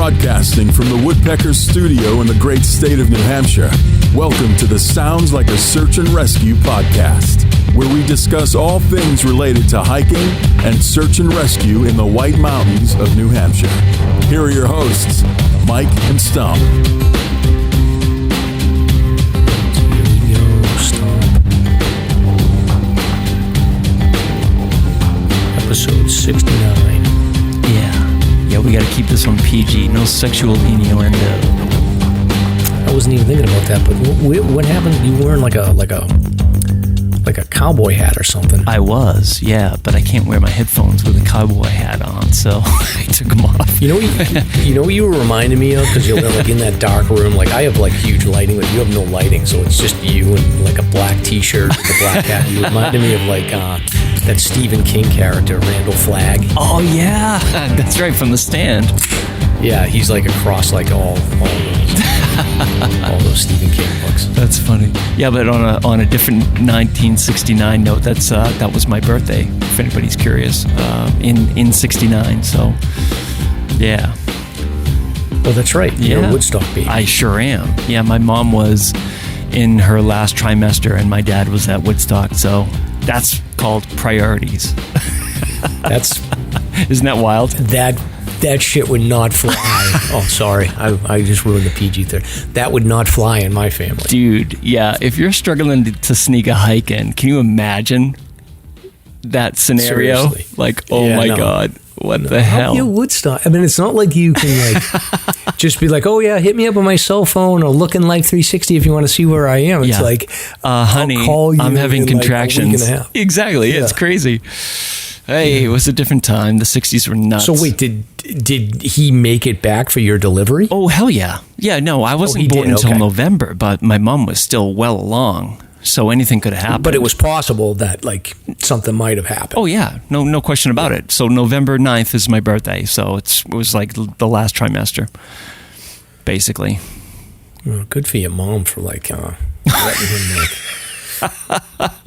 Broadcasting from the Woodpecker Studio in the great state of New Hampshire, welcome to the Sounds Like a Search and Rescue podcast, where we discuss all things related to hiking and search and rescue in the White Mountains of New Hampshire. Here are your hosts, Mike and Stump. Episode 69. Yeah, we gotta keep this one PG. No sexual innuendo. I wasn't even thinking about that, but what happened? You wearing like a cowboy hat or something? I was, yeah, but I can't wear my headphones with a cowboy hat on, so I took them off. You know what you were reminding me of? Because you're like in that dark room. Like I have like huge lighting, but you have no lighting, so it's just you and like a black T-shirt with a black hat. You reminded me of like that Stephen King character, Randall Flagg. Oh yeah, that's right, from The Stand. Yeah, he's like across like all those Stephen King books. That's funny. Yeah, but on a different 1969 note, that was my birthday. If anybody's curious, in '69. So, yeah. Oh, that's right. You're a Woodstock baby. I sure am. Yeah, my mom was in her last trimester, and my dad was at Woodstock. So that's called priorities. Isn't that wild? That shit would not fly. Oh, sorry. I just ruined the PG there. That would not fly in my family. Dude, yeah. If you're struggling to sneak a hike in, can you imagine that scenario? Seriously. Like, God, what the hell? How you Woodstock? I mean, it's not like you can like just be like, oh yeah, hit me up on my cell phone or look in Life 360 if you want to see where I am. It's like, honey, I'll call you I'm having contractions. Like a week and a half. Exactly. Yeah. It's crazy. Hey, it was a different time. The 60s were nuts. So wait, did he make it back for your delivery? Oh, hell yeah. Yeah, no, I wasn't born until November, but my mom was still well along, so anything could have happened. But it was possible that, like, something might have happened. Oh, yeah. No question about it. So November 9th is my birthday, so it was like the last trimester, basically. Well, good for your mom for, like, letting him, like...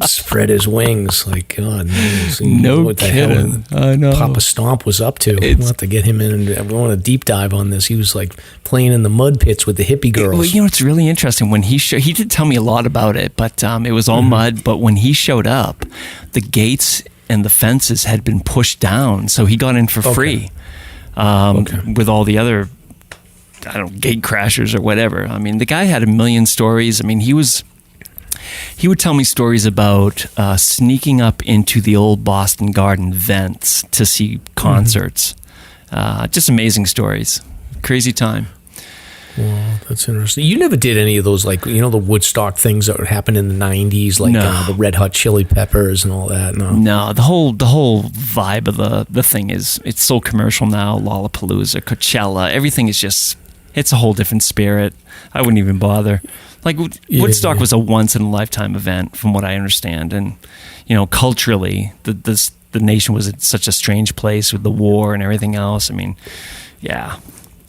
spread his wings, like God knows. No what the kidding. Hell I know. Papa Stomp was up to. We'll have to get him in, and we want a deep dive on this. He was like playing in the mud pits with the hippie girls. Well, you know, it's really interesting when he did tell me a lot about it, but it was all mud. But when he showed up, the gates and the fences had been pushed down, so he got in for free with all the other, gate crashers or whatever. I mean, the guy had a million stories. I mean, he would tell me stories about sneaking up into the old Boston Garden vents to see concerts. Just amazing stories. Crazy time. Well, that's interesting. You never did any of those, like, the Woodstock things that would happen in the 90s, like the Red Hot Chili Peppers and all that? No, the whole vibe of the thing is, it's so commercial now. Lollapalooza, Coachella, everything is just, it's a whole different spirit. I wouldn't even bother. Like, Woodstock was a once-in-a-lifetime event, from what I understand. And, culturally, the nation was such a strange place with the war and everything else. I mean, yeah,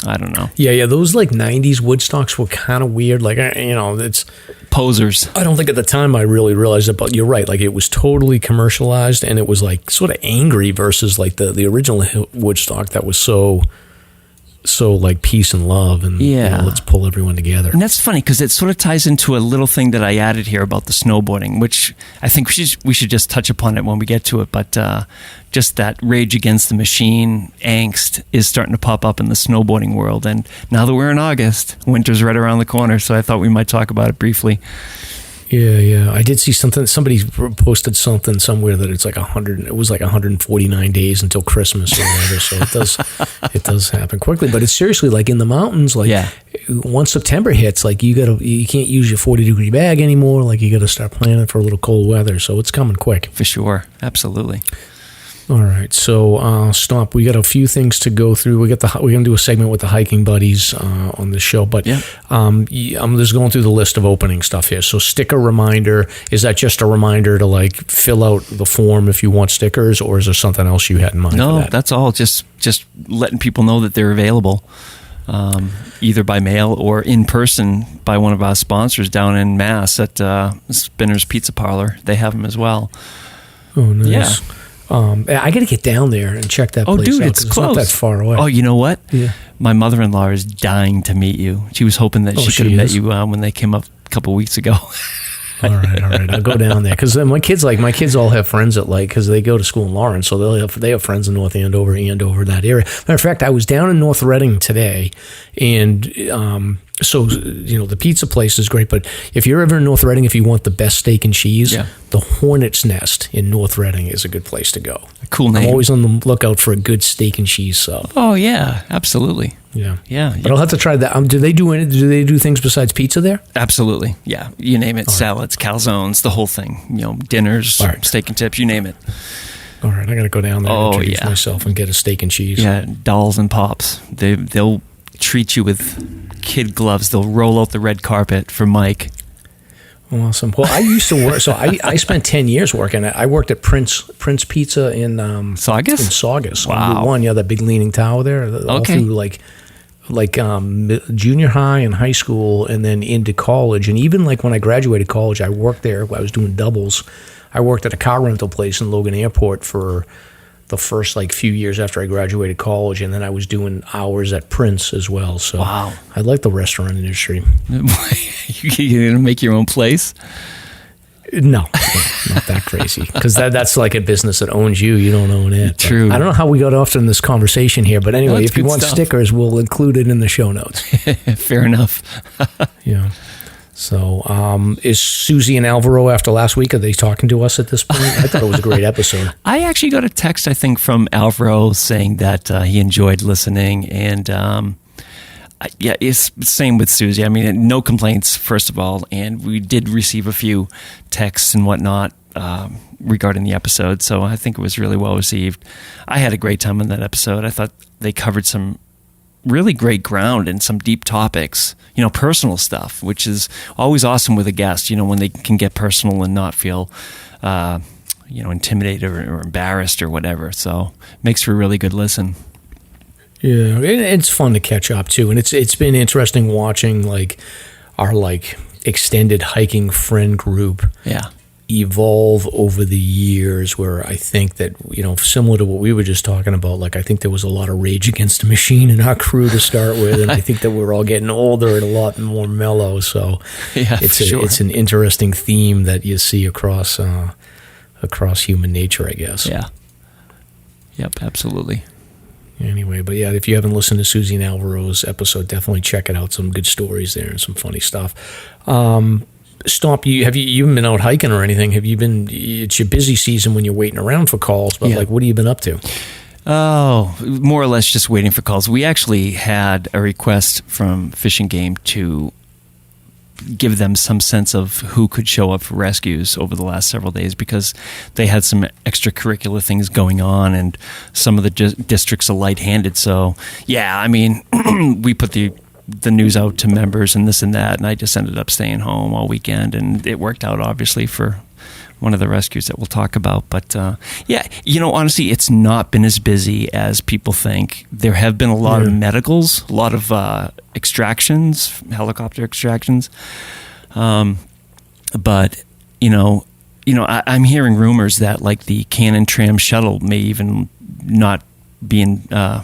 I don't know. Yeah, those, like, 90s Woodstocks were kind of weird. Like, it's... Posers. I don't think at the time I really realized it, but you're right. Like, it was totally commercialized, and it was, like, sort of angry versus, like, the original Woodstock that was so like peace and love and let's pull everyone together. And that's funny because it sort of ties into a little thing that I added here about the snowboarding, which I think we should just touch upon it when we get to it. But just that Rage Against the Machine angst is starting to pop up in the snowboarding world. And now that we're in August, winter's right around the corner, so I thought we might talk about it briefly. Yeah. I did see something. Somebody posted something somewhere that it's like 100. It was like 149 days until Christmas or whatever. So it does happen quickly. But it's seriously like in the mountains. Like once September hits, like you can't use your 40-degree bag anymore. Like you got to start planning for a little cold weather. So it's coming quick. For sure, absolutely. All right, so Stomp, we got a few things to go through. We're gonna do a segment with the hiking buddies on the show, but I'm just going through the list of opening stuff here. So sticker reminder, is that just a reminder to like fill out the form if you want stickers, or is there something else you had in mind? No, for that? That's all. Just letting people know that they're available, either by mail or in person by one of our sponsors down in Mass at Spinner's Pizza Parlor. They have them as well. Oh, nice. I got to get down there and check that place out. Dude, it's close. Not that far away. Oh, you know what? Yeah. My mother-in-law is dying to meet you. She was hoping that she could have met you when they came up a couple of weeks ago. All right. I'll go down there because my kids all have friends because they go to school in Lawrence, so they have friends in North Andover, that area. Matter of fact, I was down in North Reading today, and so the pizza place is great. But if you're ever in North Reading, if you want the best steak and cheese, the Hornet's Nest in North Reading is a good place to go. Cool name. I'm always on the lookout for a good steak and cheese sub. Oh yeah, absolutely. Yeah. But I'll have to try that. Do they do things besides pizza there? Absolutely. Yeah. You name it. Salads, calzones, the whole thing. Dinners, steak and tips, you name it. All right. I got to go down there and introduce myself and get a steak and cheese. Yeah. Dolls and pops. They'll treat you with kid gloves. They'll roll out the red carpet for Mike. Awesome. Well, I used to work. So I spent 10 years working. I worked at Prince Pizza in Saugus. In Saugus. Wow. On Route 1, that big leaning tower there. All through like junior high and high school, and then into college. And even like when I graduated college, I worked there. I was doing doubles. I worked at a car rental place in Logan Airport for the first few years after I graduated college, and then I was doing hours at Prince as well. So wow. I like the restaurant industry. You gonna make your own place? No, not that crazy. Because that's like a business that owns you. You don't own it. True. But I don't know how we got off in this conversation here, but anyway, if you want stuff. stickers, we'll include it in the show notes. Fair enough. Yeah. So, is Susie and Alvaro after last week? Are they talking to us at this point? I thought it was a great episode. I actually got a text, I think, from Alvaro saying that he enjoyed listening, and it's the same with Susie. I mean, no complaints, first of all, and we did receive a few texts and whatnot regarding the episode, so I think it was really well received. I had a great time in that episode. I thought they covered some really great ground and some deep topics, personal stuff, which is always awesome with a guest, when they can get personal and not feel, intimidated or embarrassed or whatever. So it makes for a really good listen. Yeah, it's fun to catch up too, and it's been interesting watching our extended hiking friend group. Yeah. Evolve over the years, where I think that, similar to what we were just talking about, I think there was a lot of rage against the machine in our crew to start with, and I think that we're all getting older and a lot more mellow, so it's an interesting theme that you see across human nature, I guess. Yeah. Yep, absolutely. Anyway, but yeah, if you haven't listened to Susie and Alvaro's episode, definitely check it out. Some good stories there and some funny stuff. Stomp, you haven't been out hiking or anything? It's your busy season when you're waiting around for calls, but what have you been up to? Oh, more or less just waiting for calls. We actually had a request from Fish and Game to give them some sense of who could show up for rescues over the last several days, because they had some extracurricular things going on and some of the districts are light-handed. So, yeah, I mean, we put the news out to members and this and that, and I just ended up staying home all weekend, and it worked out obviously for one of the rescues that we'll talk about. But honestly, it's not been as busy as people think. There have been a lot of medicals, a lot of extractions, helicopter extractions, but I'm hearing rumors that the Cannon Tram shuttle may even not be in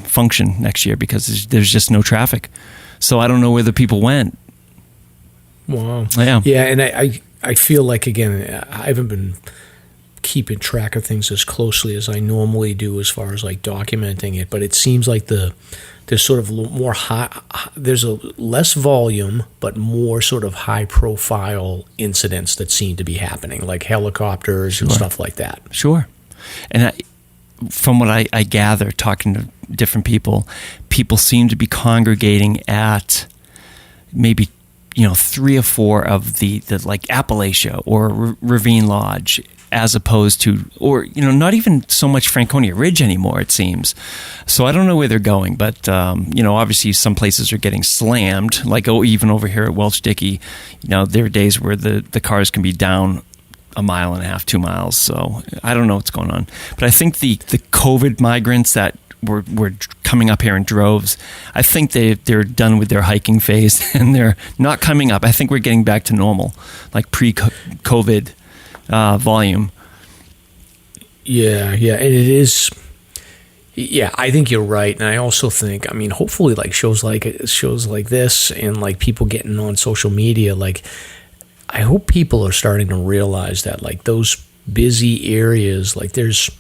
function next year because there's just no traffic. So I don't know where the people went. Wow. Yeah, and I feel like, again, I haven't been keeping track of things as closely as I normally do as far as documenting it, but it seems like there's sort of more there's a less volume, but more sort of high profile incidents that seem to be happening, like helicopters and stuff like that. Sure. And from what I gather, talking to different people seem to be congregating at maybe 3 or 4 of the Appalachia or Ravine Lodge, as opposed to, or not even so much Franconia Ridge anymore, it seems. So I don't know where they're going, but obviously some places are getting slammed, even over here at Welch Dickey. There are days where the cars can be down 1.5 miles, 2 miles. So I don't know what's going on, but I think the COVID migrants that were coming up here in droves, I think they're done with their hiking phase and they're not coming up. I think we're getting back to normal, like pre-COVID volume. Yeah, and it is. Yeah, I think you're right, and I also think, I mean, hopefully, like shows like this, and like people getting on social media, like I hope people are starting to realize that like those busy areas, like there's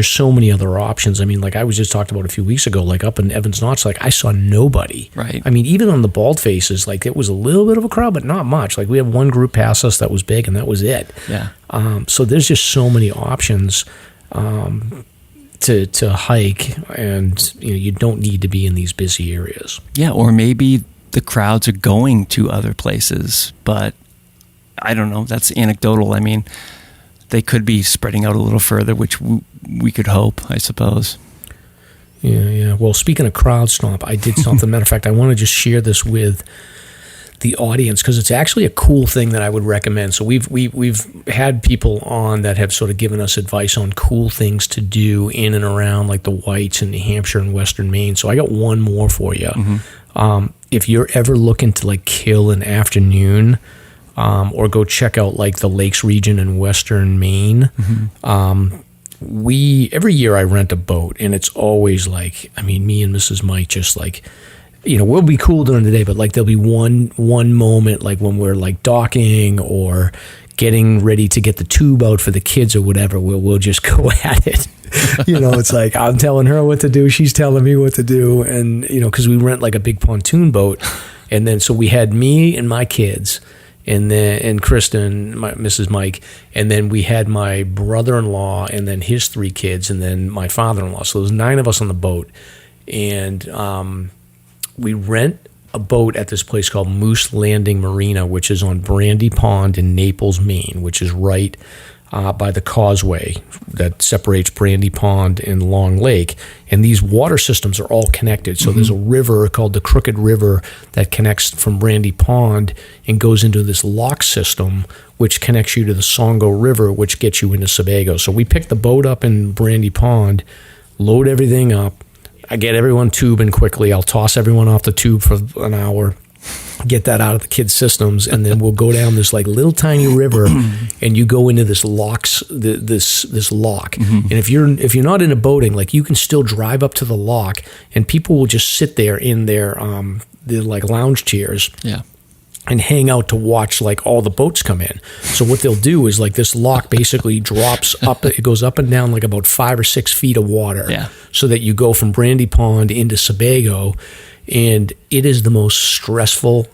so many other options. I mean, like I was just talked about a few weeks ago, like up in Evans Notch, like I saw nobody. Right. I mean, even on the Bald Faces, like it was a little bit of a crowd, but not much. Like we had one group pass us that was big, and that was it. Yeah. So there's just so many options to hike, and you don't need to be in these busy areas. Yeah, or maybe the crowds are going to other places, but I don't know. That's anecdotal. I mean, they could be spreading out a little further, which we could hope, I suppose. Yeah. Well, speaking of crowd stomp, I did something. Matter of fact, I want to just share this with the audience because it's actually a cool thing that I would recommend. So we've had people on that have sort of given us advice on cool things to do in and around like the Whites in New Hampshire and Western Maine. So I got one more for you. Mm-hmm. If you're ever looking to like kill an afternoon, or go check out like the Lakes region in Western Maine. Mm-hmm. Every year I rent a boat, and it's always like, I mean, me and Mrs. Mike just like, we'll be cool during the day, but like there'll be one moment like when we're like docking or getting ready to get the tube out for the kids or whatever, we'll just go at it. It's like I'm telling her what to do, she's telling me what to do, and because we rent like a big pontoon boat, and then so we had me and my kids, and Kristen, Mrs. Mike, and then we had my brother-in-law, and then his 3 kids, and then my father-in-law. So there was 9 of us on the boat, and we rent a boat at this place called Moose Landing Marina, which is on Brandy Pond in Naples, Maine, which is right by the causeway that separates Brandy Pond and Long Lake. And these water systems are all connected. So there's a river called the Crooked River that connects from Brandy Pond and goes into this lock system, which connects you to the Songo River, which gets you into Sebago. So we pick the boat up in Brandy Pond, load everything up. I get everyone tubing quickly. I'll toss everyone off the tube for an hour, get that out of the kids' systems, and then we'll go down this like little tiny river, and you go into this locks, this lock. Mm-hmm. And if you're not into boating, like you can still drive up to the lock, and people will just sit there in their like lounge chairs. Yeah. And hang out to watch like all the boats come in. So what they'll do is like this lock basically drops up, it goes up and down like about 5 or 6 feet of water. Yeah. So that you go from Brandy Pond into Sebago, and it is the most stressful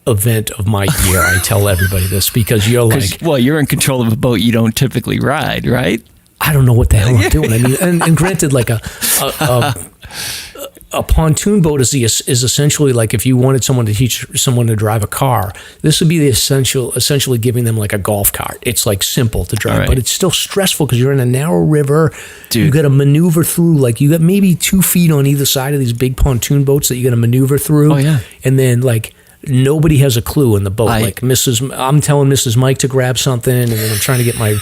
event of my year. I tell everybody this because you're like, well, you're in control of a boat you don't typically ride, right? I don't know what the hell I'm doing. I mean, and granted, like a pontoon boat is essentially like if you wanted someone to teach someone to drive a car, this would be the essentially giving them like a golf cart. It's like simple to drive, right. But it's still stressful because you're in a narrow river. Dude. You got to maneuver through, like you got maybe 2 feet on either side of these big pontoon boats that you got to maneuver through. Oh yeah. And then like nobody has a clue in the boat. I'm telling Mrs. Mike to grab something, and then I'm trying to get my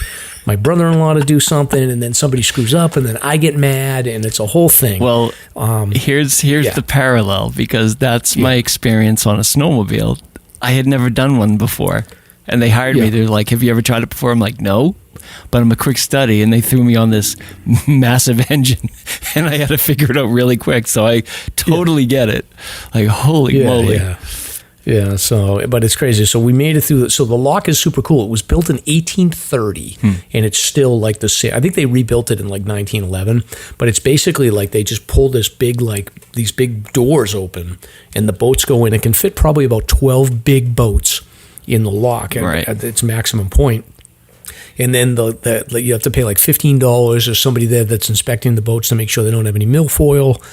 brother-in-law to do something, and then somebody screws up, and then I get mad, and it's a whole thing. Well, here's the parallel, because that's my experience on a snowmobile. I had never done one before, and they hired me. They're like, have you ever tried it before? I'm like, no, but I'm a quick study, and they threw me on this massive engine, and I had to figure it out really quick, so I totally get it. Like, holy moly. Yeah, so, but it's crazy. So we made it through. So the lock is super cool. It was built in 1830, and it's still like the same. I think they rebuilt it in like 1911, but it's basically like they just pull this big, like these big doors open, and the boats go in. It can fit probably about 12 big boats in the lock at its maximum point. And then you have to pay like $15 or somebody there that's inspecting the boats to make sure they don't have any milfoil.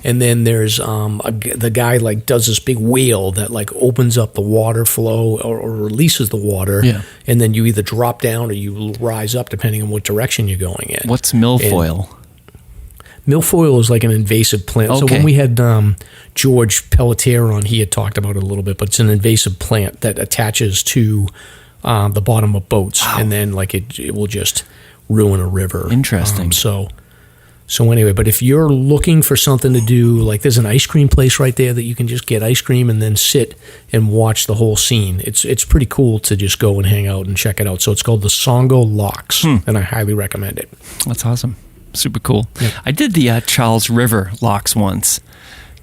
And then there's the guy like does this big wheel that like opens up the water flow or releases the water, and then you either drop down or you rise up depending on what direction you're going in. What's milfoil? Milfoil is like an invasive plant. Okay. So when we had George Pelletier on, he had talked about it a little bit, but it's an invasive plant that attaches to the bottom of boats, and then like it will just ruin a river. Interesting. So anyway, but if you're looking for something to do, like there's an ice cream place right there that you can just get ice cream and then sit and watch the whole scene. It's pretty cool to just go and hang out and check it out. So it's called the Songo Locks, and I highly recommend it. That's awesome. Super cool. Yeah. I did the Charles River locks once,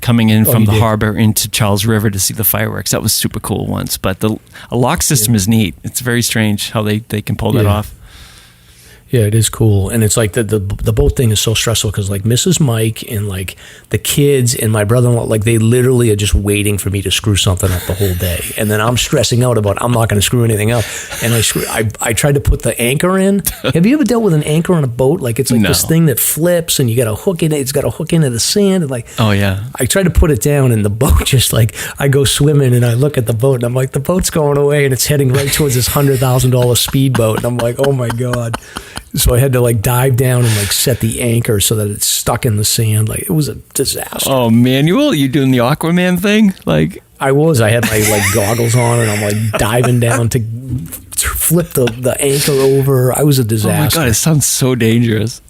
coming in from the harbor into Charles River to see the fireworks. That was super cool once. But a lock system is neat. It's very strange how they can pull that off. Yeah, it is cool. And it's like the boat thing is so stressful because like Mrs. Mike and like the kids and my brother-in-law, like they literally are just waiting for me to screw something up the whole day. And then I'm stressing out about I'm not going to screw anything up. And I tried to put the anchor in. Have you ever dealt with an anchor on a boat? Like it's like this thing that flips and you got to hook in it. It's got to hook into the sand. And like, oh yeah. I tried to put it down and the boat just like, I go swimming and I look at the boat and I'm like, the boat's going away and it's heading right towards this $100,000 speedboat. And I'm like, oh my God. So I had to like dive down and like set the anchor so that it's stuck in the sand. Like it was a disaster. Oh, Manuel, you doing the Aquaman thing? Like I had my like goggles on and I'm like diving down to flip the anchor over. I was a disaster. Oh my God, it sounds so dangerous.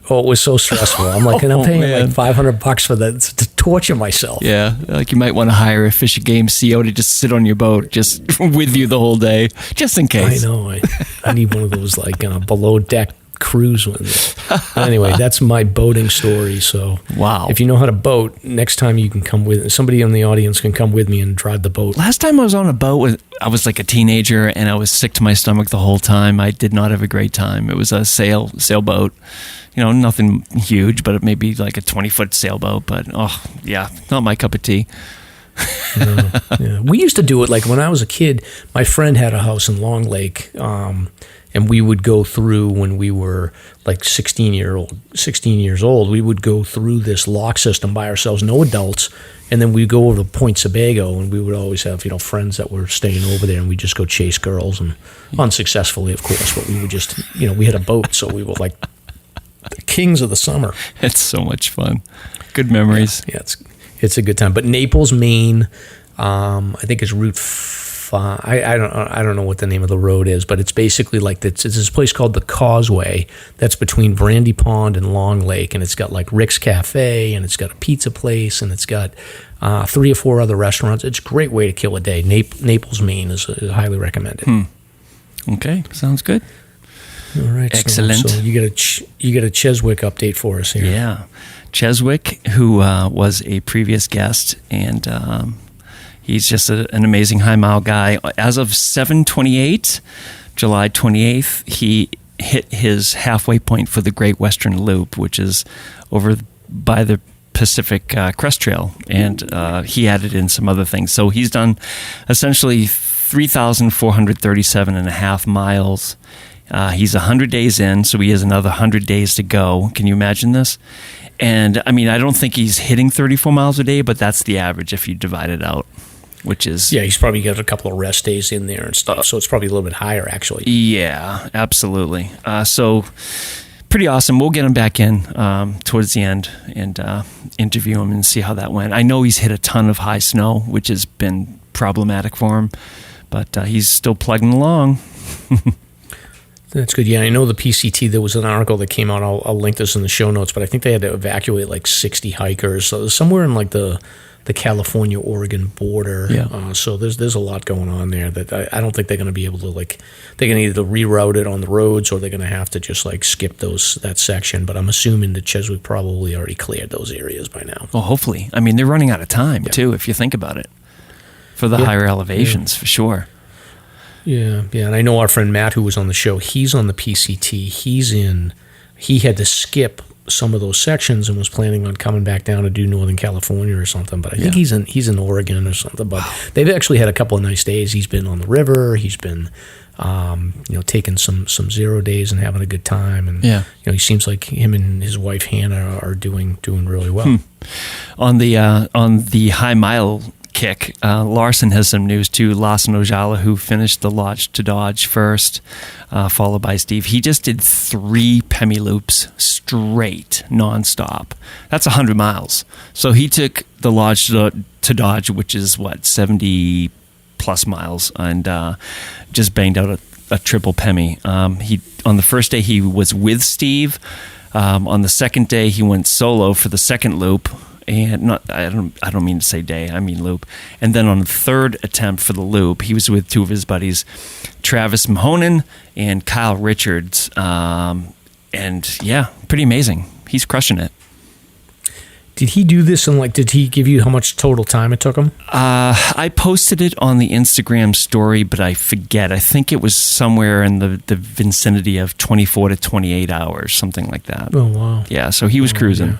Oh, it was so stressful. I'm like, and I'm paying like $500 for that to torture myself. Yeah, like you might want to hire a Fish and Game CO to just sit on your boat, just with you the whole day, just in case. I know. I need one of those like below deck cruise ones. Anyway, that's my boating story. So, wow. If you know how to boat, next time you can come with. Somebody in the audience can come with me and drive the boat. Last time I was on a boat, I was like a teenager, and I was sick to my stomach the whole time. I did not have a great time. It was a sailboat. You know, nothing huge, but it may be like a 20-foot sailboat. But, oh, yeah, not my cup of tea. No, yeah. We used to do it like when I was a kid. My friend had a house in Long Lake, and we would go through when we were like 16 years old. We would go through this lock system by ourselves, no adults, and then we'd go over to Point Sebago, and we would always have friends that were staying over there, and we'd just go chase girls, and unsuccessfully, of course. But we would just we had a boat, so we were like the kings of the summer. It's so much fun. Good memories. Yeah, it's a good time. But Naples, Maine, I think is Route 5. I don't know what the name of the road is, but it's basically like it's this place called the Causeway that's between Brandy Pond and Long Lake, and it's got like Rick's Cafe, and it's got a pizza place, and it's got 3 or 4 other restaurants. It's a great way to kill a day. Naples, Maine is highly recommended. Okay, sounds good. All right, excellent. So you get a Cheswick update for us here. Yeah, Cheswick, who was a previous guest, and he's just an amazing high mile guy. As of 7/28, July 28th, he hit his halfway point for the Great Western Loop, which is over by the Pacific Crest Trail, and he added in some other things. So he's done essentially 3,437 and a half miles. He's 100 days in, so he has another 100 days to go. Can you imagine this? And I mean, I don't think he's hitting 34 miles a day, but that's the average if you divide it out, which is... Yeah, he's probably got a couple of rest days in there and stuff, so it's probably a little bit higher, actually. Yeah, absolutely. So pretty awesome. We'll get him back in towards the end and interview him and see how that went. I know he's hit a ton of high snow, which has been problematic for him, but he's still plugging along. That's good. Yeah, I know the PCT, there was an article that came out. I'll link this in the show notes, but I think they had to evacuate like 60 hikers. So somewhere in like the California-Oregon border. Yeah. So there's a lot going on there that I don't think they're going to be able to they're going to either reroute it on the roads or they're going to have to just like skip that section. But I'm assuming that Cheswick probably already cleared those areas by now. Well, hopefully. I mean, they're running out of time too, if you think about it, for the higher elevations, for sure. Yeah, and I know our friend Matt, who was on the show, he's on the PCT. He had to skip some of those sections and was planning on coming back down to do Northern California or something. But I think he's in Oregon or something. But they've actually had a couple of nice days. He's been on the river. He's been taking some 0 days and having a good time. And he seems like him and his wife Hannah are doing really well. On the high mile kick, Larson has some news too. Larson Ojala, who finished the Lodge to Dodge first, followed by Steve. He just did 3 Pemi loops straight, nonstop. That's 100 miles. So he took the Lodge to Dodge, which is 70 plus miles, and just banged out a triple Pemi. On the first day he was with Steve. On the second day, he went solo for the second loop. And I don't mean to say day, I mean loop. And then on the third attempt for the loop, he was with two of his buddies, Travis Mahonen and Kyle Richards. And yeah, pretty amazing. He's crushing it. Did he do this and did he give you how much total time it took him? I posted it on the Instagram story, but I forget. I think it was somewhere in the vicinity of 24 to 28 hours, something like that. Oh, wow. Yeah, so he was cruising. Yeah.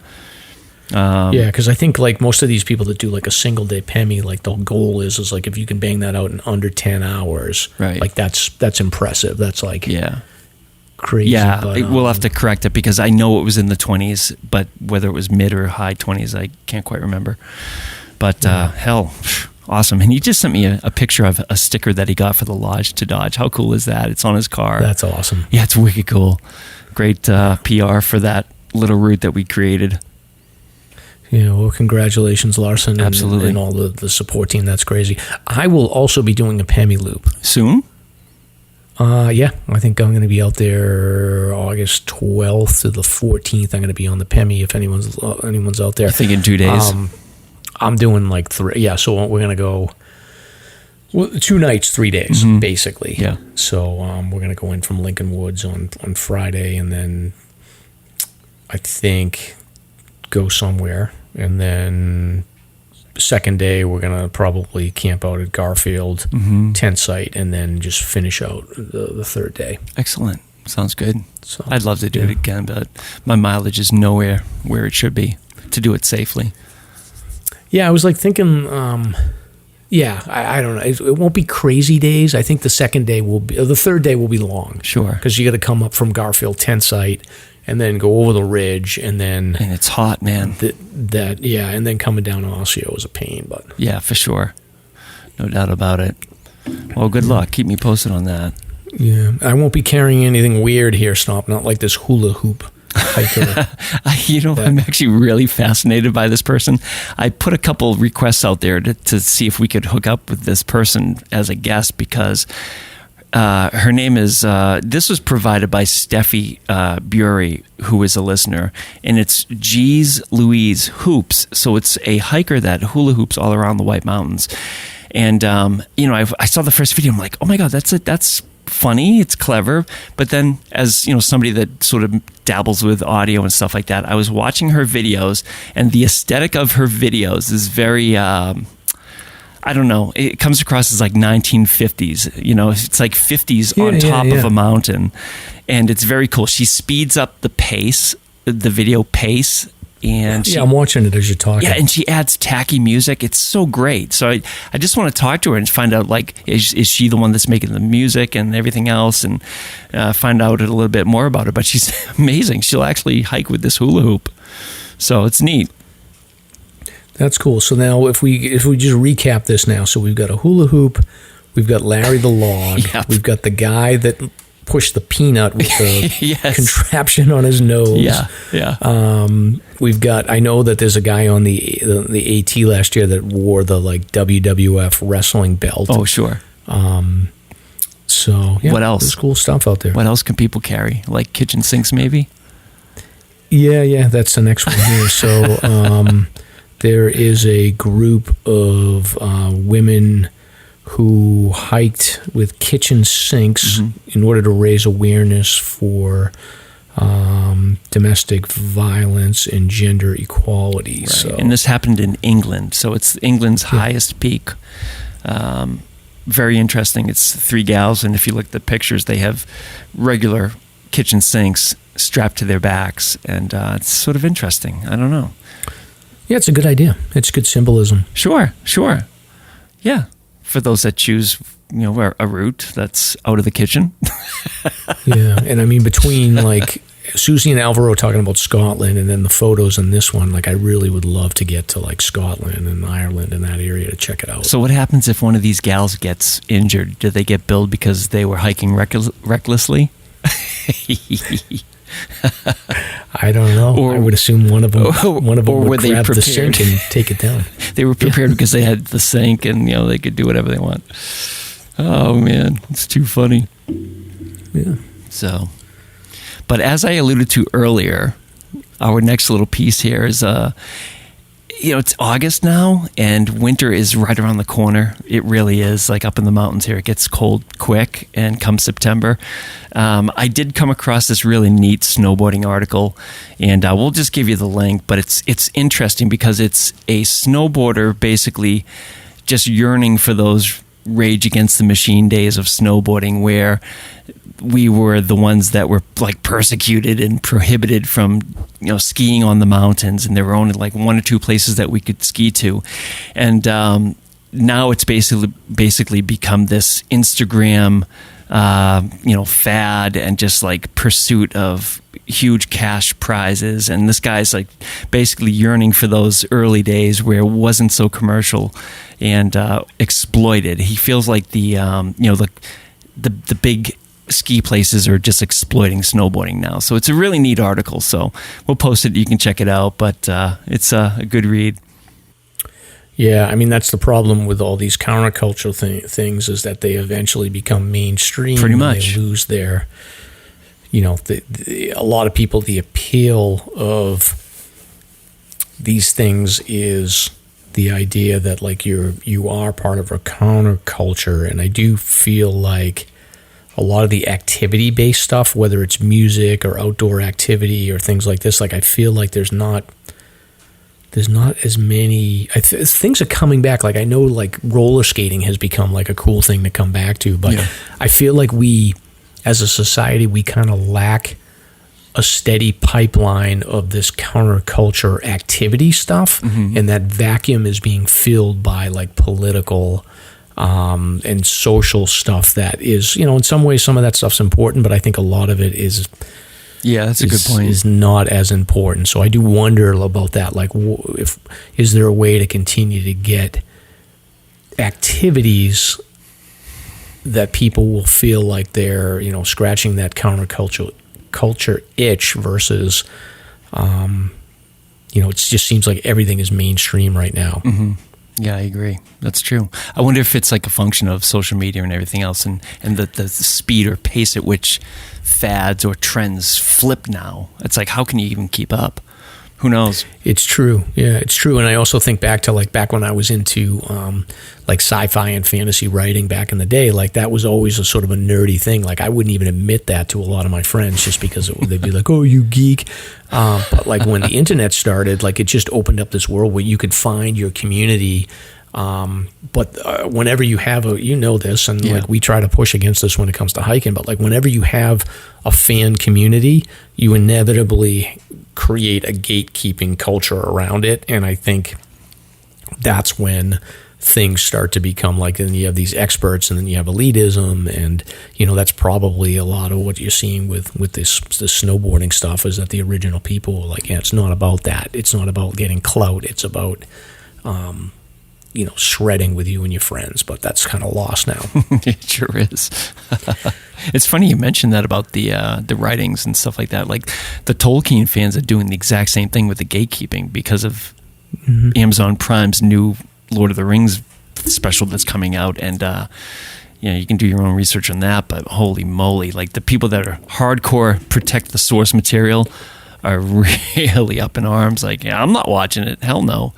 Yeah, because I think most of these people that do a single day PEMI, the goal is if you can bang that out in under 10 hours, right? That's impressive. That's crazy. Yeah, but, we'll have to correct it because I know it was in the 20s, but whether it was mid or high 20s, I can't quite remember. But hell, awesome. And he just sent me a picture of a sticker that he got for the Lodge to Dodge. How cool is that? It's on his car. That's awesome. Yeah, it's wicked cool. Great PR for that little route that we created. Yeah, well, congratulations, Larson, Absolutely. and all the support team. That's crazy. I will also be doing a PEMI loop. Soon? Yeah, I think I'm going to be out there August 12th to the 14th. I'm going to be on the PEMI if anyone's out there. I think in 2 days. I'm doing 3. Yeah, so we're going to go 2 nights, 3 days, basically. Yeah. So we're going to go in from Lincoln Woods on Friday, and then I think go somewhere. And then second day, we're going to probably camp out at Garfield tent site and then just finish out the third day. Excellent. Sounds good. So, I'd love to do it again, but my mileage is nowhere where it should be to do it safely. Yeah, I was thinking, I don't know. It won't be crazy days. I think the third day will be long. Sure. Because you got to come up from Garfield tent site and then go over the ridge, and it's hot, man. And then coming down Osseo is a pain, but yeah, for sure, no doubt about it. Well, good luck. Keep me posted on that. Yeah, I won't be carrying anything weird here, Stomp. Not like this hula hoop hiker. I'm actually really fascinated by this person. I put a couple requests out there to see if we could hook up with this person as a guest because. Her name is, this was provided by Steffi Bury, who is a listener, and it's G's Louise Hoops. So it's a hiker that hula hoops all around the White Mountains. And, I saw the first video. I'm like, oh my God, that's funny. It's clever. But then as, somebody that sort of dabbles with audio and stuff like that, I was watching her videos, and the aesthetic of her videos is very, I don't know. It comes across as 1950s. It's 50s on top of a mountain, and it's very cool. She speeds up the pace, the video pace, and I'm watching it as you're talking. Yeah, and she adds tacky music. It's so great. So I just want to talk to her and find out is she the one that's making the music and everything else, and find out a little bit more about her. But she's amazing. She'll actually hike with this hula hoop, so it's neat. That's cool. So now if we just recap this now, so we've got a hula hoop, we've got Larry the log, we've got the guy that pushed the peanut with the contraption on his nose. Yeah. I know that there's a guy on the AT last year that wore the WWF wrestling belt. Oh, sure. So what else? There's cool stuff out there. What else can people carry? Kitchen sinks, maybe? Yeah, that's the next one here. So there is a group of women who hiked with kitchen sinks in order to raise awareness for domestic violence and gender equality. Right. So, and this happened in England, so it's England's highest peak. Very interesting. It's 3 gals, and if you look at the pictures, they have regular kitchen sinks strapped to their backs, and it's sort of interesting. I don't know. Yeah, it's a good idea. It's good symbolism. Sure. Yeah, for those that choose, a route that's out of the kitchen. Yeah, and I mean between Susie and Alvaro talking about Scotland, and then the photos in this one, I really would love to get to Scotland and Ireland and that area to check it out. So what happens if one of these gals gets injured? Do they get billed because they were hiking recklessly? I don't know. I would assume one of them would grab the sink and take it down. They were prepared because they had the sink, and they could do whatever they want. Oh man, it's too funny. Yeah. So, but as I alluded to earlier, our next little piece here is it's August now, and winter is right around the corner. It really is. Like up in the mountains here, it gets cold quick, and come September, I did come across this really neat snowboarding article, and we'll just give you the link. But it's interesting because it's a snowboarder basically just yearning for those Rage Against the Machine days of snowboarding, where we were the ones that were like persecuted and prohibited from skiing on the mountains, and there were only like 1 or 2 places that we could ski to, and now it's basically become this Instagram fad and just like pursuit of huge cash prizes. And this guy's like basically yearning for those early days where it wasn't so commercial and exploited. He feels like the big ski places are just exploiting snowboarding now. So it's a really neat article. So we'll post it. You can check it out, but it's a good read. Yeah, I mean, that's the problem with all these countercultural things is that they eventually become mainstream. Pretty much. They lose their, a lot of people, the appeal of these things is the idea that like you are part of a counterculture. And I do feel like a lot of the activity-based stuff, whether it's music or outdoor activity or things like this, like I feel like there's not as many things are coming back. Like I know like roller skating has become like a cool thing to come back to, but yeah. I feel like we as a society, we kind of lack a steady pipeline of this counterculture activity stuff. Mm-hmm. And that vacuum is being filled by like political and social stuff that is, in some ways, some of that stuff's important, but I think a lot of it is... Yeah, that's a good point. Is not as important. So I do wonder about that. Like, is there a way to continue to get activities that people will feel like they're, scratching that culture itch versus, it just seems like everything is mainstream right now. Mm-hmm. Yeah, I agree. That's true. I wonder if it's like a function of social media and everything else, and the speed or pace at which fads or trends flip now. It's like, how can you even keep up? Who knows? It's true. Yeah, it's true. And I also think back to back when I was into like sci-fi and fantasy writing back in the day, like that was always a sort of a nerdy thing. Like I wouldn't even admit that to a lot of my friends just because they'd be like, oh, you geek. But like when the internet started, like it just opened up this world where you could find your community. But whenever you have this, and like we try to push against this when it comes to hiking, but like whenever you have a fan community, you inevitably create a gatekeeping culture around it. And I think that's when things start to become like, and you have these experts and then you have elitism, and that's probably a lot of what you're seeing with this snowboarding stuff is that the original people like, yeah, it's not about that. It's not about getting clout. It's about, shredding with you and your friends, but that's kind of lost now. It sure is. It's funny you mentioned that about the writings and stuff like that. Like the Tolkien fans are doing the exact same thing with the gatekeeping because of Amazon Prime's new Lord of the Rings special that's coming out, and you can do your own research on that. But holy moly, like the people that are hardcore protect the source material are really up in arms. Like, yeah, I'm not watching it. Hell no.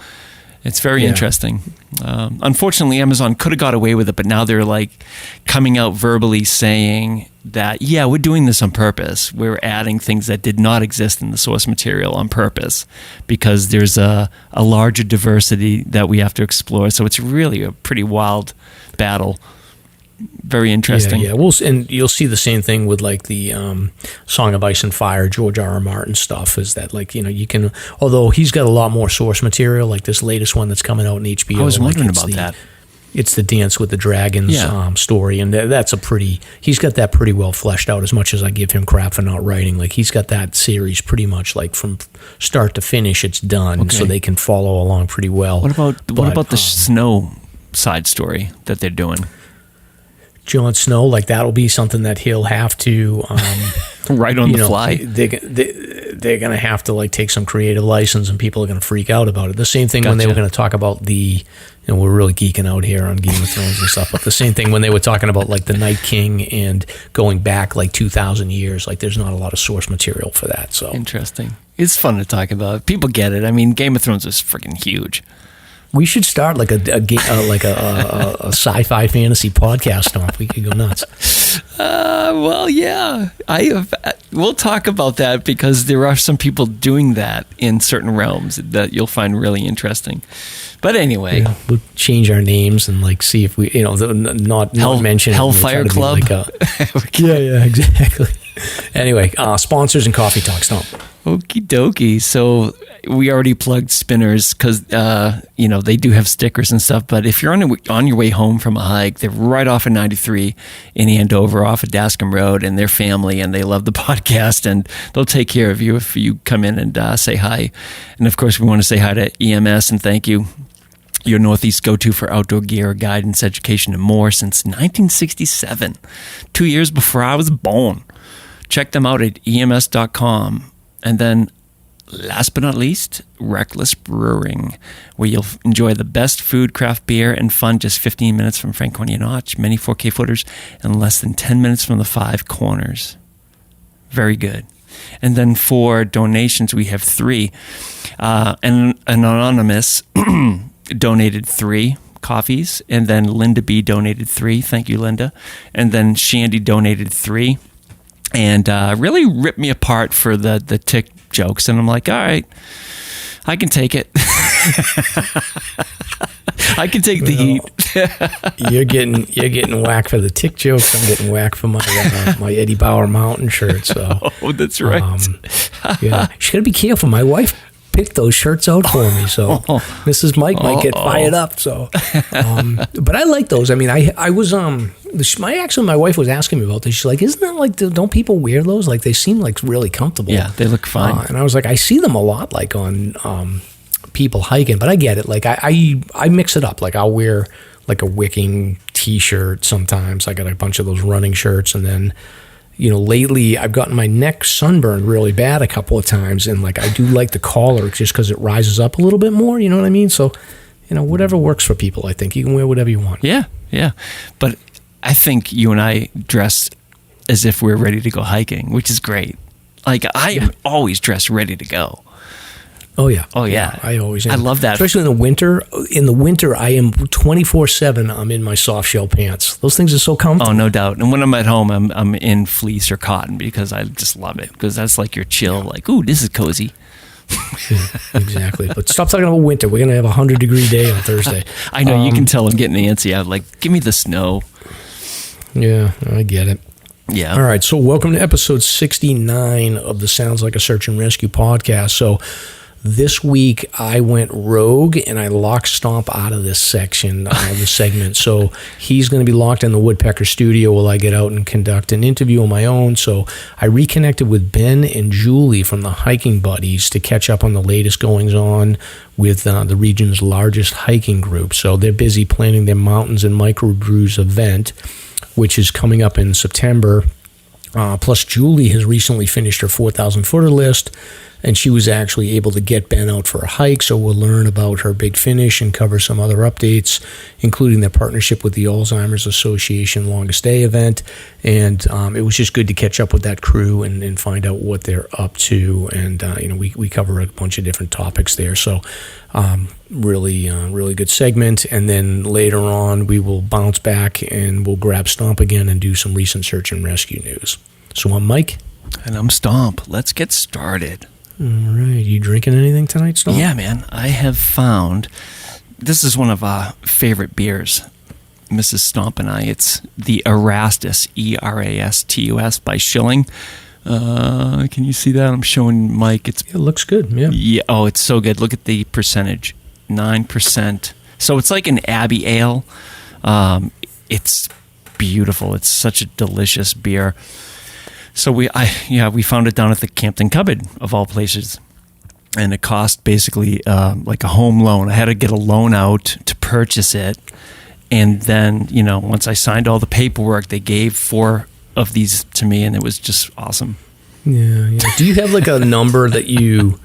It's very interesting. Unfortunately, Amazon could have got away with it, but now they're like coming out verbally saying that, yeah, we're doing this on purpose. We're adding things that did not exist in the source material on purpose because there's a larger diversity that we have to explore. So it's really a pretty wild battle. Very interesting. Yeah. Well, and you'll see the same thing with like the Song of Ice and Fire, George R.R. Martin stuff. Is that like you can, although he's got a lot more source material, like this latest one that's coming out in HBO. I was wondering about that. It's the Dance with the Dragons story, and that's he's got that pretty well fleshed out. As much as I give him crap for not writing, like he's got that series pretty much like from start to finish, it's done, so they can follow along pretty well. What about the snow side story that they're doing? Jon Snow, like that'll be something that he'll have to right on the fly. They're going to have to like take some creative license, and people are going to freak out about it. The same thing when they were going to talk about we're really geeking out here on Game of Thrones and stuff, but the same thing when they were talking about like the Night King and going back like 2,000 years, like there's not a lot of source material for that. So interesting. It's fun to talk about. People get it. I mean, Game of Thrones was freaking huge. We should start like a sci-fi fantasy podcast off. We could go nuts. Well, yeah. We'll talk about that because there are some people doing that in certain realms that you'll find really interesting. But anyway, we'll change our names and like see if we, not mention Hellfire Club. Yeah, exactly. Anyway, sponsors and coffee talk. Stomp. Okie dokie. So we already plugged Spinners because they do have stickers and stuff. But if you're on your way home from a hike, they're right off of 93 in Andover, off of Dascombe Road, and their family, and they love the podcast, and they'll take care of you if you come in and say hi. And of course, we want to say hi to EMS and thank you. Your Northeast go-to for outdoor gear, guidance, education, and more since 1967, 2 years before I was born. Check them out at ems.com. And then, last but not least, Reckless Brewing, where you'll enjoy the best food, craft beer, and fun just 15 minutes from Franconia Notch, many 4K footers, and less than 10 minutes from the Five Corners. Very good. And then for donations, we have 3. And Anonymous donated 3 coffees, and then Linda B donated 3. Thank you, Linda. And then Shandy donated 3. And really ripped me apart for the tick jokes. And I'm like, all right, I can take it. I can take the heat. You're getting whacked for the tick jokes. I'm getting whacked for my Eddie Bauer Mountain shirt. So, oh, that's right. Yeah, you got to be careful. My wife picked those shirts out for me, so Mrs. Mike might get fired up. So, but I like those. I mean, I was my wife was asking me about this. She's like, "Isn't that like? Don't people wear those? Like, they seem like really comfortable." Yeah, they look fine. And I was like, I see them a lot, like on people hiking. But I get it. Like, I mix it up. Like, I'll wear like a wicking T-shirt sometimes. I got a bunch of those running shirts, and then. Lately I've gotten my neck sunburned really bad a couple of times, and like I do like the collar just because it rises up a little bit more. You know what I mean? So, whatever works for people. I think you can wear whatever you want. Yeah. But I think you and I dress as if we're ready to go hiking, which is great. Like I am always dressed ready to go. Oh yeah. I always am. I love that. Especially in the winter. In the winter, I am 24/7. I'm in my soft shell pants. Those things are so comfortable. Oh, no doubt. And when I'm at home, I'm in fleece or cotton because I just love it. Because that's like your chill. Yeah. Like, ooh, this is cozy. Yeah, exactly. But stop talking about winter. We're gonna have 100-degree day on Thursday. I know. You can tell I'm getting antsy. I'm like, give me the snow. Yeah, I get it. Yeah. All right. So welcome to episode 69 of the Sounds Like a Search and Rescue podcast. So. This week, I went rogue and I lock Stomp out of this section of the segment. So he's going to be locked in the Woodpecker studio while I get out and conduct an interview on my own. So I reconnected with Ben and Julie from the Hiking Buddies to catch up on the latest goings on with the region's largest hiking group. So they're busy planning their Mountains and Microbrews event, which is coming up in September. Plus, Julie has recently finished her 4,000-footer list, and she was actually able to get Ben out for a hike, so we'll learn about her big finish and cover some other updates, including their partnership with the Alzheimer's Association Longest Day event. And it was just good to catch up with that crew and find out what they're up to. And, we cover a bunch of different topics there. So really good segment. And then later on, we will bounce back and we'll grab Stomp again and do some recent search and rescue news. So I'm Mike. And I'm Stomp. Let's get started. All right. You drinking anything tonight, Stomp? Yeah, man. I have found, this is one of our favorite beers, Mrs. Stomp and I. It's the Erastus, Erastus by Schilling. Can you see that? I'm showing Mike. It looks good, yeah. Yeah. Oh, it's so good. Look at the percentage, 9%. So it's like an Abbey Ale. It's beautiful. It's such a delicious beer. So we found it down at the Campton Cupboard of all places, and it cost basically like a home loan. I had to get a loan out to purchase it, and then once I signed all the paperwork, they gave 4 of these to me, and it was just awesome. Yeah. Do you have like a number that you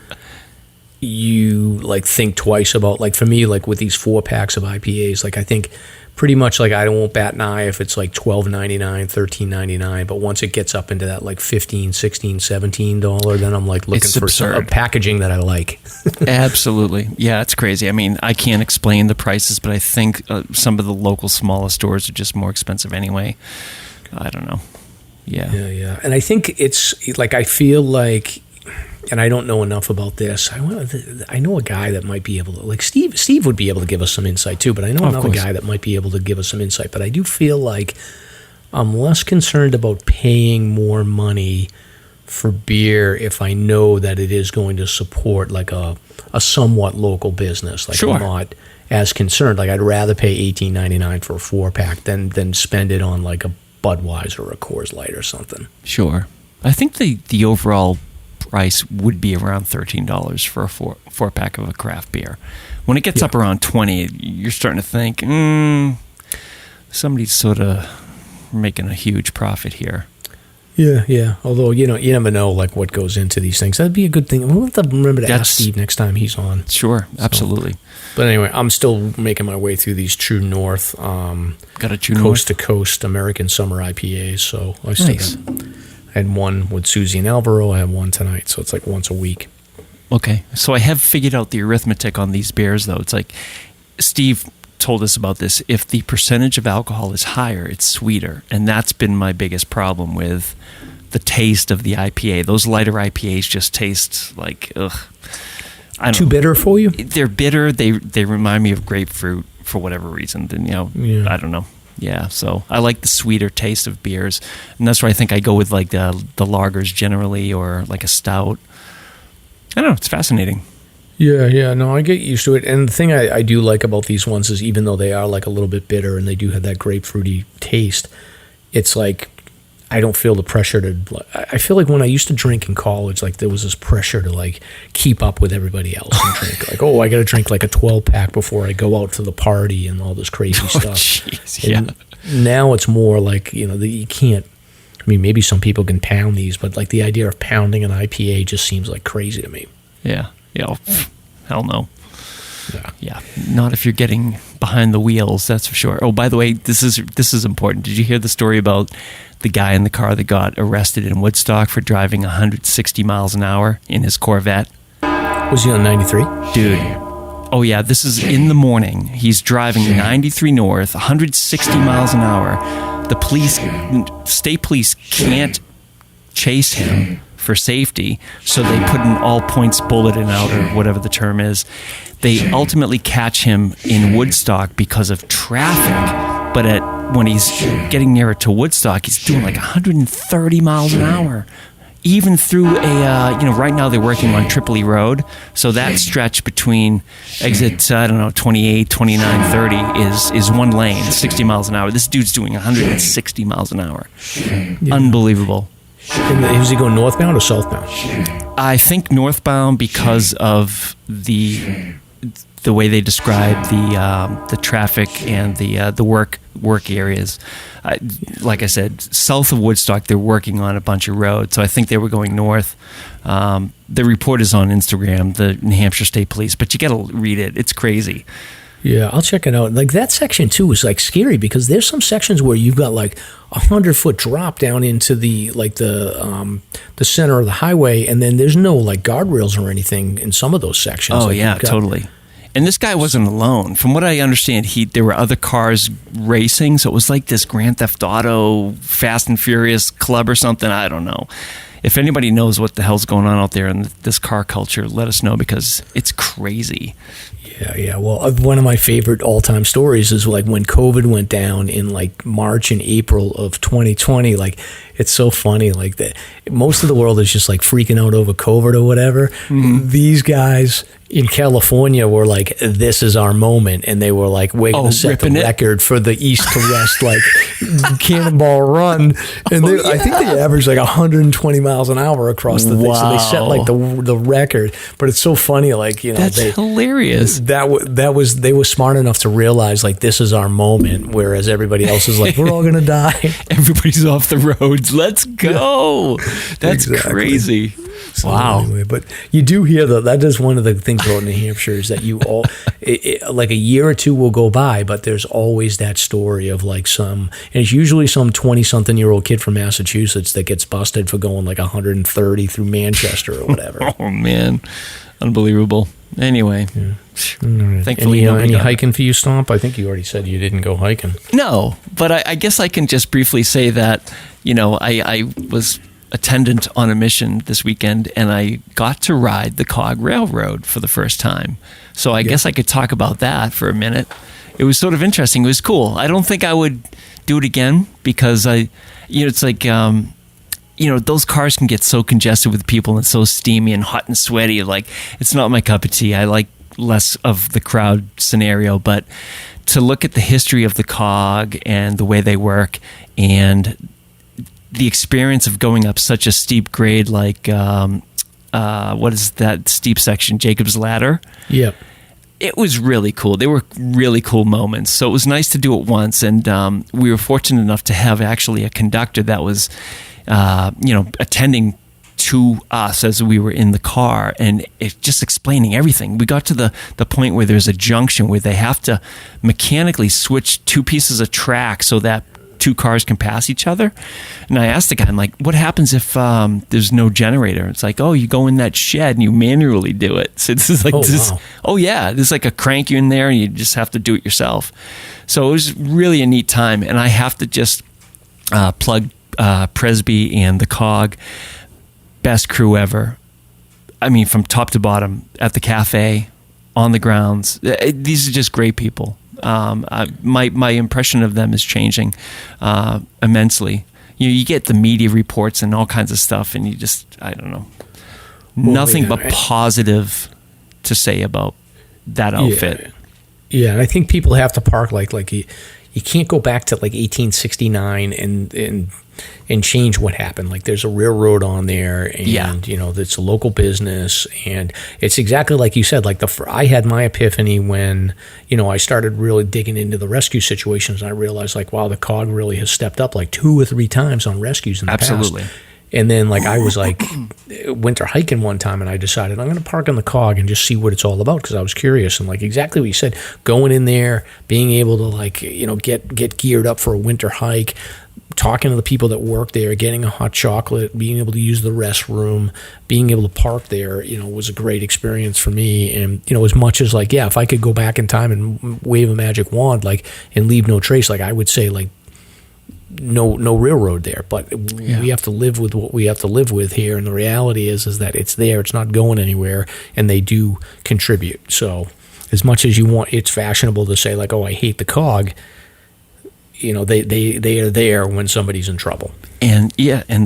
you like think twice about, like for me, like with these 4-packs of IPAs, like I think pretty much like I won't bat an eye if it's like $12.99, $13.99, but once it gets up into that like $15, $16, $17, then I'm like looking for some packaging that I like. Absolutely. Yeah, it's crazy. I mean, I can't explain the prices, but I think some of the local smaller stores are just more expensive anyway. I don't know. Yeah. And I think it's like, I feel like, and I don't know enough about this. I know a guy that might be able to, like Steve would be able to give us some insight too, but I know another guy that might be able to give us some insight. But I do feel like I'm less concerned about paying more money for beer if I know that it is going to support like a somewhat local business. Like I'm not as concerned. Like I'd rather pay $18.99 for a 4-pack than spend it on like a Budweiser or a Coors Light or something. Sure. I think the overall price would be around $13 for a 4-pack of a craft beer. When it gets up around 20, you're starting to think, somebody's sort of making a huge profit here. Yeah. Although, you never know like what goes into these things. That'd be a good thing. We'll have to remember to ask Steve next time he's on. Sure, absolutely. But anyway, I'm still making my way through these True North, got a True coast to coast American summer IPAs. So I still I had one with Susie and Alvaro. I have one tonight, so it's like once a week. Okay, so I have figured out the arithmetic on these beers, though. It's like Steve told us about this. If the percentage of alcohol is higher, it's sweeter, and that's been my biggest problem with the taste of the IPA. Those lighter IPAs just taste like ugh. Too bitter for you? They're bitter. They remind me of grapefruit for whatever reason. Then I don't know. Yeah, so I like the sweeter taste of beers, and that's why I think I go with like the lagers generally, or like a stout. I don't know, it's fascinating. Yeah, no, I get used to it. And the thing I do like about these ones is even though they are like a little bit bitter and they do have that grapefruity taste, it's like I don't feel the pressure to. I feel like when I used to drink in college, like there was this pressure to like keep up with everybody else and drink. Like, I got to drink like a 12-pack before I go out to the party and all this crazy stuff. Geez, and now it's more like you can't. I mean, maybe some people can pound these, but like the idea of pounding an IPA just seems like crazy to me. Yeah. Hell no. Yeah. Not if you're getting behind the wheels, that's for sure. Oh, by the way, this is important. Did you hear the story about the guy in the car that got arrested in Woodstock for driving 160 miles an hour in his Corvette? Was he on 93? Dude. Oh, yeah. This is in the morning. He's driving 93 north, 160 miles an hour. The state police can't chase him for safety, so they put an all-points bulletin out, or whatever the term is. They ultimately catch him in Woodstock because of traffic, but when he's getting nearer to Woodstock, he's doing like 130 miles an hour, even through right now they're working on Tripoli Road, so that stretch between exit 28, 29, 30 is one lane, 60 miles an hour. This dude's doing 160 miles an hour. Yeah. Unbelievable. And was he going northbound or southbound? I think northbound because of the way they describe the traffic and the work areas. Like I said, south of Woodstock, they're working on a bunch of roads, so I think they were going north. The report is on Instagram, the New Hampshire State Police, but you got to read it. It's crazy. Yeah, I'll check it out. Like that section too is like scary because there's some sections where you've got like 100-foot drop down into the center of the highway, and then there's no like guardrails or anything in some of those sections. Oh like yeah, totally. And this guy wasn't alone. From what I understand, there were other cars racing, so it was like this Grand Theft Auto, Fast and Furious club or something. I don't know. If anybody knows what the hell's going on out there in this car culture, let us know because it's crazy. Yeah. Well, one of my favorite all-time stories is like when COVID went down in like March and April of 2020. Like, it's so funny. Like most of the world is just like freaking out over COVID or whatever. Mm-hmm. These guys in California were like, "This is our moment," and they were like, "We're going to set the record for the east to west like cannonball run." And I think they averaged like 120 miles an hour across the thing. So they set like the record. But it's so funny. Like that's hilarious. They were smart enough to realize like this is our moment, whereas everybody else is like, we're all gonna die. Everybody's off the roads. Let's go. That's crazy. So Wow. Anyway, but you do hear that is one of the things about New Hampshire is that you all, like a year or two will go by, but there's always that story of like and it's usually some 20-something-year-old kid from Massachusetts that gets busted for going like 130 through Manchester or whatever. Oh, man. Unbelievable. Anyway. Yeah. Right. Thankfully, any hiking for you, Stomp? I think you already said you didn't go hiking. No, but I guess I can just briefly say that, I was attendant on a mission this weekend, and I got to ride the Cog Railroad for the first time. So I guess I could talk about that for a minute. It was sort of interesting. It was cool. I don't think I would do it again because it's like, those cars can get so congested with people and so steamy and hot and sweaty. Like, it's not my cup of tea. I like less of the crowd scenario, but to look at the history of the Cog and the way they work and the experience of going up such a steep grade, like what is that steep section, Jacob's Ladder? Yep. It was really cool. They were really cool moments. So it was nice to do it once, and we were fortunate enough to have actually a conductor that was, attending to us as we were in the car, and just explaining everything. We got to the point where there's a junction where they have to mechanically switch two pieces of track so that two cars can pass each other. And I asked the guy, I'm like, what happens if there's no generator? It's like, oh, you go in that shed and you manually do it. So this is like, wow. Yeah, there's like a crank in there and you just have to do it yourself. So it was really a neat time. And I have to just plug Presby and the Cog. Best crew ever. I mean, from top to bottom, at the cafe, on the grounds. These are just great people. My impression of them is changing immensely. You get the media reports and all kinds of stuff, and you just, I don't know, nothing but positive to say about that outfit. Yeah, and I think people have to park like you can't go back to like 1869 and change what happened. Like, there's a railroad on there, and it's a local business, and it's exactly like you said. Like, I had my epiphany when I started really digging into the rescue situations, and I realized, like, wow, the Cog really has stepped up like 2 or 3 times on rescues in the past. And then, like, I was like winter hiking one time, and I decided I'm going to park in the Cog and just see what it's all about, because I was curious. And like exactly what you said, going in there, being able to like get geared up for a winter hike, talking to the people that work there, getting a hot chocolate, being able to use the restroom, being able to park there, was a great experience for me. And as much as like, if I could go back in time and wave a magic wand, like, and leave no trace, like, I would say like, no railroad there, but we have to live with what we have to live with here. And the reality is that it's there, it's not going anywhere, and they do contribute. So as much as you want, it's fashionable to say like, oh, I hate the Cog, they are there when somebody's in trouble. And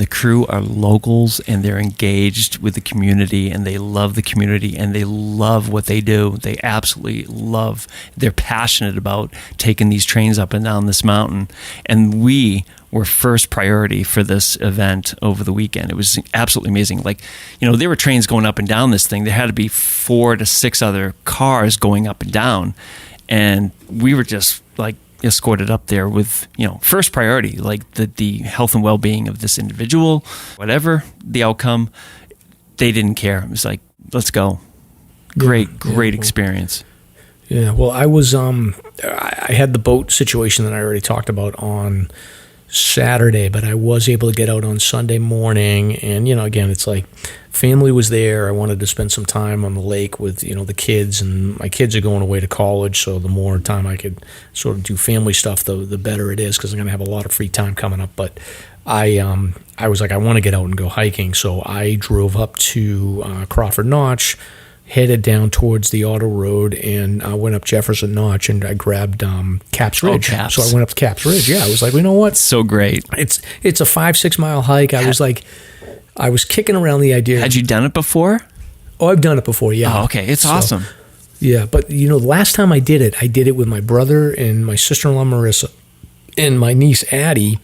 the crew are locals, and they're engaged with the community, and they love the community, and they love what they do. They absolutely love, they're passionate about taking these trains up and down this mountain. And we were first priority for this event over the weekend. It was absolutely amazing. Like, there were trains going up and down this thing. There had to be 4 to 6 other cars going up and down. And we were just like, escorted up there with, first priority, like the health and well-being of this individual, whatever the outcome, they didn't care. It was like, let's go. Great experience. Yeah. Well, I was, I had the boat situation that I already talked about on Saturday, but I was able to get out on Sunday morning, and again, it's like family was there. I wanted to spend some time on the lake with the kids, and my kids are going away to college, so the more time I could sort of do family stuff, the better it is, because I'm going to have a lot of free time coming up. But I was like, I want to get out and go hiking, so I drove up to Crawford Notch, headed down towards the auto road, and I went up Jefferson Notch, and I grabbed Caps Ridge. Caps. So I went up to Caps Ridge. Yeah, I was like, you know what? So great. It's a 5-6 mile hike. I was kicking around the idea. Had you done it before? Oh, I've done it before, yeah. Oh, okay. It's awesome. Yeah, but the last time I did it with my brother and my sister-in-law Marissa and my niece Addie,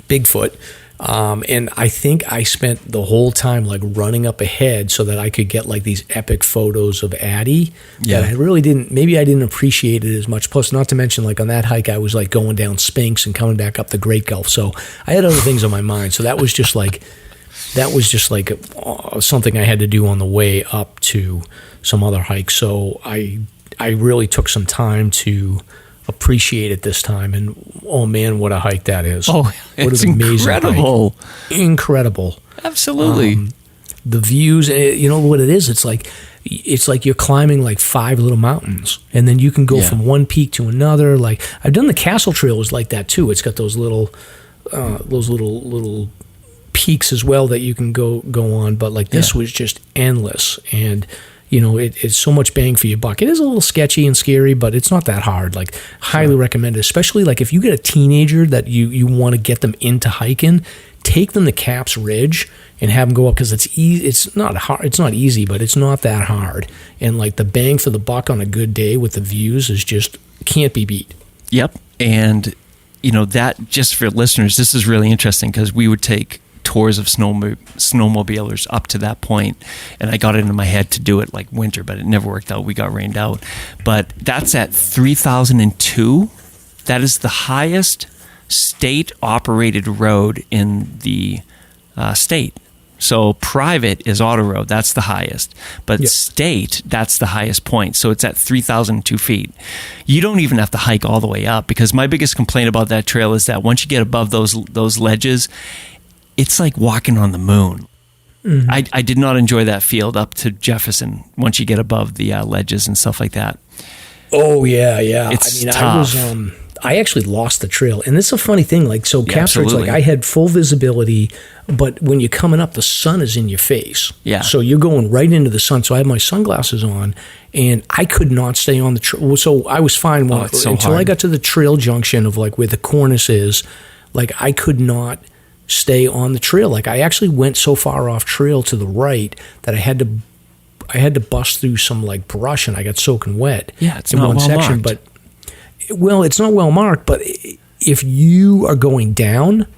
Bigfoot. And I think I spent the whole time like running up ahead so that I could get like these epic photos of Addie that I really maybe I didn't appreciate it as much. Plus, not to mention, like on that hike, I was like going down Spinks and coming back up the Great Gulf. So I had other things on my mind. So that was just like, that was just like something I had to do on the way up to some other hikes. So I really took some time to appreciate it this time. And oh man, what a hike that is. Oh, it's incredible. Incredible. Absolutely. The views, you know what it is? It's like you're climbing like 5 little mountains, and then you can go from one peak to another. Like I've done the Castle Trail was like that too. It's got those little peaks as well that you can go on. But like this was just endless, and you know it's so much bang for your buck. It is a little sketchy and scary, but it's not that hard. Like highly recommended, especially like if you get a teenager that you want to get them into hiking. Take them to Caps Ridge and have them go up because it's easy. It's not hard. It's not easy, but it's not that hard. And like the bang for the buck on a good day with the views is just can't be beat. Yep. And you know that just for listeners, this is really interesting because we would take tours of snowmobilers up to that point, and I got it into my head to do it like winter, but it never worked out. We got rained out. But that's at 3,002. That is the highest state-operated road in the state. So private is auto road, that's the highest. But state, that's the highest point. So it's at 3,002 feet. You don't even have to hike all the way up, because my biggest complaint about that trail is that once you get above those ledges, it's like walking on the moon. Mm-hmm. I did not enjoy that field up to Jefferson once you get above the ledges and stuff like that. Oh, yeah. It's tough. I actually lost the trail. And it's a funny thing. Like, so Caps Ridge, like I had full visibility, but when you're coming up, the sun is in your face. Yeah. So you're going right into the sun. So I had my sunglasses on, and I could not stay on the trail. So I was fine until I got to the trail junction of like where the cornice is. Like I could not stay on the trail. Like I actually went so far off trail to the right that I had to bust through some like brush, and I got soaking wet. Yeah, it's in not one well section, marked. Well, it's not well marked, but if you are going down,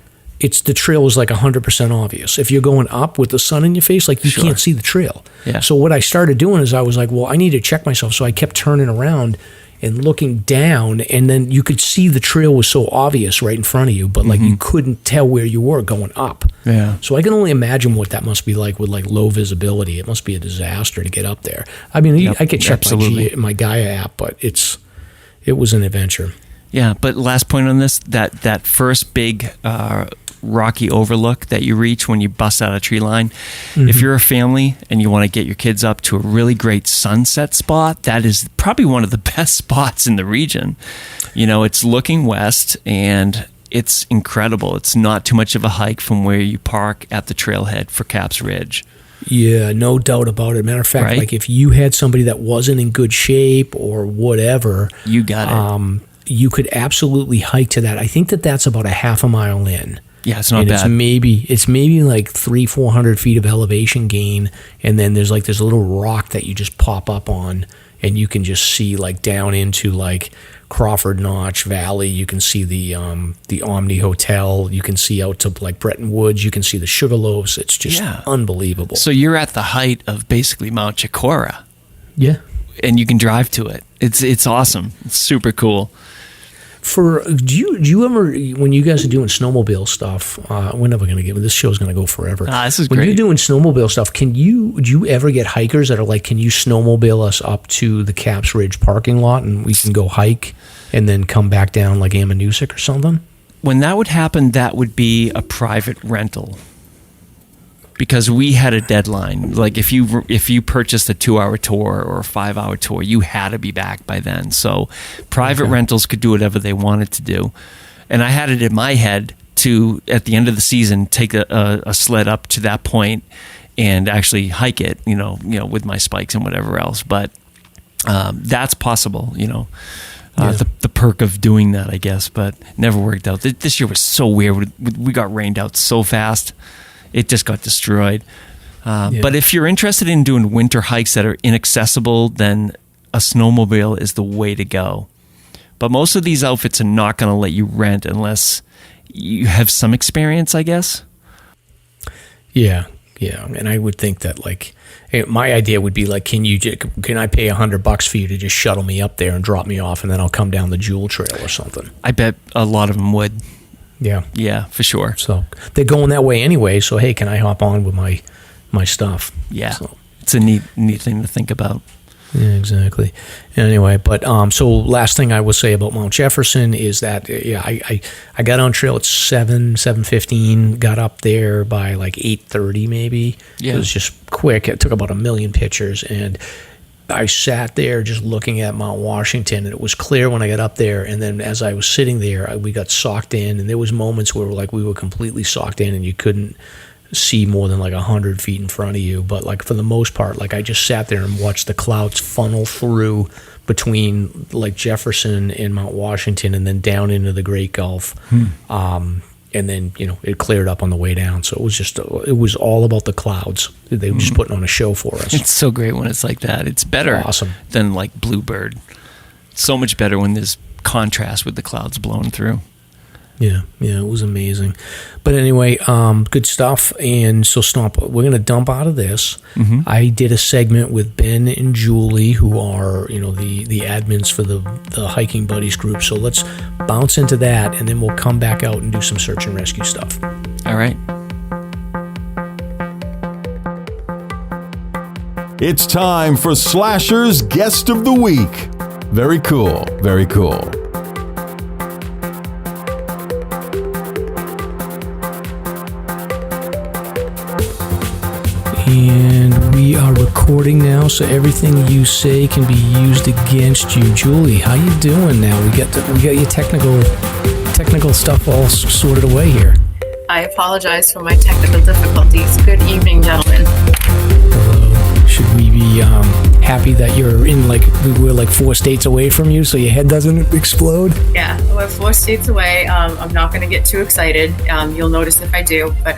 the trail is like 100% obvious. If you're going up with the sun in your face, like you can't see the trail. Yeah. So what I started doing is I was like, well, I need to check myself. So I kept turning around and looking down, and then you could see the trail was so obvious right in front of you, but like you couldn't tell where you were going up. Yeah. So I can only imagine what that must be like with like low visibility. It must be a disaster to get up there. I mean, I could check my Gaia app, but it was an adventure. Yeah, but last point on this, that first big rocky overlook that you reach when you bust out a tree line, if you're a family and you want to get your kids up to a really great sunset spot, that is probably one of the best spots in the region. You know, it's looking west, and it's incredible. It's not too much of a hike from where you park at the trailhead for Caps Ridge. Yeah, no doubt about it. Matter of fact, like if you had somebody that wasn't in good shape or whatever, you got it. You could absolutely hike to that. I think that's about a half a mile in. Yeah, it's not bad. It's maybe like 300-400 feet of elevation gain, and then there's like this little rock that you just pop up on, and you can just see like down into like Crawford Notch Valley. You can see the Omni Hotel. You can see out to like Bretton Woods. You can see the Sugarloaves. It's just unbelievable. So you're at the height of basically Mount Chicora. Yeah, and you can drive to it. It's awesome. It's super cool. Do you ever, when you guys are doing snowmobile stuff, we're never going to get, this show's going to go forever. This is when great. You're doing snowmobile stuff, do you ever get hikers that are like, can you snowmobile us up to the Caps Ridge parking lot and we can go hike and then come back down like Ammonoosuc or something? When that would happen, that would be a private rental. Because we had a deadline. Like if you purchased a 2-hour tour or a 5-hour tour, you had to be back by then. So private rentals could do whatever they wanted to do. And I had it in my head to, at the end of the season, take a sled up to that point and actually hike it, you know, with my spikes and whatever else. But that's possible, you know. The perk of doing that, I guess, but never worked out. This year was so weird. We got rained out so fast. It just got destroyed. But if you're interested in doing winter hikes that are inaccessible, then a snowmobile is the way to go. But most of these outfits are not going to let you rent unless you have some experience, I guess. Yeah. And I would think that, like, my idea would be like, can I pay $100 for you to just shuttle me up there and drop me off, and then I'll come down the Jewel Trail or something? I bet a lot of them would. Yeah, for sure. So they're going that way anyway. So hey, can I hop on with my stuff? Yeah, so. It's a neat thing to think about. Yeah, exactly. Anyway, but so last thing I will say about Mount Jefferson is that I got on trail at 7:15, got up there by like 8:30 maybe. Yeah. It was just quick. It took about 1 million pictures, and I sat there just looking at Mount Washington, and it was clear when I got up there. And then as I was sitting there, we got socked in, and there was moments where like we were completely socked in, and you couldn't see more than like 100 feet in front of you. But like for the most part, like I just sat there and watched the clouds funnel through between like Jefferson and Mount Washington, and then down into the Great Gulf. And then, it cleared up on the way down. So it was all about the clouds. They were just putting on a show for us. It's so great when it's like that. It's better than like Bluebird. So much better when there's contrast with the clouds blowing through. Yeah, it was amazing. But anyway, good stuff. And so we're going to dump out of this. Mm-hmm. I did a segment with Ben and Julie, who are, the admins for the Hiking Buddies group. So let's bounce into that, and then we'll come back out and do some search and rescue stuff. All right. It's time for SLASR's Guest of the Week. Very cool, very cool. And we are recording now, so everything you say can be used against you. Julie, how you doing now? We got your technical stuff all sorted away here. I apologize for my technical difficulties. Good evening, gentlemen. Hello. Should we be happy that you're in we're like 4 states away from you, so your head doesn't explode? Yeah, we're 4 states away. I'm not going to get too excited. You'll notice if I do. But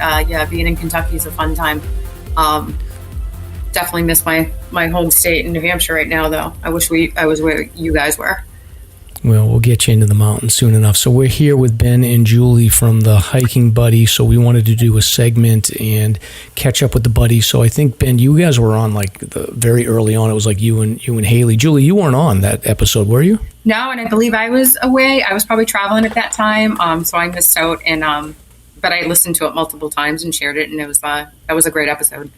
being in Kentucky is a fun time. Definitely miss my home state in New Hampshire right now, though. I wish I was where you guys were. Well, we'll get you into the mountains soon enough. So we're here with Ben and Julie from the Hiking Buddies. So we wanted to do a segment and catch up with the buddies. So I think, Ben, you guys were on very early on. It was like you and Haley. Julie, you weren't on that episode, were you? No, and I believe I was away. I was probably traveling at that time, so I missed out. And but I listened to it multiple times and shared it, and that was a great episode.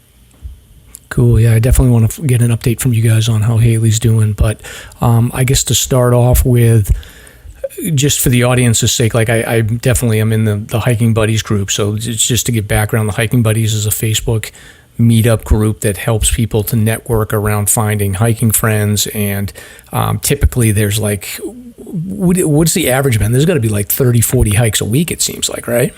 Cool. Yeah, I definitely want to get an update from you guys on how Haley's doing. But I guess to start off with, just for the audience's sake, I definitely am in the Hiking Buddies group. So it's just to give background. The Hiking Buddies is a Facebook meetup group that helps people to network around finding hiking friends. And typically there's what's the average, man? There's got to be 30, 40 hikes a week, it seems like, right?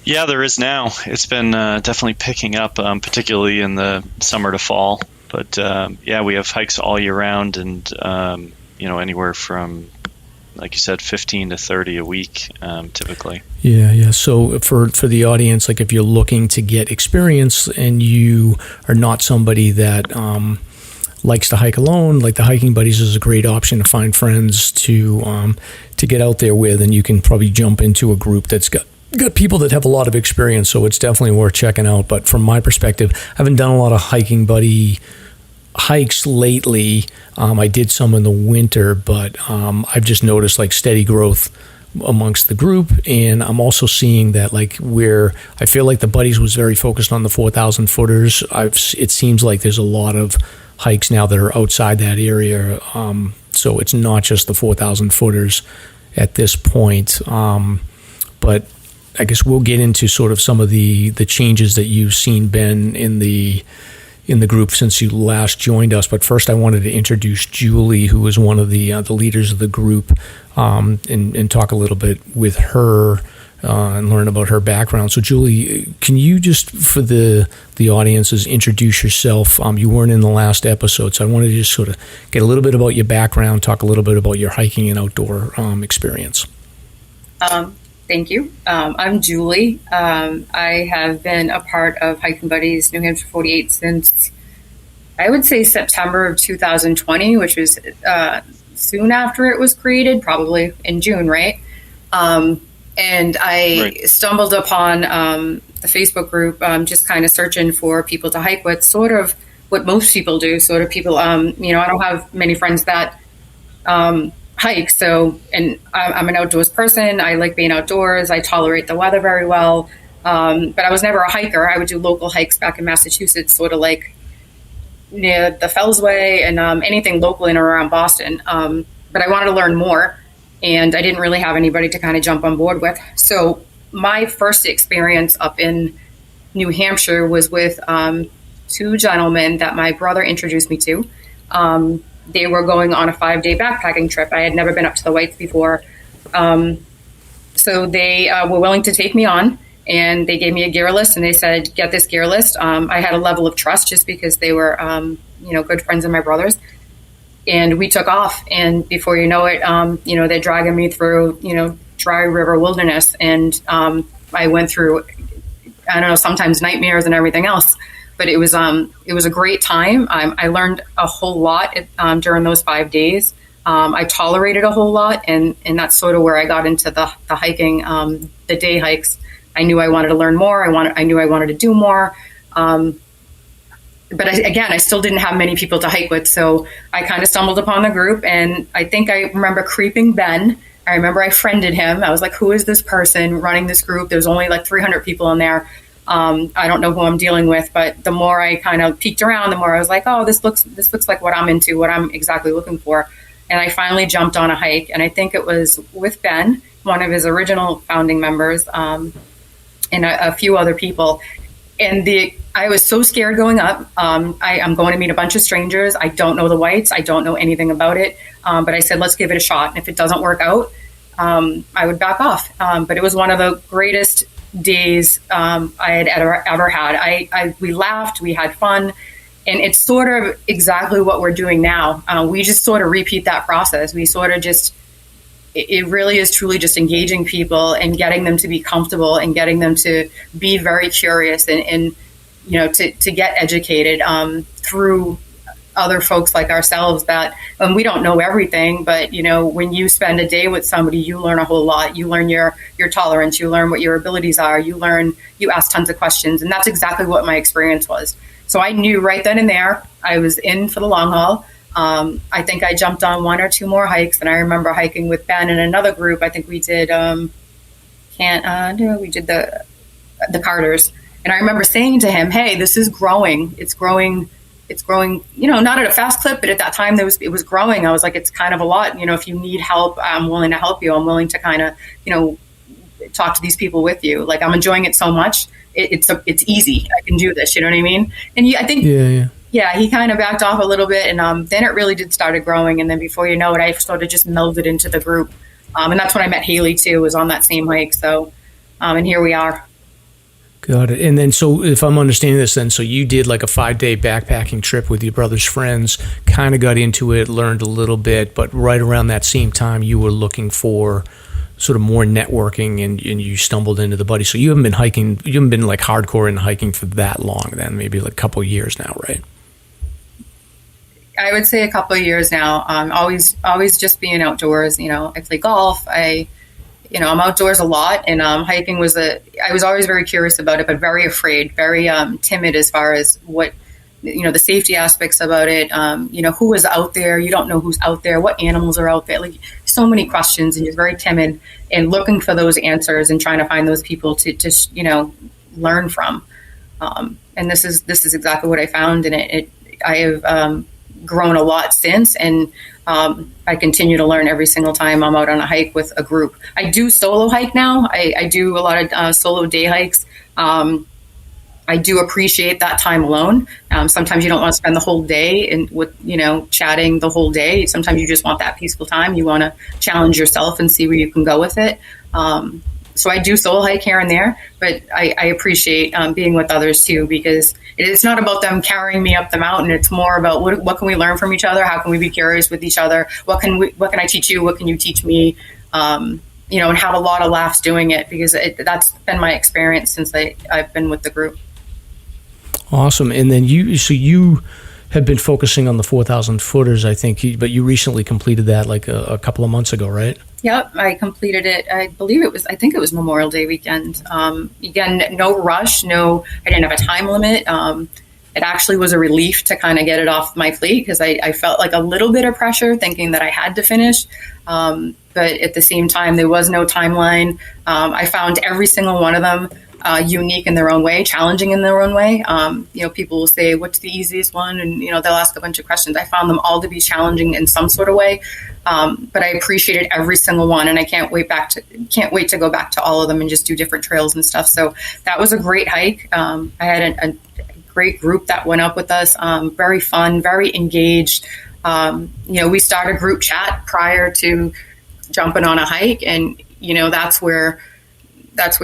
Yeah, there is now. It's been definitely picking up, particularly in the summer to fall. But we have hikes all year round, and anywhere from, like you said, 15 to 30 a week, typically. Yeah. So for the audience, if you're looking to get experience and you are not somebody that likes to hike alone, the Hiking Buddies is a great option to find friends to get out there with, and you can probably jump into a group that's got people that have a lot of experience, so it's definitely worth checking out. But from my perspective, I haven't done a lot of Hiking Buddy hikes lately. I did some in the winter, but I've just noticed steady growth amongst the group, and I'm also seeing that where I feel like the Buddies was very focused on the 4,000 footers. It seems like there's a lot of hikes now that are outside that area, so it's not just the 4,000 footers at this point. But I guess we'll get into sort of some of the changes that you've seen, Ben, in the group since you last joined us. But first, I wanted to introduce Julie, who is one of the leaders of the group, and talk a little bit with her and learn about her background. So, Julie, can you just, for the audiences, introduce yourself? You weren't in the last episode, so I wanted to just sort of get a little bit about your background, talk a little bit about your hiking and outdoor experience. Thank you. I'm Julie. I have been a part of Hiking Buddies New Hampshire 48 since, I would say, September of 2020, which was soon after it was created, probably in June, right? And I stumbled upon the Facebook group, just kind of searching for people to hike with, sort of what most people do, sort of people, I don't have many friends that hike. So, and I'm an outdoors person. I like being outdoors. I tolerate the weather very well. But I was never a hiker. I would do local hikes back in Massachusetts, sort of like near the Fellsway and anything local in or around Boston. But I wanted to learn more, and I didn't really have anybody to kind of jump on board with. So my first experience up in New Hampshire was with two gentlemen that my brother introduced me to. They were going on a 5-day backpacking trip. I had never been up to the Whites before. So they were willing to take me on, and they gave me a gear list, and they said, get this gear list. I had a level of trust just because they were, good friends of my brother's. And we took off, and before you know it, they're dragging me through, dry river wilderness. And I went through, I don't know, sometimes nightmares and everything else. But it was a great time. I learned a whole lot during those 5 days. I tolerated a whole lot, and that's sort of where I got into the hiking, the day hikes. I knew I wanted to learn more. I knew I wanted to do more. But I still didn't have many people to hike with, so I kind of stumbled upon the group, and I think I remember creeping Ben. I remember I friended him. I was like, who is this person running this group? There's only like 300 people in there. I don't know who I'm dealing with, but the more I kind of peeked around, the more I was like, oh, this looks like what I'm into, what I'm exactly looking for. And I finally jumped on a hike, and I think it was with Ben, one of his original founding members, and a few other people. And I was so scared going up. I'm going to meet a bunch of strangers. I don't know the Whites. I don't know anything about it. But I said, let's give it a shot. And if it doesn't work out, I would back off. But it was one of the greatest days I had ever had. We laughed, we had fun, and it's sort of exactly what we're doing now. We just sort of repeat that process. We sort of it really is truly just engaging people and getting them to be comfortable and getting them to be very curious and to get educated through other folks like ourselves that we don't know everything, but when you spend a day with somebody, you learn a whole lot. You learn your tolerance, you learn what your abilities are, you ask tons of questions, and that's exactly what my experience was. So I knew right then and there I was in for the long haul. I think I jumped on one or two more hikes, and I remember hiking with Ben and another group. I think we did we did the Carters, and I remember saying to him, hey, this is growing. It's growing, not at a fast clip, but at that time it was growing. I was like, it's kind of a lot. If you need help, I'm willing to help you. I'm willing to kind of, talk to these people with you. Like, I'm enjoying it so much. It's easy. I can do this. You know what I mean? And I think, yeah, he kind of backed off a little bit, and then it really did started growing. And then before you know it, I sort of just melded into the group. And that's when I met Haley too, was on that same hike. So, and here we are. Got it. And then, so if I'm understanding this, then, so you did like a 5-day backpacking trip with your brother's friends, kind of got into it, learned a little bit, but right around that same time, you were looking for sort of more networking, and you stumbled into the buddy. So you haven't been like hardcore in hiking for that long then, maybe like a couple of years now, right? I would say a couple of years now. Always just being outdoors. I play golf. I'm outdoors a lot, and hiking I was always very curious about it, but very afraid, very timid as far as what, the safety aspects about it. Who is out there? You don't know who's out there, what animals are out there, like so many questions, and just very timid and looking for those answers and trying to find those people to learn from. And this is exactly what I found, and I have grown a lot since, and I continue to learn every single time I'm out on a hike with a group. I do solo hike now. I do a lot of solo day hikes. I do appreciate that time alone. Sometimes you don't want to spend the whole day chatting the whole day. Sometimes you just want that peaceful time. You want to challenge yourself and see where you can go with it. So I do solo hike here and there, but I appreciate being with others too, because it's not about them carrying me up the mountain. It's more about what can we learn from each other? How can we be curious with each other? What can I teach you? What can you teach me? And have a lot of laughs doing it, because that's been my experience since I've been with the group. Awesome. And then you have been focusing on the 4,000 footers, I think, but you recently completed that like a couple of months ago, right? Yep, I completed it. I think it was Memorial Day weekend. Again, no rush, I didn't have a time limit. it actually was a relief to kind of get it off my plate, because I felt like a little bit of pressure thinking that I had to finish. But at the same time, there was no timeline. I found every single one of them unique in their own way, challenging in their own way. People will say, what's the easiest one? And, they'll ask a bunch of questions. I found them all to be challenging in some sort of way. But I appreciated every single one, and I can't wait to go back to all of them and just do different trails and stuff. So that was a great hike. I had a great group that went up with us. Very fun, very engaged. We start a group chat prior to jumping on a hike, and that's where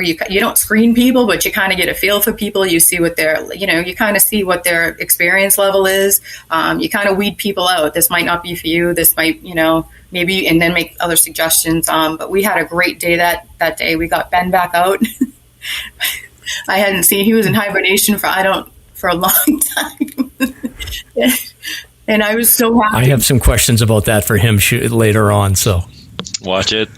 you don't screen people, but you kind of get a feel for people. You see what you kind of see what their experience level is. You kind of weed people out. This might not be for you. This might, maybe, and then make other suggestions. But we had a great day that day. We got Ben back out. I hadn't seen, he was in hibernation for a long time. And I was so happy. I have some questions about that for him later on. So watch it.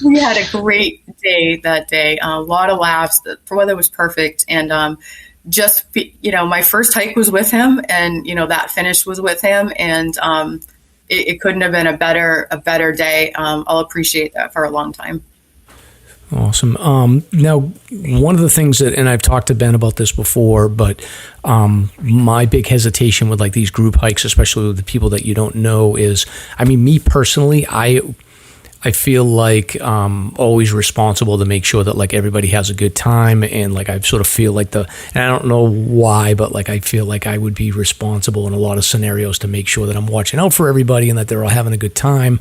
We had a great day that day. A lot of laughs. The weather was perfect, and my first hike was with him, and that finish was with him, and it couldn't have been a better day. I'll appreciate that for a long time. Awesome. Now, one of the things that, and I've talked to Ben about this before, but my big hesitation with like these group hikes, especially with the people that you don't know, is, me personally, I feel like always responsible to make sure that like everybody has a good time, and like I sort of feel like and I don't know why, but like I feel like I would be responsible in a lot of scenarios to make sure that I'm watching out for everybody and that they're all having a good time.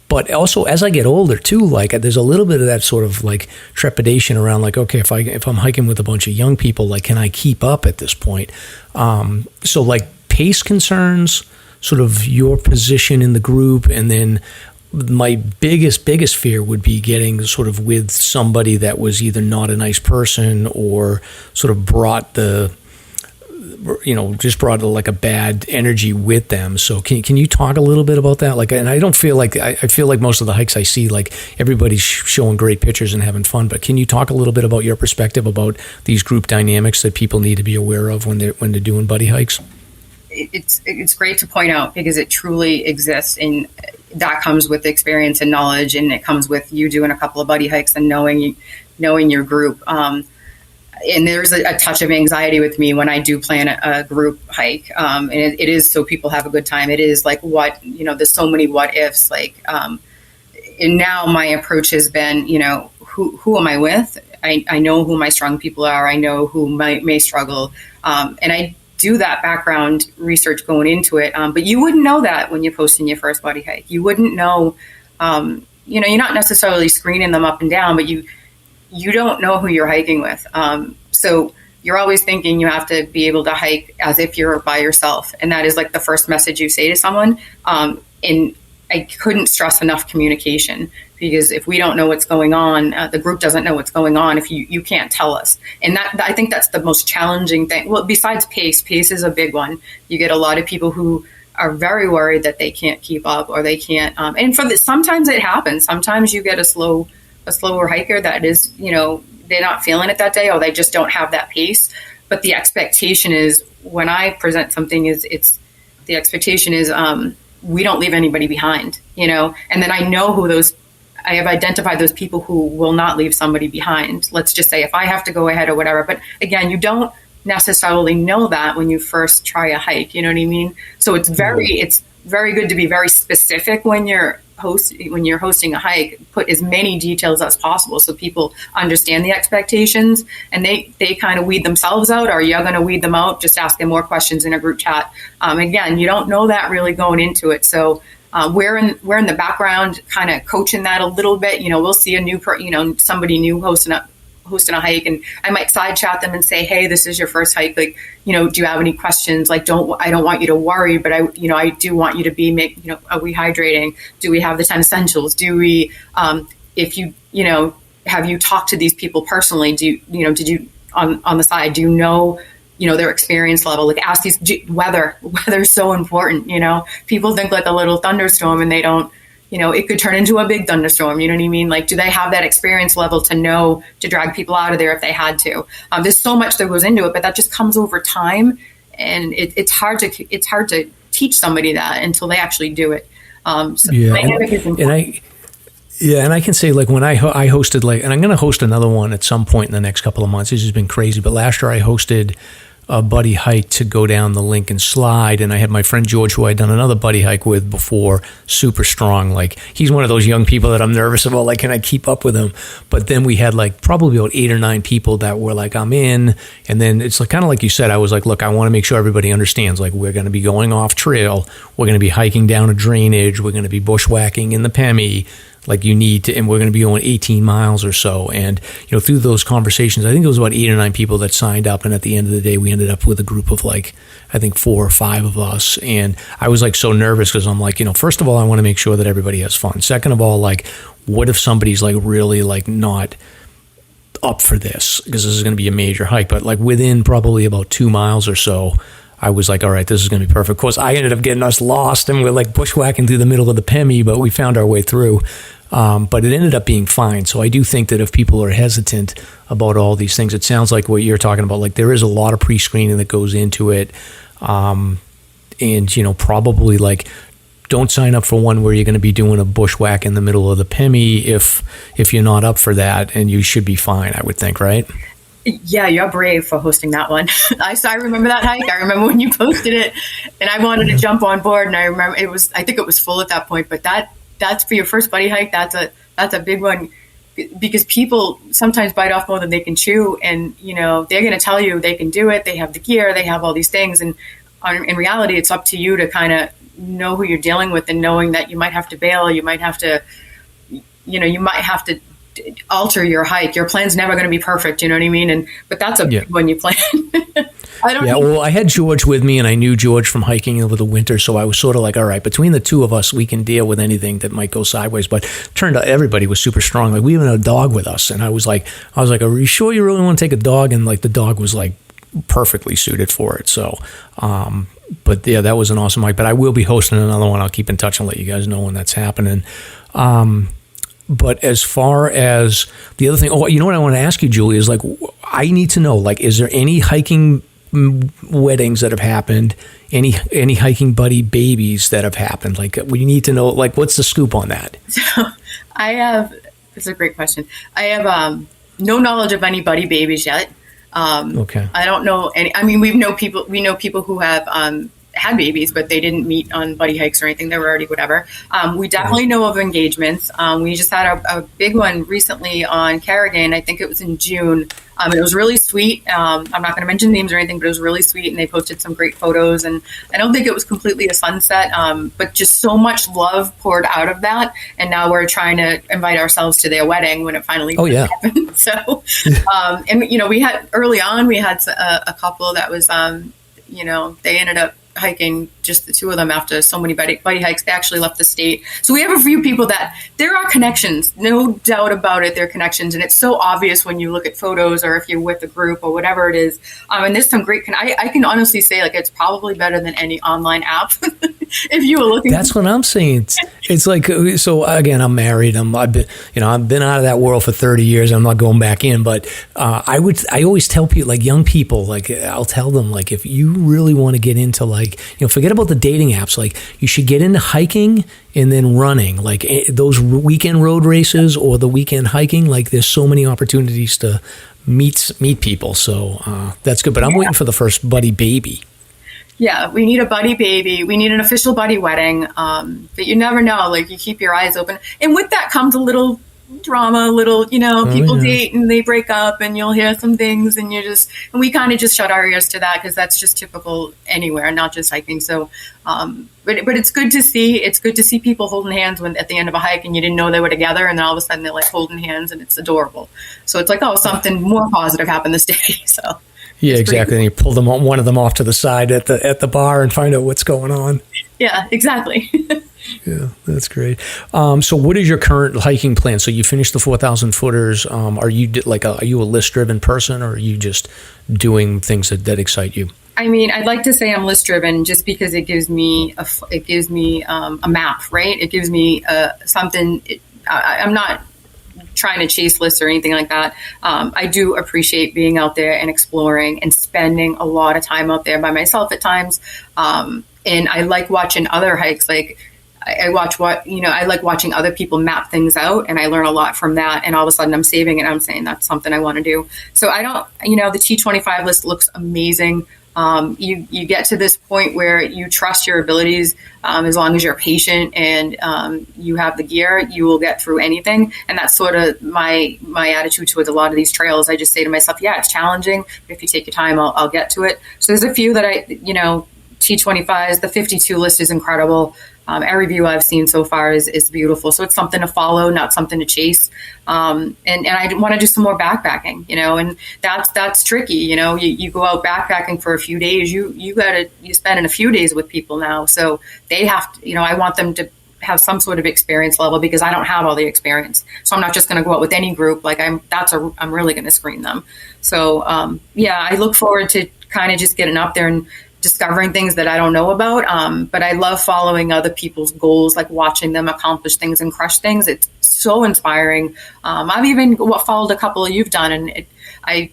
But also, as I get older too, like there's a little bit of that sort of like trepidation around, like, okay, if I'm hiking with a bunch of young people, like, can I keep up at this point? So like pace concerns, sort of your position in the group, and then my biggest fear would be getting sort of with somebody that was either not a nice person or sort of brought like a bad energy with them. So can you talk a little bit about that? Like, and I don't feel like, I feel like most of the hikes I see, like everybody's showing great pictures and having fun, but can you talk a little bit about your perspective about these group dynamics that people need to be aware of when they're doing buddy hikes? It's great to point out, because it truly exists, and that comes with experience and knowledge, and it comes with you doing a couple of buddy hikes and knowing your group. And there's a touch of anxiety with me when I do plan a group hike. And it is so people have a good time. It is like there's so many what ifs. Like, and now my approach has been, who am I with? I know who my strong people are. I know who may struggle. And I do that background research going into it. But you wouldn't know that when you're posting your first buddy hike. You wouldn't know, you're not necessarily screening them up and down, but you don't know who you're hiking with. So you're always thinking you have to be able to hike as if you're by yourself. And that is like the first message you say to someone. And I couldn't stress enough communication, because if we don't know what's going on, the group doesn't know what's going on if you can't tell us. And that, I think that's the most challenging thing. Well, besides pace is a big one. You get a lot of people who are very worried that they can't keep up, or they can't. And sometimes it happens. Sometimes you get a slower hiker that is, they're not feeling it that day, or they just don't have that pace. But the expectation is, when I present something, the expectation is we don't leave anybody behind, and then I have identified those people who will not leave somebody behind. Let's just say if I have to go ahead or whatever. But again, you don't necessarily know that when you first try a hike, you know what I mean? So it's very good to be very specific when you're hosting a hike. Put as many details as possible so people understand the expectations, and they kind of weed themselves out, or you're going to weed them out. Just ask them more questions in a group chat. Again, you don't know that really going into it. So we're in the background kind of coaching that a little bit. We'll see somebody new hosting a hike, and I might side chat them and say, hey, this is your first hike. Like, do you have any questions? Like, I don't want you to worry, but I do want you to be, are we hydrating? Do we have the 10 essentials? Do we, if you, have you talked to these people personally? Did you on the side, do you know their experience level? Like, ask these weather's so important. People think like a little thunderstorm, and they don't it could turn into a big thunderstorm. You know what I mean? Like, do they have that experience level to know to drag people out of there if they had to? There's so much that goes into it, but that just comes over time, and it's hard to teach somebody that until they actually do it. Dynamic is important. And I can say, like, when I hosted, like, and I'm going to host another one at some point in the next couple of months. This has been crazy, but last year I hosted a buddy hike to go down the Lincoln Slide, and I had my friend George, who I'd done another buddy hike with before, super strong. Like, he's one of those young people that I'm nervous about, like, can I keep up with him? But then we had like probably about 8 or 9 people that were like, I'm in. And then it's like, kind of like you said, I was like, look, I want to make sure everybody understands, like, we're going to be going off trail, we're going to be hiking down a drainage, we're going to be bushwhacking in the Pemmy. Like, you need to, and we're going to be going 18 miles or so. And, through those conversations, I think it was about 8 or 9 people that signed up. And at the end of the day, we ended up with a group of, like, I think 4 or 5 of us. And I was, like, so nervous because I'm like, first of all, I want to make sure that everybody has fun. Second of all, like, what if somebody's, like, really, like, not up for this? Because this is going to be a major hike. But, like, within probably about 2 miles or so, I was like, all right, this is going to be perfect. Of course, I ended up getting us lost, and we're like bushwhacking through the middle of the Pemmy, but we found our way through. But it ended up being fine. So I do think that if people are hesitant about all these things, it sounds like what you're talking about. Like, there is a lot of pre-screening that goes into it. And, probably, like, don't sign up for one where you're going to be doing a bushwhack in the middle of the Pemmy if you're not up for that, and you should be fine, I would think, right? Yeah, you're brave for hosting that one. I remember that hike. I remember when you posted it, and I wanted to jump on board. And I remember I think it was full at that point. But that's for your first buddy hike. That's a big one, because people sometimes bite off more than they can chew, and they're going to tell you they can do it. They have the gear. They have all these things, and in reality, it's up to you to kind of know who you're dealing with, and knowing that you might have to bail. You might have to, you might have to alter your hike. Your plan's never going to be perfect, you know what I mean? But that's a big one you plan. Well, I had George with me, and I knew George from hiking over the winter, so I was sort of like, all right, between the two of us, we can deal with anything that might go sideways. But turned out everybody was super strong. Like, we even had a dog with us, and I was like, are you sure you really want to take a dog? And, like, the dog was, like, perfectly suited for it. So, but yeah, that was an awesome hike. But I will be hosting another one. I'll keep in touch and let you guys know when that's happening. But as far as the other thing, what I want to ask you, Julie, is, like, I need to know, like, is there any hiking weddings that have happened, any hiking buddy babies that have happened? Like, we need to know, like, what's the scoop on that? So it's a great question. I have no knowledge of any buddy babies yet. Okay. I don't know any. I mean, we know people who have had babies, but they didn't meet on buddy hikes or anything. They were already whatever. We definitely know of engagements. We just had a big one recently on Carrigan. I think it was in June. It was really sweet. I'm not going to mention names or anything, but it was really sweet, and they posted some great photos. And I don't think it was completely a sunset, but just so much love poured out of that. And now we're trying to invite ourselves to their wedding when it finally happened. So, and we had early on, we had a couple that was, they ended up hiking, just the two of them, after so many buddy hikes. They actually left the state. So we have a few people that there are connections, no doubt about it. There are connections, and it's so obvious when you look at photos or if you're with a group or whatever it is. And there's some great. I can honestly say, like, it's probably better than any online app. If you were looking, that's what I'm saying. It's like, so again, I'm married. I've been out of that world for 30 years. I'm not going back in, but I always tell people, like, young people, like, I'll tell them, like, if you really want to get into, like, forget about the dating apps. Like, you should get into hiking and then running, like those weekend road races or the weekend hiking. Like, there's so many opportunities to meet people. So that's good. But I'm waiting for the first buddy baby. Yeah, we need a buddy baby. We need an official buddy wedding. But you never know. Like, you keep your eyes open. And with that comes a little drama, people date and they break up, and you'll hear some things, and we kind of just shut our ears to that, because that's just typical anywhere, not just hiking. So, but it's good to see. It's good to see people holding hands at the end of a hike, and you didn't know they were together, and then all of a sudden they're, like, holding hands, and it's adorable. So it's like, oh, something more positive happened this day. So. Yeah, exactly. And you pull one of them off to the side at the bar and find out what's going on. Yeah, exactly. Yeah, that's great. So what is your current hiking plan? So you finished the 4,000 footers. Are you a list driven person, or are you just doing things that excite you? I mean, I'd like to say I'm list driven just because it gives me a map, right? It gives me something. I'm not trying to chase lists or anything like that. I do appreciate being out there and exploring and spending a lot of time out there by myself at times. And I like watching other hikes. Like I like watching other people map things out, and I learn a lot from that. And all of a sudden I'm saving it. And I'm saying that's something I want to do. So I don't, the T25 list looks amazing. You get to this point where you trust your abilities. As long as you're patient and you have the gear, you will get through anything. And that's sort of my attitude towards a lot of these trails. I just say to myself, yeah, it's challenging, but if you take your time, I'll get to it. So there's a few that T25s, the 52 list is incredible. Every view I've seen so far is beautiful. So it's something to follow, not something to chase. And I want to do some more backpacking, and that's tricky. You go out backpacking for a few days, you spend a few days with people now. So they have to, I want them to have some sort of experience level because I don't have all the experience. So I'm not just going to go out with any group. Like I'm really going to screen them. So, I look forward to kind of just getting up there and discovering things that I don't know about. But I love following other people's goals, like watching them accomplish things and crush things. It's so inspiring. I've even followed a couple you've done, and I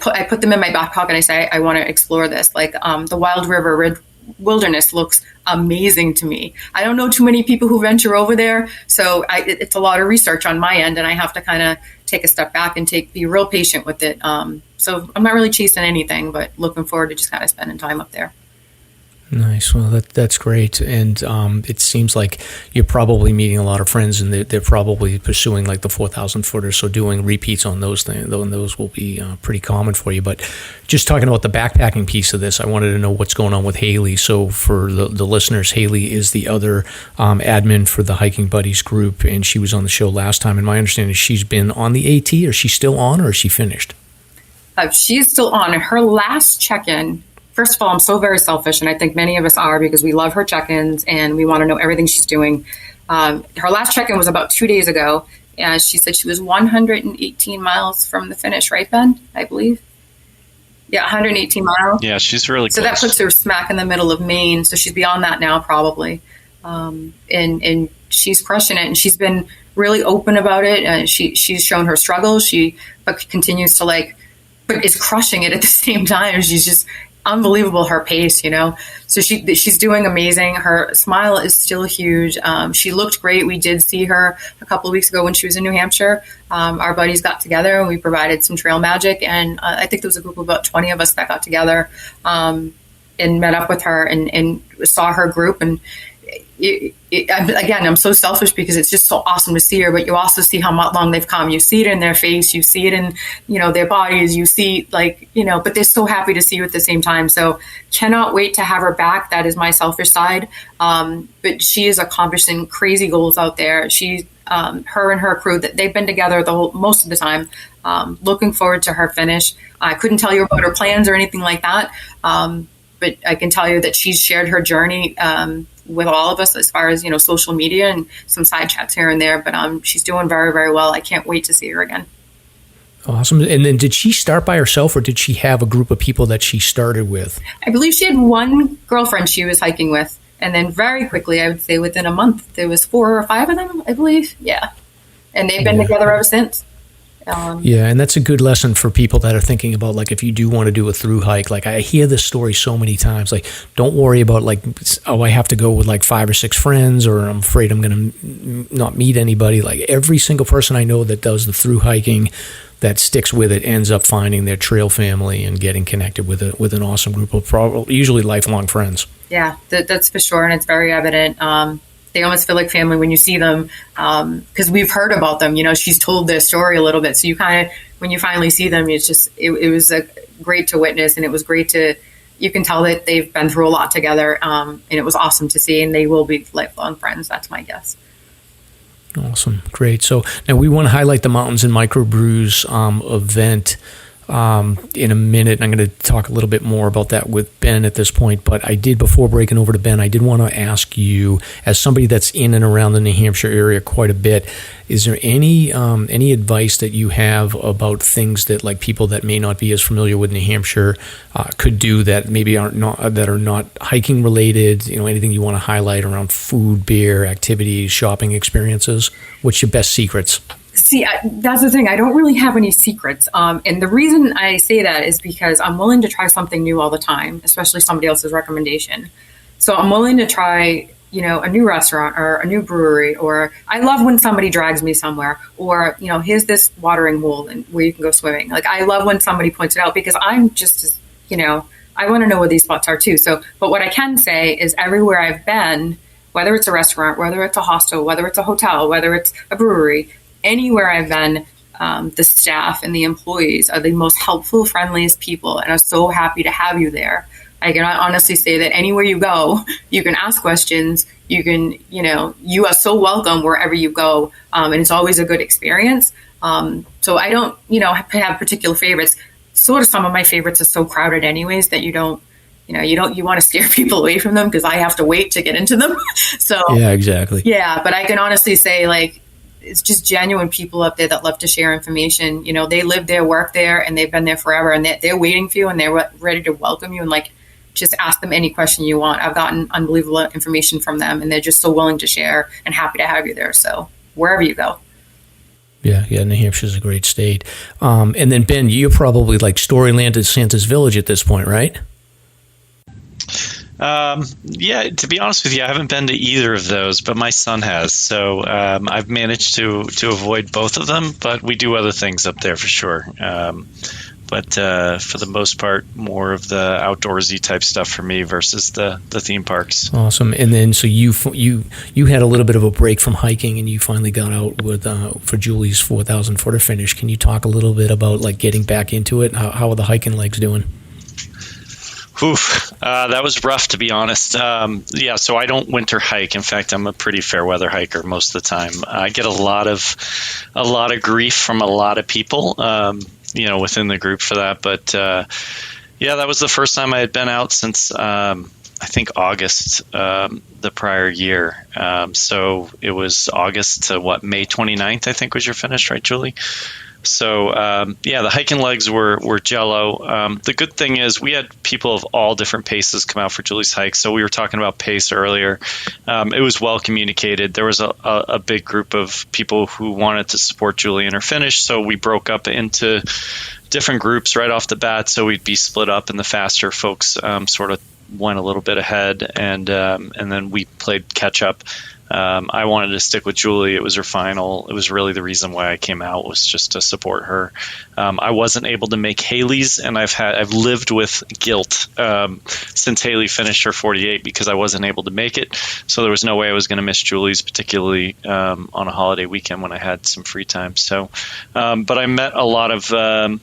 put them in my back pocket. I say, I want to explore this. Like the Wild River Wilderness looks amazing to me. I don't know too many people who venture over there. So it's a lot of research on my end, and I have to kind of take a step back and be real patient with it. So I'm not really chasing anything, but looking forward to just kind of spending time up there. Nice. Well, that's great. And it seems like you're probably meeting a lot of friends, and they're probably pursuing like the 4,000 footers. So doing repeats on those things, those will be pretty common for you. But just talking about the backpacking piece of this, I wanted to know what's going on with Haley. So for the listeners, Haley is the other admin for the Hiking Buddies group, and she was on the show last time. And my understanding is she's been on the AT. Is she still on, or is she finished? She's still on. Her last check-in, first of all, I'm so very selfish, and I think many of us are because we love her check-ins and we want to know everything she's doing. Her last check-in was about 2 days ago, and she said she was 118 miles from the finish, right, Ben? I believe. Yeah, 118 miles. Yeah, she's really close. So that puts her smack in the middle of Maine, so she's beyond that now probably. And she's crushing it, and she's been really open about it. She's shown her struggles, but continues to but is crushing it at the same time. She's just unbelievable, her pace, So she's doing amazing. Her smile is still huge. She looked great. We did see her a couple of weeks ago when she was in New Hampshire. Our buddies got together and we provided some trail magic. And I think there was a group of about 20 of us that got together and met up with her and saw her group. And again, I'm so selfish because it's just so awesome to see her, but you also see how long they've come. You see it in their face, you see it in, their bodies, you see but they're so happy to see you at the same time. So cannot wait to have her back. That is my selfish side. But she is accomplishing crazy goals out there. Her and her crew, that they've been together most of the time. Looking forward to her finish. I couldn't tell you about her plans or anything like that. But I can tell you that she's shared her journey with all of us as far as, social media and some side chats here and there. But she's doing very, very well. I can't wait to see her again. Awesome. And then did she start by herself, or did she have a group of people that she started with? I believe she had one girlfriend she was hiking with. And then very quickly, I would say within a month, there was 4 or 5 of them, I believe. Yeah. And they've been together ever since. And that's a good lesson for people that are thinking about, if you do want to do a through hike. I hear this story so many times. Don't worry about I have to go with 5 or 6 friends, or I'm afraid I'm going to not meet anybody. Every single person I know that does the through hiking, that sticks with it, ends up finding their trail family and getting connected with an awesome group of usually lifelong friends. Yeah, that's for sure, and it's very evident. They almost feel like family when you see them, because we've heard about them. She's told their story a little bit. So you kind of, when you finally see them, it's just, it was great to witness, and it was great you can tell that they've been through a lot together, and it was awesome to see, and they will be lifelong friends. That's my guess. Awesome. Great. So now we want to highlight the Mountains and Microbrews event in a minute. I'm going to talk a little bit more about that with Ben at this point. But I did, before breaking over to Ben, I did want to ask you, as somebody that's in and around the New Hampshire area quite a bit, is there any advice that you have about things that, like, people that may not be as familiar with New Hampshire could do that maybe are not hiking related? Anything you want to highlight around food, beer, activities, shopping experiences? What's your best secrets? See, that's the thing. I don't really have any secrets. And the reason I say that is because I'm willing to try something new all the time, especially somebody else's recommendation. So I'm willing to try, a new restaurant or a new brewery, or I love when somebody drags me somewhere, or, here's this watering hole and where you can go swimming. Like, I love when somebody points it out, because I'm just, I want to know where these spots are too. So, but what I can say is everywhere I've been, whether it's a restaurant, whether it's a hostel, whether it's a hotel, whether it's a brewery, anywhere I've been, the staff and the employees are the most helpful, friendliest people, and are so happy to have you there. I can honestly say that anywhere you go, you can ask questions. You can, you are so welcome wherever you go, and it's always a good experience. So I don't, have particular favorites. Sort of some of my favorites are so crowded anyways that you want to steer people away from them, because I have to wait to get into them. So yeah, exactly. Yeah, but I can honestly say, like, it's just genuine people up there that love to share information. They live there, work there, and they've been there forever, and they're waiting for you, and they're ready to welcome you, and, like, just ask them any question you want. I've gotten unbelievable information from them, and they're just so willing to share and happy to have you there. So wherever you go. Yeah, New Hampshire's a great state. And then, Ben, you're probably like Storyland and Santa's Village at this point, right? Yeah, to be honest with you, I haven't been to either of those, but my son has. So I've managed to avoid both of them, but we do other things up there for sure. But for the most part, more of the outdoorsy type stuff for me versus the theme parks. Awesome. And then, so you had a little bit of a break from hiking, and you finally got out with for Julie's 4,000 footer finish. Can you talk a little bit about, like, getting back into it? How are the hiking legs doing? Oof, that was rough, to be honest. So I don't winter hike. In fact, I'm a pretty fair weather hiker most of the time. I get a lot of grief from a lot of people, within the group for that. But that was the first time I had been out since I think August the prior year. So it was August to May 29th, I think was your finish, right, Julie? So, the hiking legs were jello. The good thing is we had people of all different paces come out for Julie's hike. So we were talking about pace earlier. It was well communicated. There was a big group of people who wanted to support Julie in her finish. So we broke up into different groups right off the bat. So we'd be split up, and the faster folks sort of went a little bit ahead, and then we played catch up. I wanted to stick with Julie. It was her final. It was really the reason why I came out, was just to support her. I wasn't able to make Haley's, and I've lived with guilt since Haley finished her 48 because I wasn't able to make it. So there was no way I was going to miss Julie's, particularly on a holiday weekend when I had some free time. So, but I met a lot of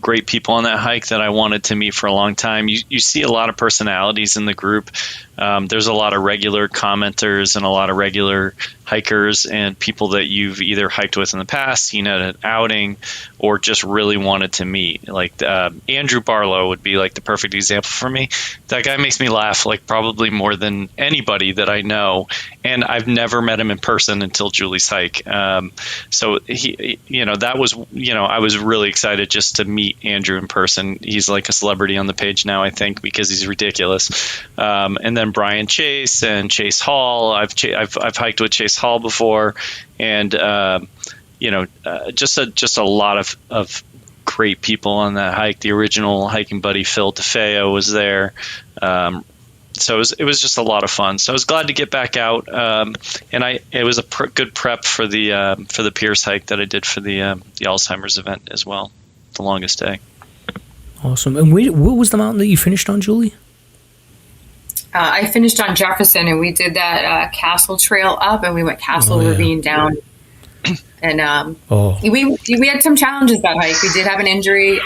great people on that hike that I wanted to meet for a long time. You see a lot of personalities in the group. There's a lot of regular commenters and a lot of regular hikers and people that you've either hiked with in the past, seen at an outing, or just really wanted to meet. Like Andrew Barlow would be like the perfect example for me. That guy makes me laugh like probably more than anybody that I know, and I've never met him in person until Julie's hike. So he, that was, I was really excited just to meet Andrew in person. He's like a celebrity on the page now, I think, because he's ridiculous. And then Brian Chase and Chase Hall. I've hiked with Chase Hall before, and just a lot of great people on that hike. The original hiking buddy Phil DeFeo was there. So it was just a lot of fun. So I was glad to get back out, and it was a good prep for the Pierce hike that I did for the Alzheimer's event as well, the longest day. Awesome. And what was the mountain that you finished on, Julie? I finished on Jefferson, and we did that Castle Trail up, and we went Castle Ravine down. And we had some challenges that hike. We did have an injury.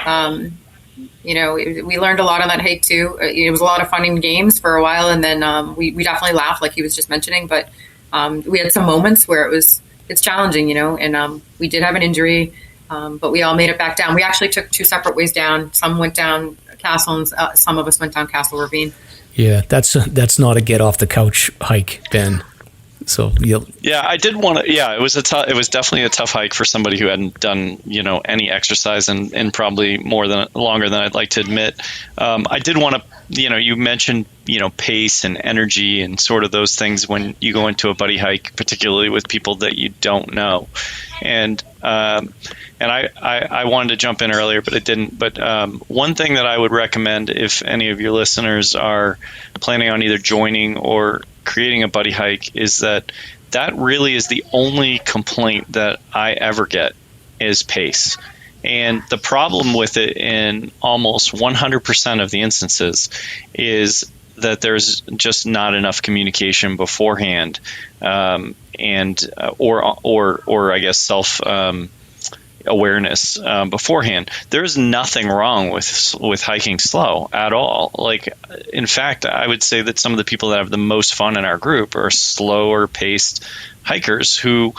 We learned a lot on that hike too. It was a lot of fun and games for a while, and then we definitely laughed, like he was just mentioning. But we had some moments where it's challenging, and we did have an injury. But we all made it back down. We actually took 2 separate ways down. Some went down Castle, and some of us went down Castle Ravine. Yeah, that's not a get off the couch hike, Ben. So I did want to. Yeah, it was definitely a tough hike for somebody who hadn't done any exercise and probably longer than I'd like to admit. I did want to. You mentioned pace and energy and sort of those things when you go into a buddy hike, particularly with people that you don't know. And I wanted to jump in earlier, but I didn't. But one thing that I would recommend if any of your listeners are planning on either joining or creating a buddy hike is that really is the only complaint that I ever get is pace. And the problem with it in almost 100% of the instances is that there's just not enough communication beforehand, or I guess self awareness beforehand. There's nothing wrong with hiking slow at all. Like, in fact, I would say that some of the people that have the most fun in our group are slower paced hikers who.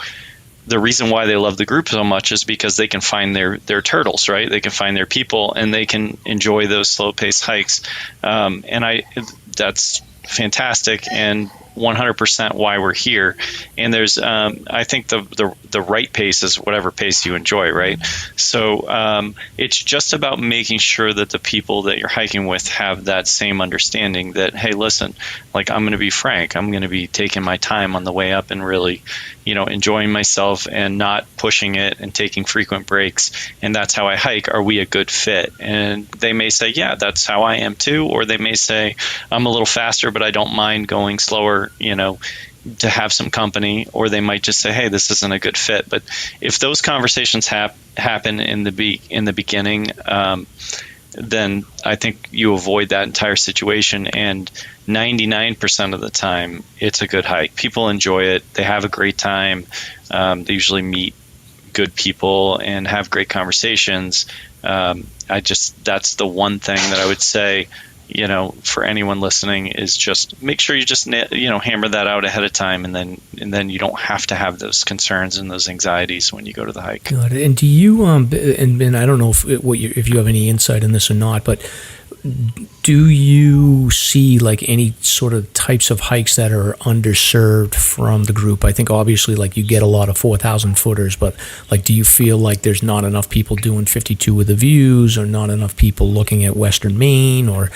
The reason why they love the group so much is because they can find their turtles, right? They can find their people, and they can enjoy those slow-paced hikes. That's fantastic, and 100% why we're here. And there's, I think the right pace is whatever pace you enjoy, right? So it's just about making sure that the people that you're hiking with have that same understanding that, hey, listen, like, I'm going to be frank. I'm going to be taking my time on the way up and really, enjoying myself and not pushing it and taking frequent breaks. And that's how I hike. Are we a good fit? And they may say, yeah, that's how I am too. Or they may say, I'm a little faster, but I don't mind going slower, to have some company. Or they might just say, hey, this isn't a good fit. But if those conversations happen in the beginning, then I think you avoid that entire situation. And 99% of the time, it's a good hike. People enjoy it. They have a great time. They usually meet good people and have great conversations. That's the one thing that I would say, for anyone listening is just make sure you just, hammer that out ahead of time. And then you don't have to have those concerns and those anxieties when you go to the hike. Got it. And do you, and I don't know if you have any insight in this or not, but do you see like any sort of types of hikes that are underserved from the group? I think obviously like you get a lot of 4,000 footers, but like, do you feel like there's not enough people doing 52 with the views, or not enough people looking at Western Maine, or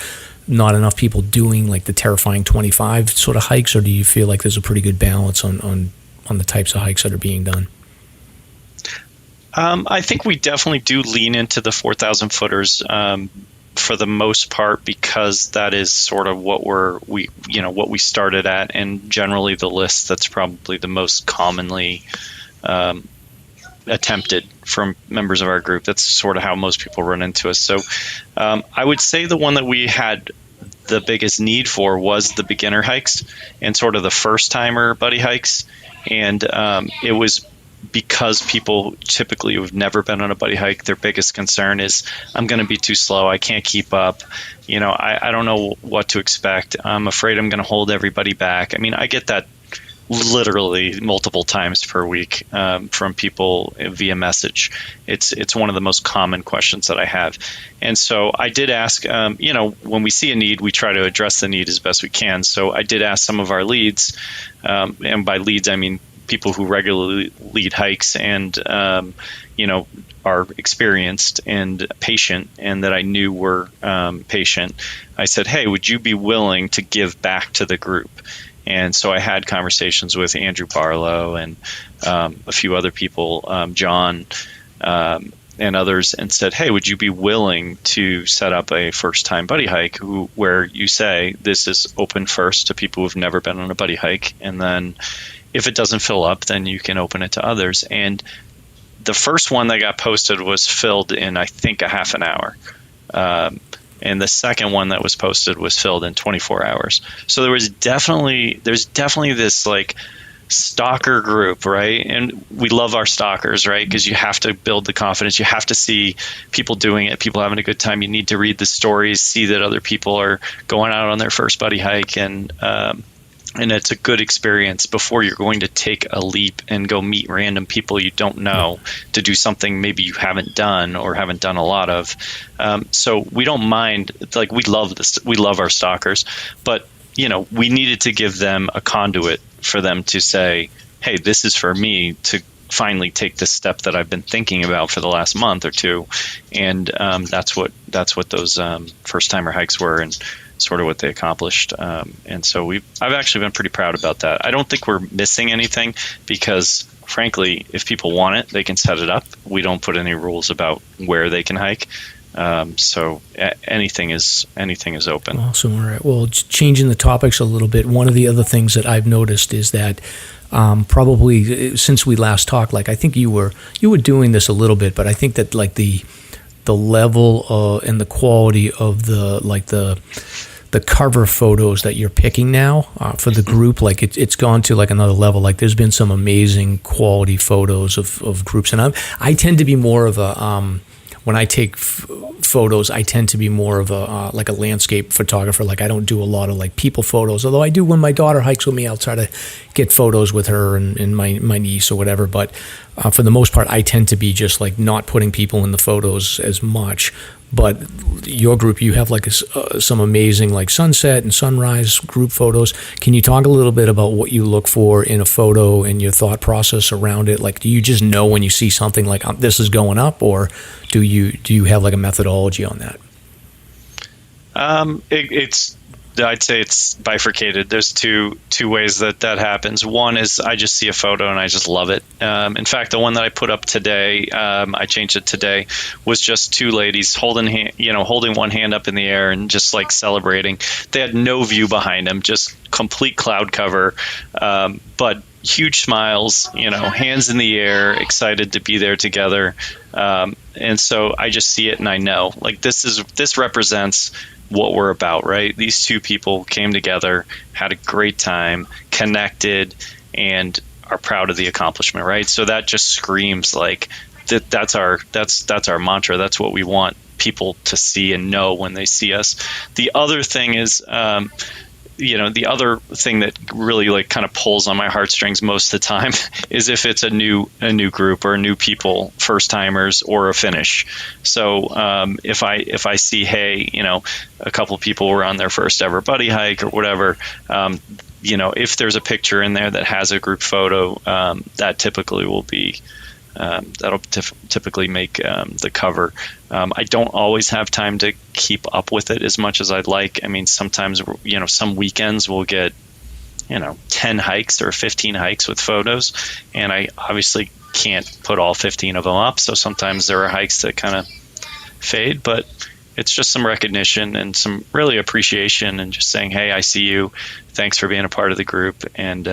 not enough people doing like the terrifying 25 sort of hikes? Or do you feel like there's a pretty good balance on the types of hikes that are being done? I think we definitely do lean into the 4,000 footers. For the most part, because that is sort of what we started at, and generally the list that's probably the most commonly attempted from members of our group. That's sort of how most people run into us. So I would say the one that we had the biggest need for was the beginner hikes and sort of the first timer buddy hikes. And it was because people typically who've never been on a buddy hike, their biggest concern is, I'm going to be too slow. I can't keep up. I don't know what to expect. I'm afraid I'm going to hold everybody back. I mean, I get that literally multiple times per week from people via message. It's one of the most common questions that I have. And so I did ask, when we see a need, we try to address the need as best we can. So I did ask some of our leads, and by leads, I mean people who regularly lead hikes and, are experienced and patient, and that I knew were patient. I said, hey, would you be willing to give back to the group? And so I had conversations with Andrew Barlow and a few other people, John and others, and said, hey, would you be willing to set up a first-time buddy hike where you say this is open first to people who've never been on a buddy hike, and then if it doesn't fill up, then you can open it to others. And the first one that got posted was filled in, I think, a half an hour. And the second one that was posted was filled in 24 hours. So there's definitely this like stalker group, right? And we love our stalkers, right? Because you have to build the confidence. You have to see people doing it, people having a good time. You need to read the stories, see that other people are going out on their first buddy hike, and And it's a good experience before you're going to take a leap and go meet random people you don't know to do something maybe you haven't done or haven't done a lot of. So we don't mind. Like, we love this. We love our stalkers, but we needed to give them a conduit for them to say, hey, this is for me to finally take this step that I've been thinking about for the last month or two. And that's what those first timer hikes were, and sort of what they accomplished. And so I've actually been pretty proud about that. I don't think we're missing anything because, frankly, if people want it, they can set it up. We don't put any rules about where they can hike. So anything is open. Awesome. All right. Well, changing the topics a little bit, one of the other things that I've noticed is that probably since we last talked, like, I think you were doing this a little bit, but I think that, like, the level and the quality of the cover photos that you're picking now for the group, like, it's gone to, like, another level. Like, there's been some amazing quality photos of groups, and I tend to be more of a when I take photos, I tend to be more of a like a landscape photographer. Like, I don't do a lot of, like, people photos, although I do when my daughter hikes with me. I'll try to get photos with her and my niece or whatever. But for the most part, I tend to be just, like, not putting people in the photos as much. But your group, you have, like, some amazing, like, sunset and sunrise group photos. Can you talk a little bit about what you look for in a photo and your thought process around it? Like, do you just know when you see something like, this is going up, or do you have, like, a methodology on that? I'd say it's bifurcated. There's two ways that happens. One is I just see a photo and I just love it. In fact, the one that I put up today, I changed it today, was just two ladies holding one hand up in the air and just, like, celebrating. They had no view behind them, just complete cloud cover, but huge smiles, hands in the air, excited to be there together. And so I just see it and I know, like, this represents what we're about, right? These two people came together, had a great time, connected, and are proud of the accomplishment, right? So that just screams, like, that's our mantra. That's what we want people to see and know when they see us. The other thing is, the other thing that really, like, kind of pulls on my heartstrings most of the time is if it's a new group or new people, first timers, or a finish. So if I see, hey, a couple people were on their first ever buddy hike or whatever, if there's a picture in there that has a group photo, that typically will be that'll typically make the cover. I don't always have time to keep up with it as much as I'd like. I mean, sometimes, some weekends we'll get, 10 hikes or 15 hikes with photos, and I obviously can't put all 15 of them up. So sometimes there are hikes that kind of fade, but it's just some recognition and some really appreciation and just saying, hey, I see you. Thanks for being a part of the group. And,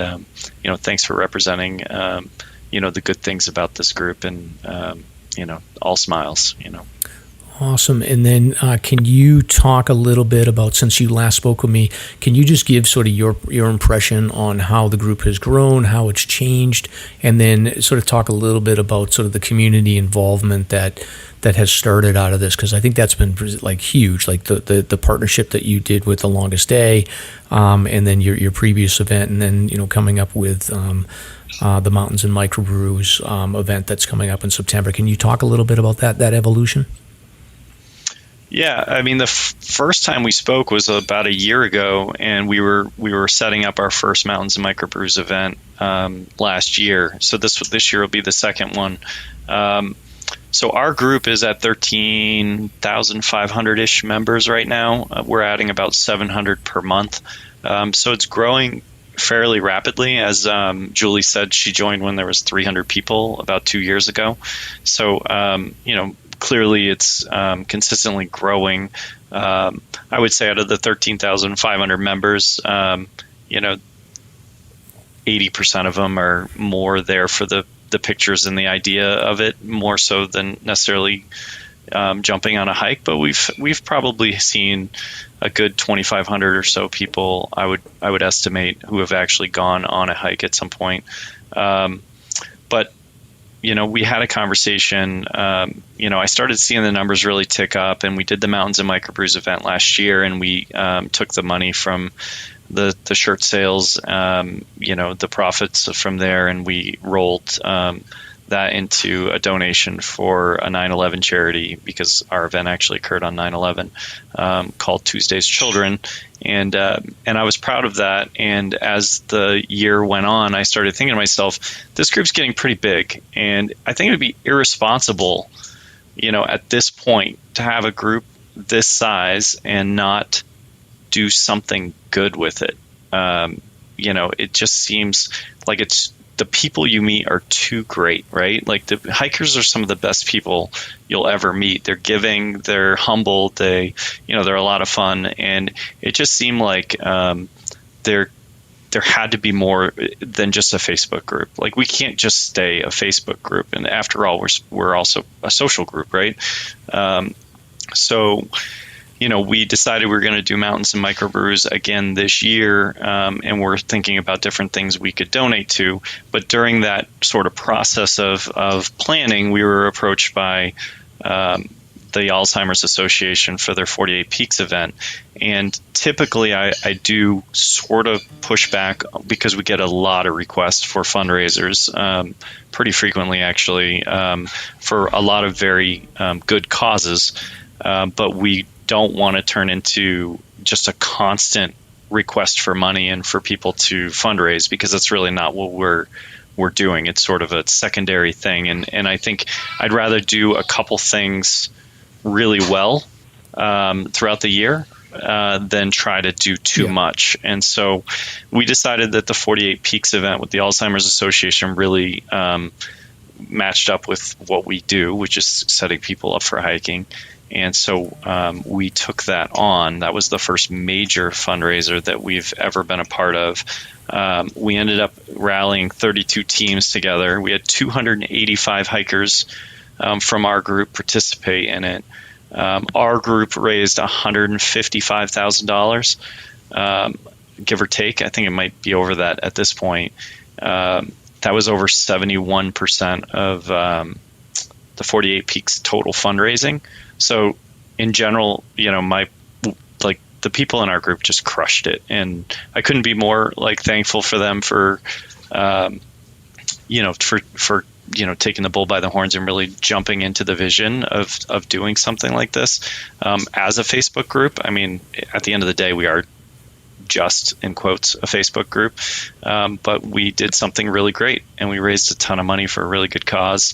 thanks for representing, the good things about this group, and, all smiles, Awesome. And then can you talk a little bit about, since you last spoke with me, can you just give sort of your impression on how the group has grown, how it's changed, and then sort of talk a little bit about sort of the community involvement that has started out of this? Because I think that's been, like, huge, like the partnership that you did with The Longest Day, and then your previous event, and then, coming up with the Mountains and Microbrews event that's coming up in September. Can you talk a little bit about that evolution? Yeah, I mean, the first time we spoke was about a year ago, and we were setting up our first Mountains and Microbrews event last year. So this year will be the second one. So our group is at 13,500-ish members right now. We're adding about 700 per month. So it's growing fairly rapidly. As Julie said, she joined when there was 300 people about 2 years ago. So, clearly it's consistently growing. I would say out of the 13,500 members, 80% of them are more there for the pictures and the idea of it, more so than necessarily jumping on a hike. But we've probably seen a good 2,500 or so people, I would estimate, who have actually gone on a hike at some point. But we had a conversation. I started seeing the numbers really tick up, and we did the Mountains and Microbrews event last year, and we took the money from the shirt sales, the profits from there, and we rolled that into a donation for a 9/11 charity, because our event actually occurred on 9/11, called Tuesday's Children. And I was proud of that. And as the year went on, I started thinking to myself, this group's getting pretty big, and I think it would be irresponsible, at this point, to have a group this size and not do something good with it. It just seems like the people you meet are too great, right? Like, the hikers are some of the best people you'll ever meet. They're giving, they're humble, they're a lot of fun, and it just seemed like there had to be more than just a Facebook group. Like, we can't just stay a Facebook group, and after all, we're also a social group, right? So we decided we were going to do Mountains and Microbrews again this year, and we're thinking about different things we could donate to. But during that sort of process of planning, we were approached by the Alzheimer's Association for their 48 Peaks event. And typically I do sort of push back, because we get a lot of requests for fundraisers, pretty frequently actually, for a lot of very good causes. But we don't want to turn into just a constant request for money and for people to fundraise, because that's really not what we're doing. It's sort of a secondary thing. And I think I'd rather do a couple things really well throughout the year than try to do too much. And so we decided that the 48 Peaks event with the Alzheimer's Association really matched up with what we do, which is setting people up for hiking. And so we took that on. That was the first major fundraiser that we've ever been a part of. We ended up rallying 32 teams together. We had 285 hikers from our group participate in it. Our group raised $155,000, give or take. I think it might be over that at this point. That was over 71% of the 48 Peaks total fundraising. So in general, the people in our group just crushed it, and I couldn't be more thankful for them for taking the bull by the horns and really jumping into the vision of doing something like this as a Facebook group. I mean, at the end of the day, we are just, in quotes, a Facebook group, but we did something really great, and we raised a ton of money for a really good cause.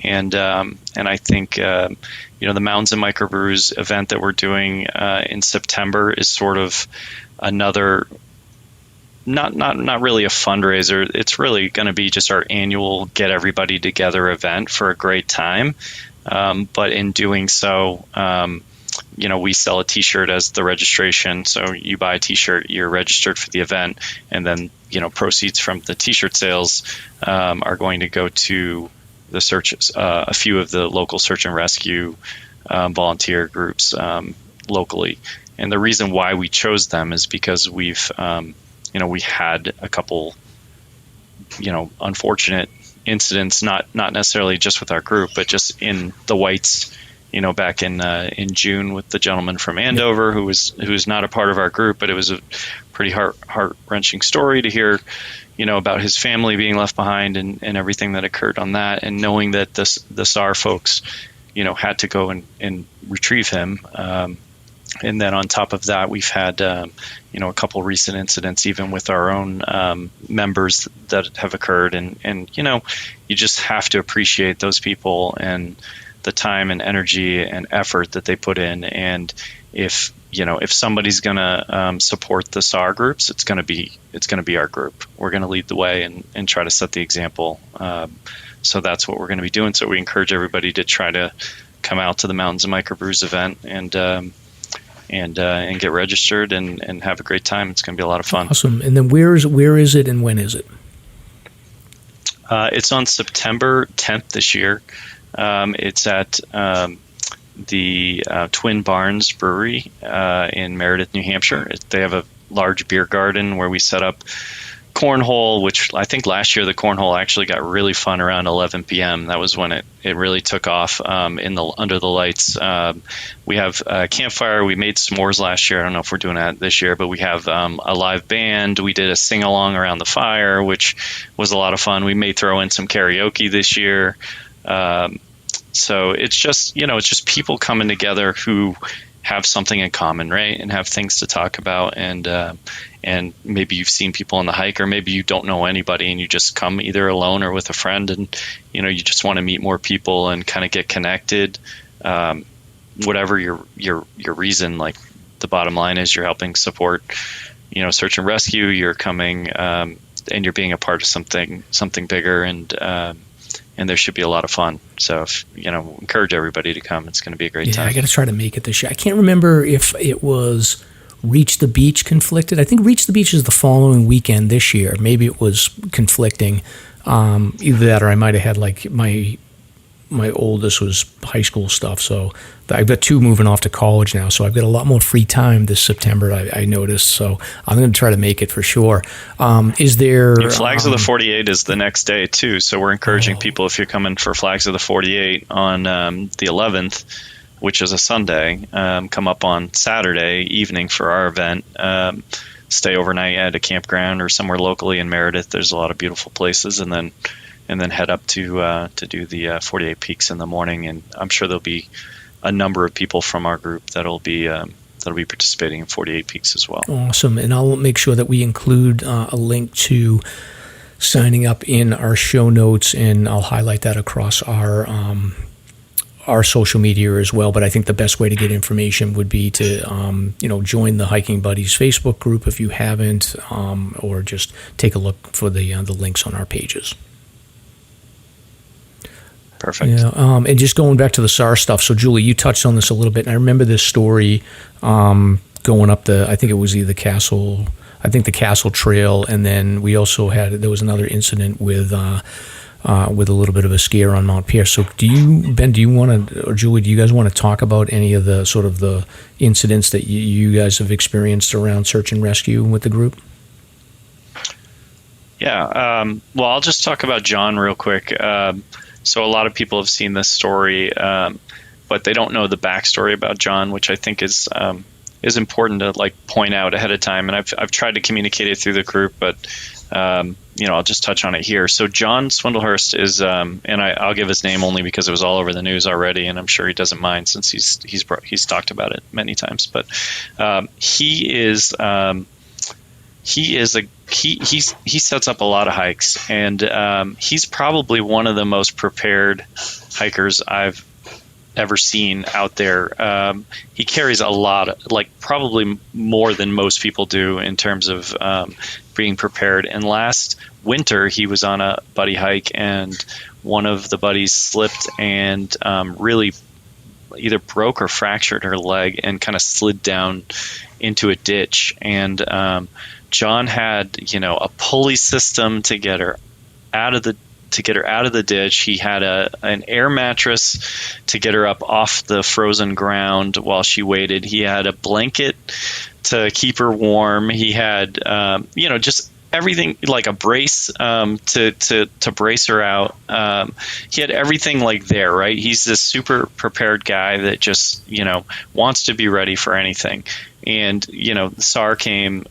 And I think the Mountains and Microbrews event that we're doing in September is sort of another, not really a fundraiser. It's really going to be just our annual get everybody together event for a great time. But in doing so, we sell a T-shirt as the registration. So you buy a T-shirt, you're registered for the event, and then proceeds from the T-shirt sales are going to go to the searches, a few of the local search and rescue volunteer groups locally. And the reason why we chose them is because we've, we had a couple, unfortunate incidents, not necessarily just with our group, but just in the Whites, back in June with the gentleman from Andover who was not a part of our group, but it was a pretty heart-wrenching story to hear, about his family being left behind and everything that occurred on that, and knowing that the SAR folks, had to go and retrieve him. And then on top of that, we've had, a couple recent incidents, even with our own members that have occurred. And you just have to appreciate those people and the time and energy and effort that they put in. And if somebody's going to support the SAR groups, it's going to be our group. We're going to lead the way and try to set the example. So that's what we're going to be doing. So we encourage everybody to try to come out to the Mountains and Microbrews event and get registered and have a great time. It's going to be a lot of fun. Awesome. And then where is it and when is it? It's on September 10th this year. It's at the Twin Barns Brewery in Meredith, New Hampshire. They have a large beer garden where we set up cornhole, which I think last year the cornhole actually got really fun around 11 p.m. That was when it really took off under the lights. We have a campfire. We made s'mores last year. I don't know if we're doing that this year, but we have a live band. We did a sing-along around the fire, which was a lot of fun. We may throw in some karaoke this year. So it's just, it's just people coming together who have something in common, right? And have things to talk about. And maybe you've seen people on the hike, or maybe you don't know anybody and you just come either alone or with a friend, and, you just want to meet more people and kind of get connected. Whatever your reason, like the bottom line is you're helping support, search and rescue, you're coming, and you're being a part of something bigger, and there should be a lot of fun. So, encourage everybody to come. It's going to be a great time. I got to try to make it this year. I can't remember if it was Reach the Beach conflicted. I think Reach the Beach is the following weekend this year. Maybe it was conflicting. Either that, or I might have had like my oldest was high school stuff. So I've got two moving off to college now. So I've got a lot more free time this September, I noticed. So I'm going to try to make it for sure. Is there... Flags of the 48 is the next day too. So we're encouraging people, if you're coming for Flags of the 48 on the 11th, which is a Sunday, come up on Saturday evening for our event. Stay overnight at a campground or somewhere locally in Meredith. There's a lot of beautiful places, and then head up to do the 48 Peaks in the morning. And I'm sure there'll be a number of people from our group that'll be participating in 48 Peaks as well. Awesome. And I'll make sure that we include a link to signing up in our show notes, and I'll highlight that across our social media as well. But I think the best way to get information would be to join the Hiking Buddies Facebook group if you haven't, or just take a look for the links on our pages. Perfect. Yeah, and just going back to the SAR stuff. So, Julie, you touched on this a little bit, and I remember this story going up I think it was either the Castle Trail, and then we also there was another incident with a little bit of a scare on Mount Pierce. So, Ben, do you want to, or Julie, do you guys want to talk about any of the sort of the incidents that you guys have experienced around search and rescue with the group? Yeah. Well, I'll just talk about John real quick. So a lot of people have seen this story, but they don't know the backstory about John, which I think is important to point out ahead of time. And I've tried to communicate it through the group, but I'll just touch on it here. So John Swindlehurst is, and I'll give his name only because it was all over the news already, and I'm sure he doesn't mind since he's talked about it many times. But he sets up a lot of hikes, and he's probably one of the most prepared hikers I've ever seen out there. He carries a lot, probably more than most people do in terms of being prepared. And last winter, he was on a buddy hike, and one of the buddies slipped and really either broke or fractured her leg and kind of slid down into a ditch. And John had, a pulley system to get her out of the ditch. He had an air mattress to get her up off the frozen ground while she waited. He had a blanket to keep her warm. He had, just everything, like a brace to brace her out. He had everything there, right? He's this super prepared guy that just, wants to be ready for anything. And, SAR came,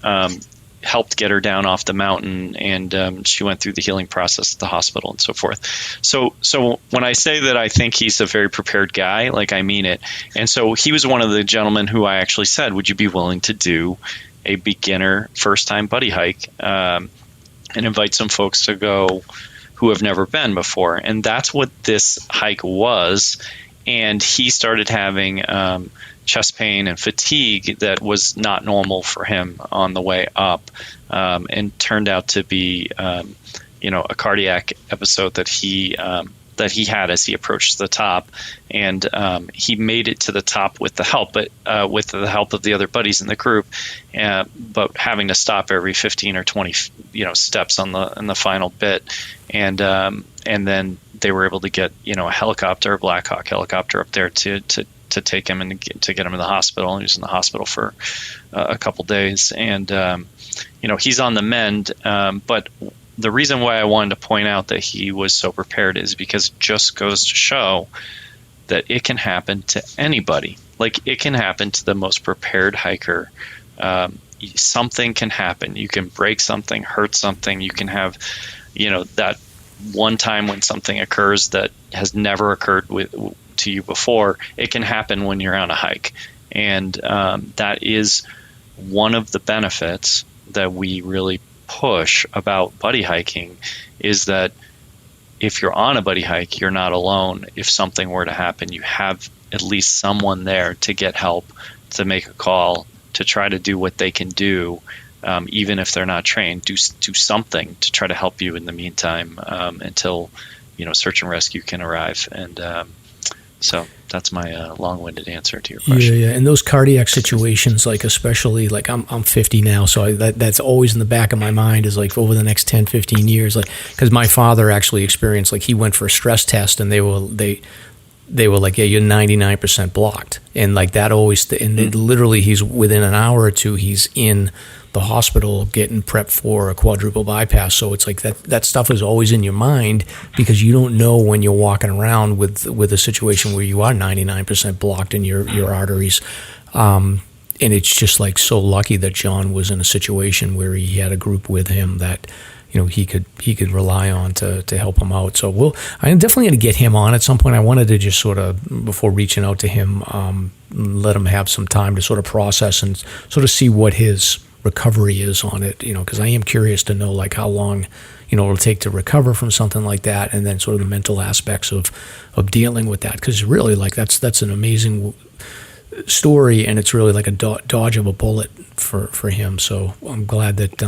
helped get her down off the mountain, and she went through the healing process at the hospital and so forth. So when I say that I think he's a very prepared guy, I mean it. And so he was one of the gentlemen who I actually said, would you be willing to do a beginner first-time buddy hike and invite some folks to go who have never been before? And that's what this hike was. And he started having chest pain and fatigue that was not normal for him on the way up, and turned out to be, a cardiac episode that he had as he approached the top. And he made it to the top with the help, with the help of the other buddies in the group, but having to stop every 15 or 20, steps in the final bit, and then they were able to get a helicopter, a Black Hawk helicopter up there to to take him and to get him to the hospital. He was in the hospital for a couple days, and he's on the mend. But the reason why I wanted to point out that he was so prepared is because it just goes to show that it can happen to anybody. Like, it can happen to the most prepared hiker. Something can happen. You can break something, hurt something. You can have, that one time when something occurs that has never occurred to you before. It can happen when you're on a hike. And that is one of the benefits that we really push about buddy hiking, is that if you're on a buddy hike, you're not alone. If something were to happen, you have at least someone there to get help, to make a call, to try to do what they can do, even if they're not trained. Do something to try to help you in the meantime, until search and rescue can arrive. And so that's my long-winded answer to your question. Yeah. And those cardiac situations, like especially, like I'm 50 now, so that's always in the back of my mind, is like over the next 10, 15 years, like, because my father actually experienced, like, he went for a stress test and they were like, yeah, you're 99% blocked. And like that always, and literally he's within an hour or two, he's in the hospital getting prepped for a quadruple bypass. So it's like that stuff is always in your mind, because you don't know when you're walking around with a situation where you are 99% blocked in your arteries. And it's just like so lucky that John was in a situation where he had a group with him that, he could rely on to help him out. So I'm definitely going to get him on at some point. I wanted to just sort of, before reaching out to him, let him have some time to sort of process and sort of see what his recovery is on it, because I am curious to know, like, how long, it'll take to recover from something like that, and then sort of the mental aspects of dealing with that. Because really, like, that's an amazing story, and it's really like a dodge of a bullet for him. So I'm glad that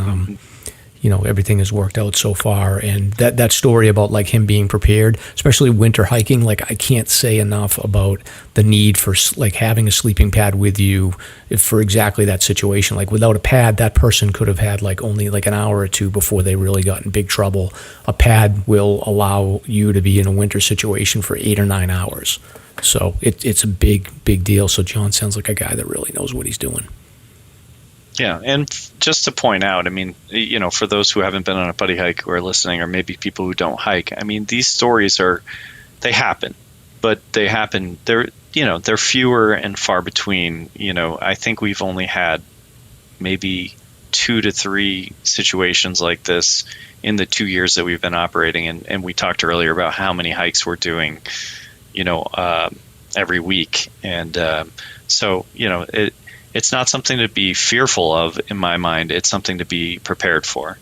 everything has worked out so far. And that story about, like, him being prepared, especially winter hiking, like, I can't say enough about the need for, like, having a sleeping pad with you for exactly that situation. Like, without a pad, that person could have had, like, only like an hour or two before they really got in big trouble. A pad will allow you to be in a winter situation for 8 or 9 hours. So it's a big deal. So John sounds like a guy that really knows what he's doing. Yeah, and just to point out, I mean, for those who haven't been on a buddy hike who are listening, or maybe people who don't hike, I mean, these stories they happen, but they happen. They're fewer and far between. I think we've only had maybe 2 to 3 situations like this in the 2 years that we've been operating, and we talked earlier about how many hikes we're doing, every week, and so it's not something to be fearful of in my mind. It's something to be prepared for.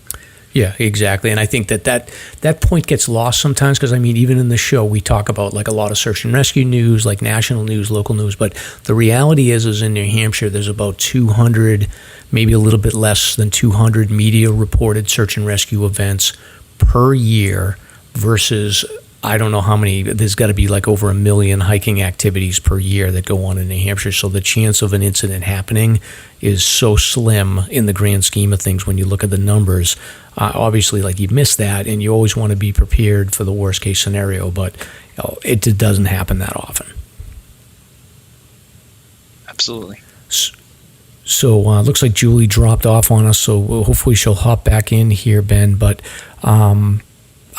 Yeah, exactly. And I think that point gets lost sometimes, because, I mean, even in the show, we talk about, like, a lot of search and rescue news, like national news, local news. But the reality is in New Hampshire, there's about 200, maybe a little bit less than 200 media reported search and rescue events per year versus, I don't know how many, there's got to be like over 1 million hiking activities per year that go on in New Hampshire. So the chance of an incident happening is so slim in the grand scheme of things when you look at the numbers. Obviously, like, you miss that, and you always want to be prepared for the worst case scenario, but it doesn't happen that often. Absolutely. So looks like Julie dropped off on us, so hopefully she'll hop back in here, Ben. But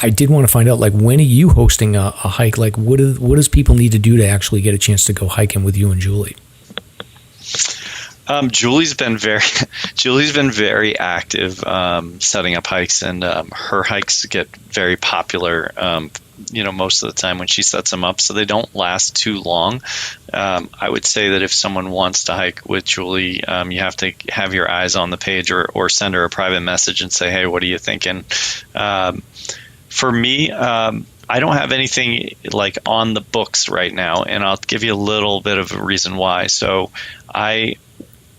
I did want to find out, like, when are you hosting a hike? Like, what does people need to do to actually get a chance to go hiking with you and Julie? Julie's been very active setting up hikes, and her hikes get very popular. Most of the time when she sets them up, so they don't last too long. I would say that if someone wants to hike with Julie, you have to have your eyes on the page, or send her a private message and say, hey, what are you thinking? For me, I don't have anything like on the books right now, and I'll give you a little bit of a reason why. So I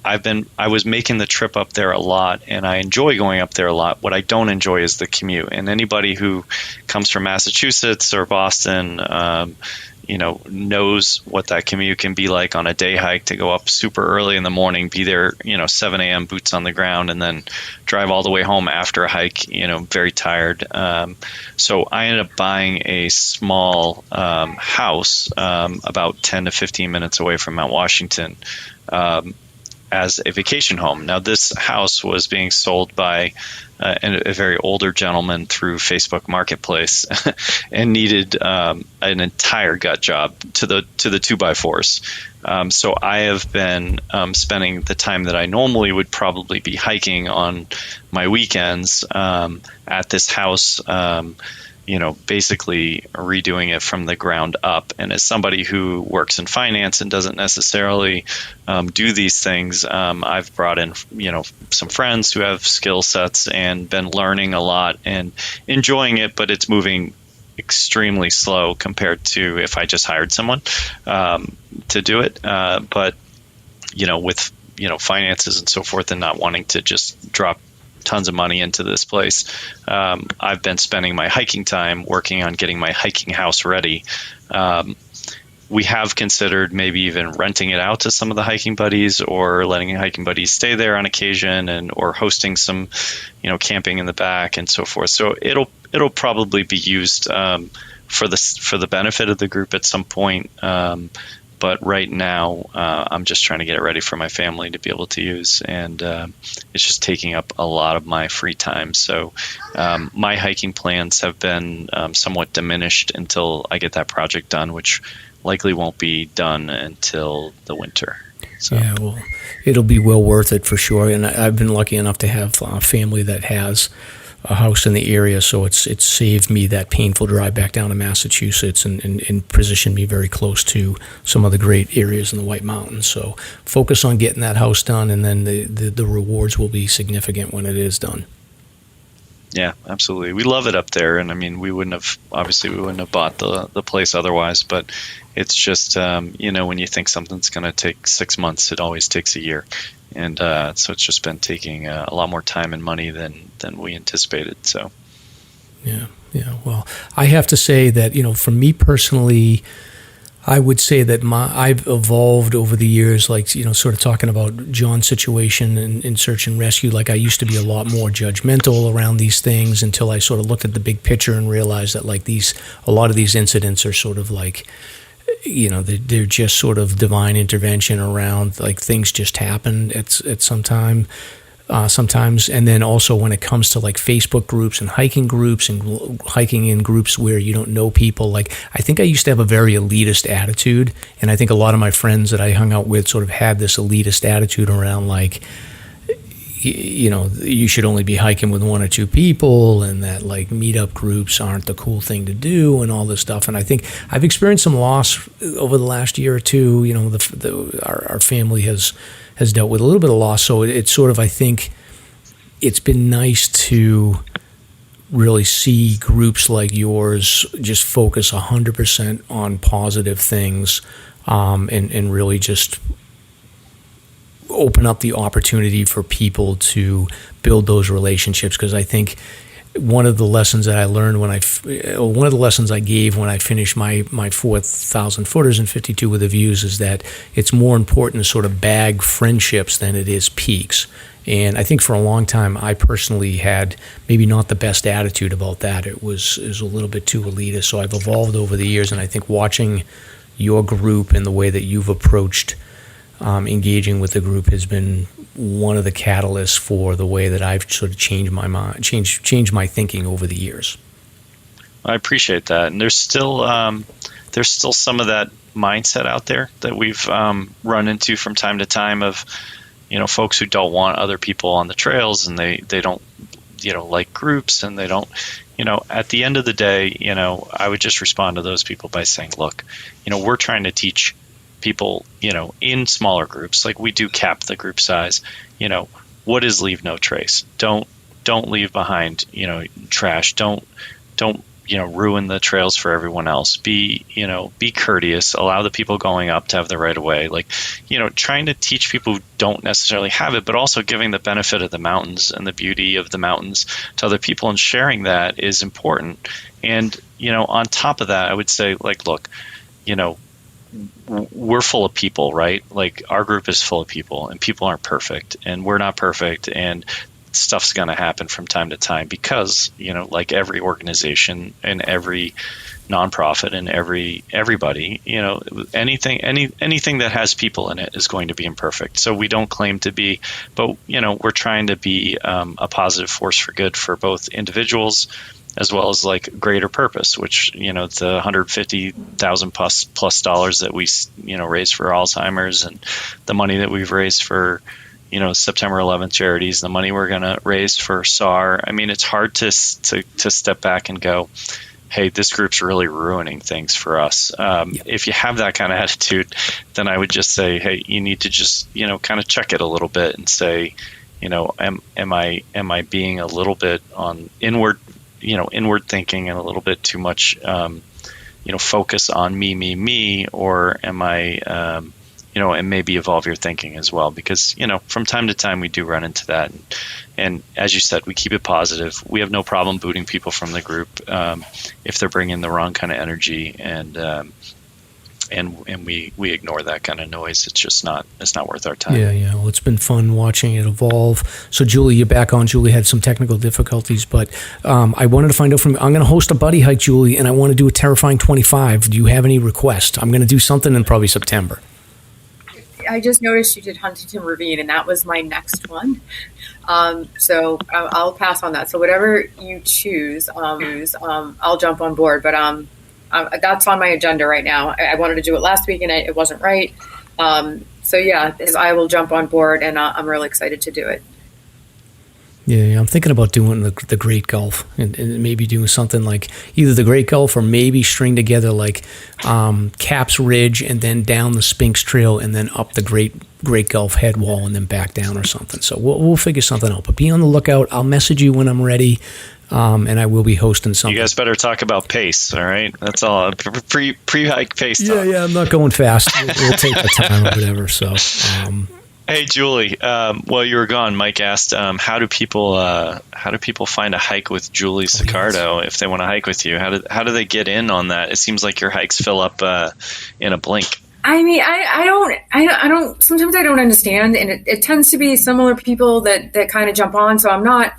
was making the trip up there a lot, and I enjoy going up there a lot. What I don't enjoy is the commute. And anybody who comes from Massachusetts or Boston, knows what that commute can be like on a day hike, to go up super early in the morning, be there, 7 a.m. boots on the ground, and then drive all the way home after a hike, very tired. So I ended up buying a small house about 10 to 15 minutes away from Mount Washington as a vacation home. Now, this house was being sold by a very older gentleman through Facebook Marketplace and needed an entire gut job to the 2x4s. So I have been spending the time that I normally would probably be hiking on my weekends at this house, basically redoing it from the ground up. And as somebody who works in finance and doesn't necessarily do these things, I've brought in, some friends who have skill sets and been learning a lot and enjoying it, but it's moving extremely slow compared to if I just hired someone to do it. But, with, finances and so forth, and not wanting to just drop tons of money into this place, I've been spending my hiking time working on getting my hiking house ready. We have considered maybe even renting it out to some of the hiking buddies, or letting hiking buddies stay there on occasion, or hosting some, camping in the back and so forth. So it'll probably be used for the benefit of the group at some point. But right now, I'm just trying to get it ready for my family to be able to use, and it's just taking up a lot of my free time. So my hiking plans have been somewhat diminished until I get that project done, which likely won't be done until the winter. So. Yeah, well, it'll be well worth it for sure. And I've been lucky enough to have a family that has a house in the area, so it's saved me that painful drive back down to Massachusetts and positioned me very close to some of the great areas in the White Mountains. So focus on getting that house done, and then the rewards will be significant when it is done. Yeah, absolutely. We love it up there, and I mean, we wouldn't have bought the place otherwise, but it's just, when you think something's going to take 6 months, it always takes a year. And so it's just been taking a lot more time and money than we anticipated. So, yeah. Well, I have to say that, for me personally, I would say that I've evolved over the years, like, sort of talking about John's situation in search and rescue. Like, I used to be a lot more judgmental around these things until I sort of looked at the big picture and realized that, like, a lot of these incidents are sort of like, they're just sort of divine intervention around, like, things just happen at some time. Sometimes, and then also when it comes to like Facebook groups and hiking groups and hiking in groups where you don't know people, like, I think I used to have a very elitist attitude, and I think a lot of my friends that I hung out with sort of had this elitist attitude around, like, you should only be hiking with one or two people, and that, like, meetup groups aren't the cool thing to do and all this stuff. And I think I've experienced some loss over the last year or two. Our family has dealt with a little bit of loss. So it's sort of, I think it's been nice to really see groups like yours just focus 100% on positive things, and really just open up the opportunity for people to build those relationships. Because I think one of the lessons that I learned one of the lessons I gave when I finished my 4,000 footers and 52 with the views is that it's more important to sort of bag friendships than it is peaks. And I think for a long time, I personally had maybe not the best attitude about that. It was a little bit too elitist. So I've evolved over the years, and I think watching your group and the way that you've approached engaging with the group has been one of the catalysts for the way that I've sort of changed my mind, changed my thinking over the years. I appreciate that, and there's still some of that mindset out there that we've run into from time to time of, folks who don't want other people on the trails, and they don't, like groups, and they don't, at the end of the day, I would just respond to those people by saying, look, we're trying to teach people, in smaller groups, like we do cap the group size, what is leave no trace? Don't leave behind, trash. Don't ruin the trails for everyone else. Be courteous, allow the people going up to have the right of way. Like, trying to teach people who don't necessarily have it, but also giving the benefit of the mountains and the beauty of the mountains to other people, and sharing that is important. And, on top of that, I would say, like, look, we're full of people, right? Like our group is full of people, and people aren't perfect, and we're not perfect, and stuff's going to happen from time to time because, like every organization and every nonprofit and everybody, anything that has people in it is going to be imperfect. So we don't claim to be, but we're trying to be a positive force for good for both individuals as well as like greater purpose, which the $150,000 plus dollars that we raised for Alzheimer's, and the money that we've raised for September 11th charities, the money we're going to raise for SAR. I mean, it's hard to step back and go, hey, this group's really ruining things for us. If you have that kind of attitude, then I would just say, hey, you need to just, kind of check it a little bit and say, am I being a little bit on inward thinking and a little bit too much, focus on me, or am I, and maybe evolve your thinking as well, because, from time to time we do run into that. And as you said, we keep it positive. We have no problem booting people from the group if they're bringing the wrong kind of energy, and we ignore that kind of noise. It's not worth our time. Yeah. Well, it's been fun watching it evolve. So, Julie, you're back on. Julie had some technical difficulties, but I wanted to find out from you. I'm going to host a buddy hike, Julie, and I want to do a Terrifying 25. Do you have any requests? I'm going to do something in probably September. I just noticed you did Huntington Ravine, and that was my next one. So I'll pass on that. So whatever you choose, I'll jump on board. But that's on my agenda right now. I wanted to do it last week, and it wasn't right. So yeah, I will jump on board, and I'm really excited to do it. Yeah, I'm thinking about doing the Great Gulf and maybe doing something like either the Great Gulf or maybe string together like Caps Ridge and then down the Spinks Trail and then up the Great Gulf head wall and then back down or something. So we'll figure something out. But be on the lookout. I'll message you when I'm ready, and I will be hosting something. You guys better talk about pace, all right? That's all. Pre-hike pace talk. Yeah, I'm not going fast. We'll take the time or whatever. So. Hey, Julie, while you were gone, Mike asked, how do people find a hike with Julie Sicardo if they want to hike with you? How do they get in on that? It seems like your hikes fill up in a blink. I mean, I don't. Sometimes I don't understand, and it tends to be similar people that kind of jump on. So I'm not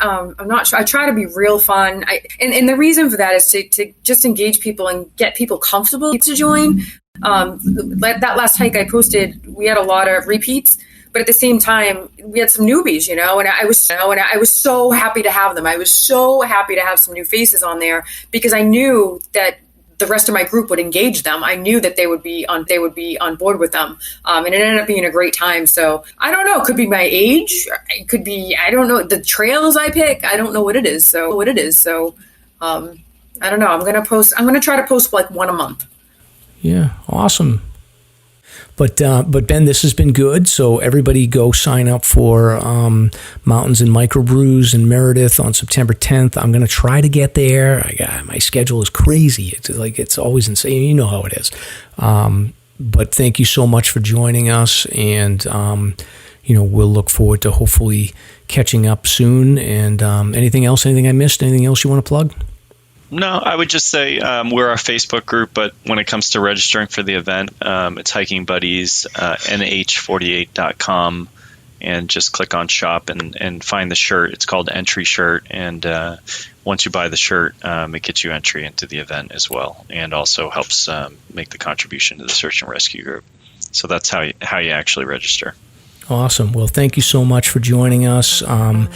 sure. I try to be real fun. And the reason for that is to just engage people and get people comfortable to join. That last hike I posted, we had a lot of repeats. But at the same time, we had some newbies, and I was so happy to have them. I was so happy to have some new faces on there because I knew that the rest of my group would engage them. I knew that they would be on board with them, and it ended up being a great time. So I don't know. It could be my age. It could be I don't know the trails I pick. I don't know what it is. So I don't know. I'm gonna try to post like one a month. Yeah, awesome. But Ben, this has been good. So everybody go sign up for Mountains and Microbrews in Meredith on September 10th. I'm going to try to get there. My schedule is crazy. It's always insane. You know how it is. But thank you so much for joining us. And, we'll look forward to hopefully catching up soon. And anything else I missed? Anything else you want to plug? No, I would just say we're our Facebook group, but when it comes to registering for the event, it's Hiking Buddies, nh48.com, and just click on shop and find the shirt. It's called Entry Shirt, and once you buy the shirt, it gets you entry into the event as well, and also helps make the contribution to the search and rescue group. So that's how you actually register. Awesome. Well, thank you so much for joining us, and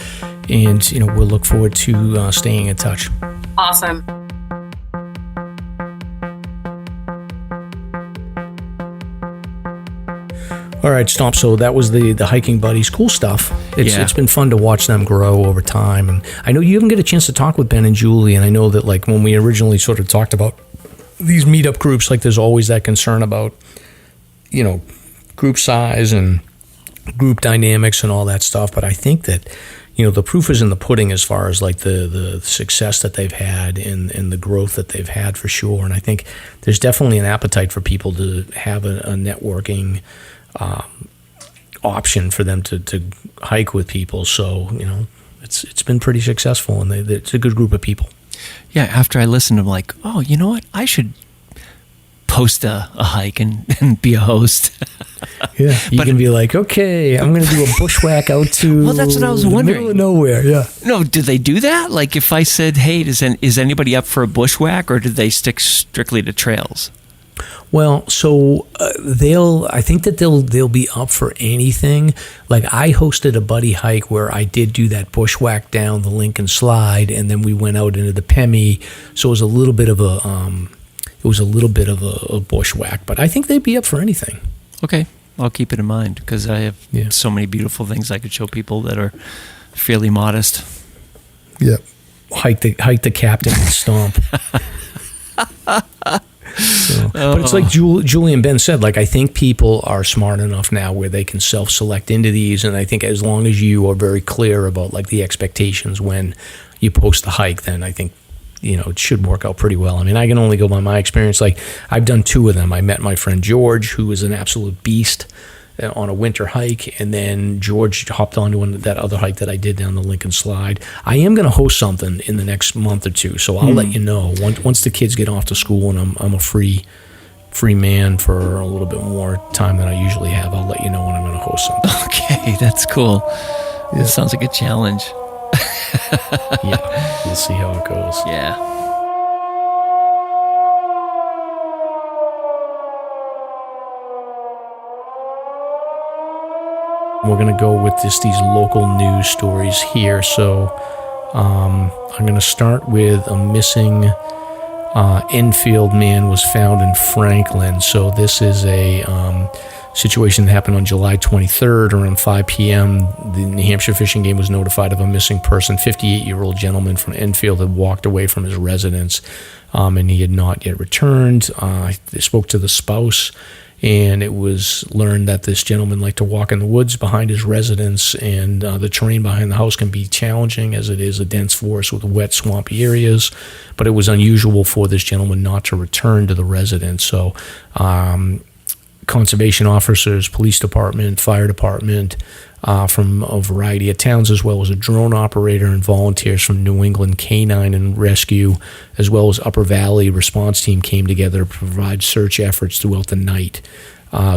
we'll look forward to staying in touch. Awesome. All right, Stomp. So that was the Hiking Buddies. Cool stuff. It's been fun to watch them grow over time. And I know you even get a chance to talk with Ben and Julie. And I know that like when we originally sort of talked about these meetup groups, like there's always that concern about, group size and group dynamics and all that stuff. But I think that, the proof is in the pudding as far as like the success that they've had and the growth that they've had for sure. And I think there's definitely an appetite for people to have a networking option for them to hike with people. So, it's been pretty successful and it's a good group of people. Yeah. After I listened, I'm like, oh, you know what? I should host a hike and be a host. Yeah, you can be like, okay, I'm going to do a bushwhack out to well, that's what I was wondering. the middle of nowhere. Yeah. No, do they do that? Like if I said, hey, is anybody up for a bushwhack, or do they stick strictly to trails? Well, so I think that they'll be up for anything. Like I hosted a buddy hike where I did do that bushwhack down the Lincoln Slide, and then we went out into the Pemi. So it was a little bit of a bushwhack, but I think they'd be up for anything. Okay, I'll keep it in mind because I have so many beautiful things I could show people that are fairly modest. Yeah, hike the captain and stomp. So, but it's like Julie and Ben said, like I think people are smart enough now where they can self-select into these, and I think as long as you are very clear about like the expectations when you post the hike, then I think it should work out pretty well. I mean, I can only go by my experience. Like I've done 2 of them. I met my friend George, who is an absolute beast on a winter hike, and then George hopped onto that other hike that I did down the Lincoln Slide. I am going to host something in the next month or 2, so I'll let you know once the kids get off to school and I'm a free man for a little bit more time than I usually have. I'll let you know when I'm going to host something. Okay, that's cool. Yeah. It sounds like a challenge. Yeah, we'll see how it goes. Yeah. We're going to go with just these local news stories here. So I'm going to start with a missing Enfield man was found in Franklin. So this is a situation that happened on July 23rd around 5 p.m. The New Hampshire fishing game was notified of a missing person. 58-year-old gentleman from Enfield had walked away from his residence, and he had not yet returned. They spoke to the spouse, and it was learned that this gentleman liked to walk in the woods behind his residence, and the terrain behind the house can be challenging as it is a dense forest with wet, swampy areas, but it was unusual for this gentleman not to return to the residence. So conservation officers, police department, fire department from a variety of towns, as well as a drone operator and volunteers from New England Canine and Rescue, as well as Upper Valley response team came together to provide search efforts throughout the night.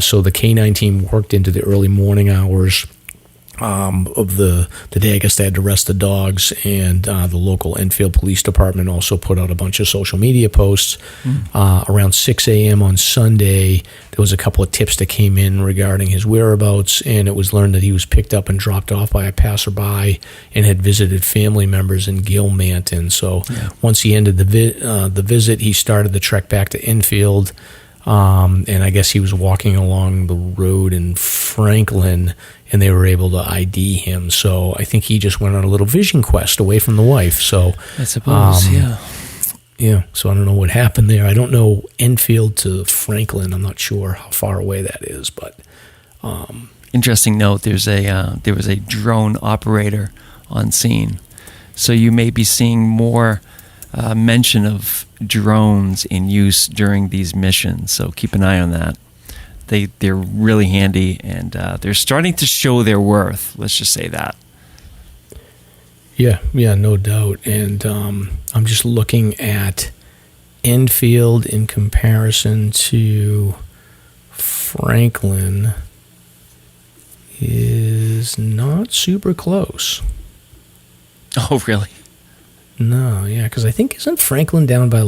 So the canine team worked into the early morning hours of the day. I guess they had to rest the dogs, and the local Enfield Police Department also put out a bunch of social media posts. Around 6 a.m. on Sunday, there was a couple of tips that came in regarding his whereabouts, and it was learned that he was picked up and dropped off by a passerby and had visited family members in Gilmanton. So once he ended the visit, he started the trek back to Enfield. And I guess he was walking along the road in Franklin, and they were able to ID him. So I think he just went on a little vision quest away from the wife. So I suppose, yeah. So I don't know what happened there. I don't know Enfield to Franklin. I'm not sure how far away that is, but interesting note. There was a drone operator on scene, so you may be seeing more mention of drones in use during these missions, so keep an eye on that. They're really handy, and they're starting to show their worth. Let's just say that. Yeah, no doubt. And I'm just looking at Enfield in comparison to Franklin is not super close. Oh, really? No, yeah, because I think isn't Franklin down by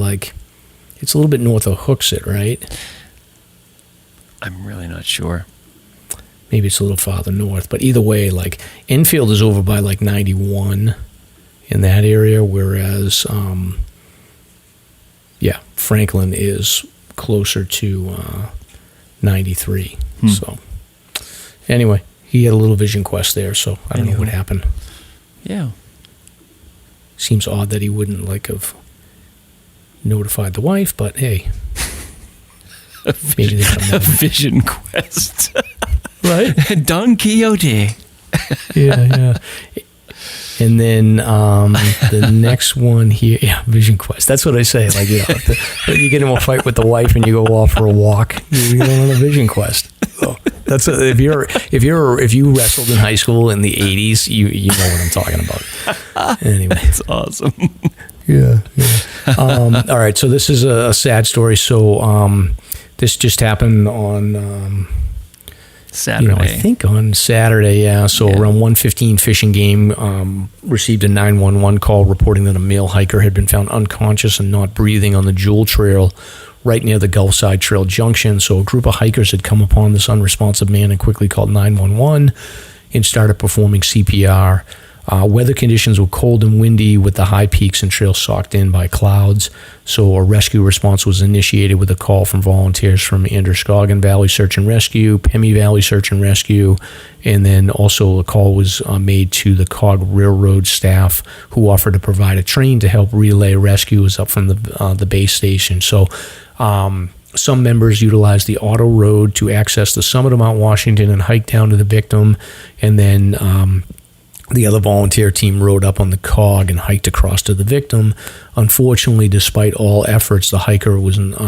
it's a little bit north of Hooksett, right? I'm really not sure. Maybe it's a little farther north, but either way, Enfield is over by 91 in that area, whereas Franklin is closer to 93. So anyway, he had a little vision quest there, so I don't know what happened. Yeah. Seems odd that he wouldn't have notified the wife, but hey, maybe they come a vision quest, right? Don Quixote. Yeah. And then the next one here, vision quest. That's what I say. You get in a fight with the wife and you go off for a walk. You're going on a vision quest. So that's if you wrestled in high school in the 80s, you know what I'm talking about. Anyway, it's awesome. Yeah. All right, so this is a sad story. So This just happened on Saturday. I think on Saturday, yeah. So around 1:15, Fish and Game received a 911 call reporting that a male hiker had been found unconscious and not breathing on the Jewel Trail right near the Gulfside Trail Junction. So a group of hikers had come upon this unresponsive man and quickly called 911 and started performing CPR. Weather conditions were cold and windy with the high peaks and trails socked in by clouds. So a rescue response was initiated with a call from volunteers from Androscoggin Valley Search and Rescue, Pemi Valley Search and Rescue, and then also a call was made to the Cog Railroad staff, who offered to provide a train to help relay rescuers up from the base station. So some members utilized the auto road to access the summit of Mount Washington and hike down to the victim, and then the other volunteer team rode up on the Cog and hiked across to the victim. Unfortunately, despite all efforts, the hiker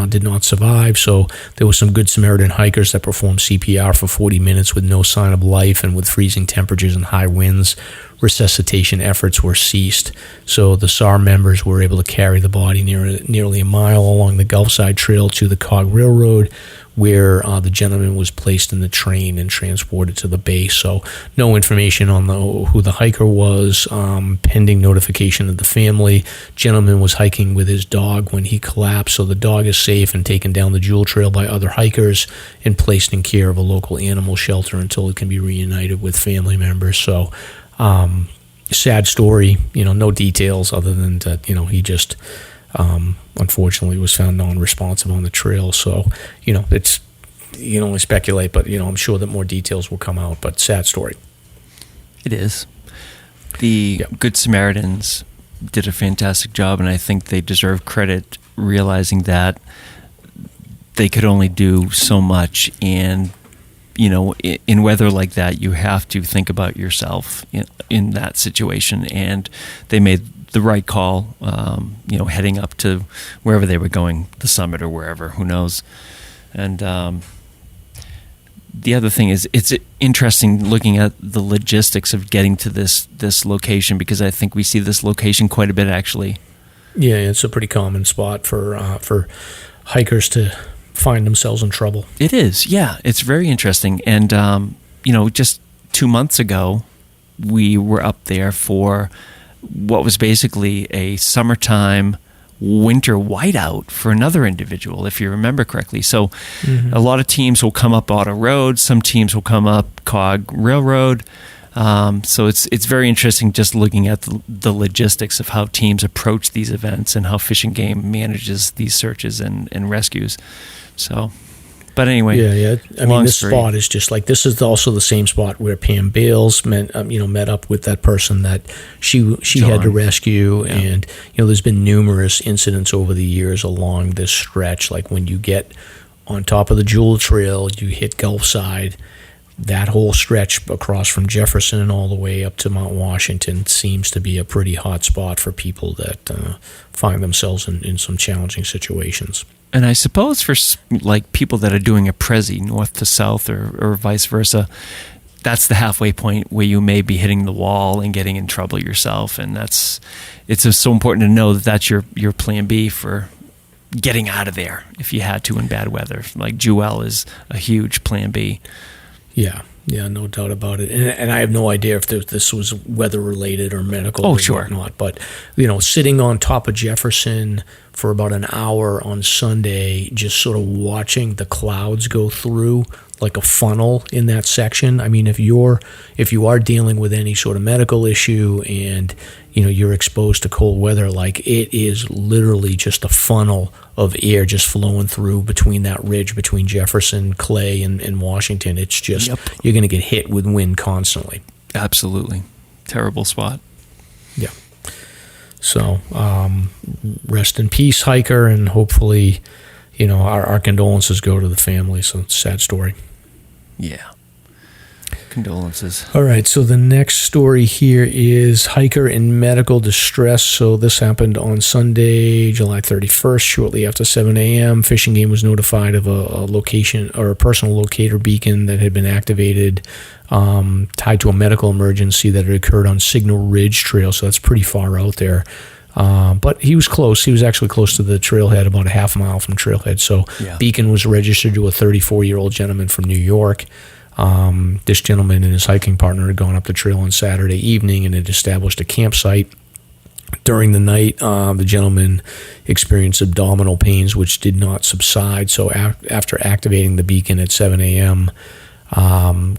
did not survive. So there were some Good Samaritan hikers that performed CPR for 40 minutes with no sign of life, and with freezing temperatures and high winds, resuscitation efforts were ceased. So the SAR members were able to carry the body nearly a mile along the Gulfside Trail to the Cog Railroad, where the gentleman was placed in the train and transported to the base. So no information on who the hiker was, pending notification of the family. Gentleman was hiking with his dog when he collapsed, so the dog is safe and taken down the Jewel Trail by other hikers and placed in care of a local animal shelter until it can be reunited with family members. So sad story, no details other than that, he just unfortunately was found non-responsive on the trail. So, it's, you can only speculate, but, I'm sure that more details will come out, but sad story. It is. The Good Samaritans did a fantastic job, and I think they deserve credit realizing that they could only do so much, and in weather like that, you have to think about yourself in that situation, and they made the right call, heading up to wherever they were going, the summit or wherever, who knows. And the other thing is, it's interesting looking at the logistics of getting to this location, because I think we see this location quite a bit, actually. Yeah, it's a pretty common spot for hikers to find themselves in trouble. It is, yeah. It's very interesting. And, just 2 months ago, we were up there for what was basically a summertime winter whiteout for another individual, if you remember correctly. So a lot of teams will come up Auto Road, some teams will come up Cog Railroad. So it's very interesting just looking at the logistics of how teams approach these events and how Fish and Game manages these searches and rescues. So, but anyway, yeah. I mean, this spot is just like, this is also the same spot where Pam Bales met up with that person that she had to rescue, and there's been numerous incidents over the years along this stretch. Like when you get on top of the Jewel Trail, you hit Gulfside. That whole stretch across from Jefferson and all the way up to Mount Washington seems to be a pretty hot spot for people that find themselves in some challenging situations. And I suppose for like people that are doing a Prezi north to south or vice versa, that's the halfway point where you may be hitting the wall and getting in trouble yourself. And it's just so important to know that that's your plan B for getting out of there if you had to in bad weather. Like Jewel is a huge plan B. Yeah, no doubt about it. And I have no idea if this was weather-related or medical or whatnot. But, sitting on top of Jefferson for about an hour on Sunday, just sort of watching the clouds go through like a funnel in that section. I mean, if you are dealing with any sort of medical issue and, you're exposed to cold weather, like it is literally just a funnel of air just flowing through between that ridge between Jefferson, Clay, and Washington. It's just, you're going to get hit with wind constantly. Absolutely. Terrible spot. Yeah. So, rest in peace, hiker, and hopefully, our condolences go to the family. So it's a sad story. Yeah. Condolences. All right, so the next story here is hiker in medical distress. So this happened on Sunday, July 31st, shortly after 7 a.m. Fish and Game was notified of a location or a personal locator beacon that had been activated, tied to a medical emergency that had occurred on Signal Ridge Trail. So that's pretty far out there. But he was close. He was actually close to the trailhead, about a half mile from trailhead. So Beacon was registered to a 34-year-old gentleman from New York. This gentleman and his hiking partner had gone up the trail on Saturday evening and had established a campsite. During the night, the gentleman experienced abdominal pains, which did not subside. So after activating the beacon at 7 a.m.,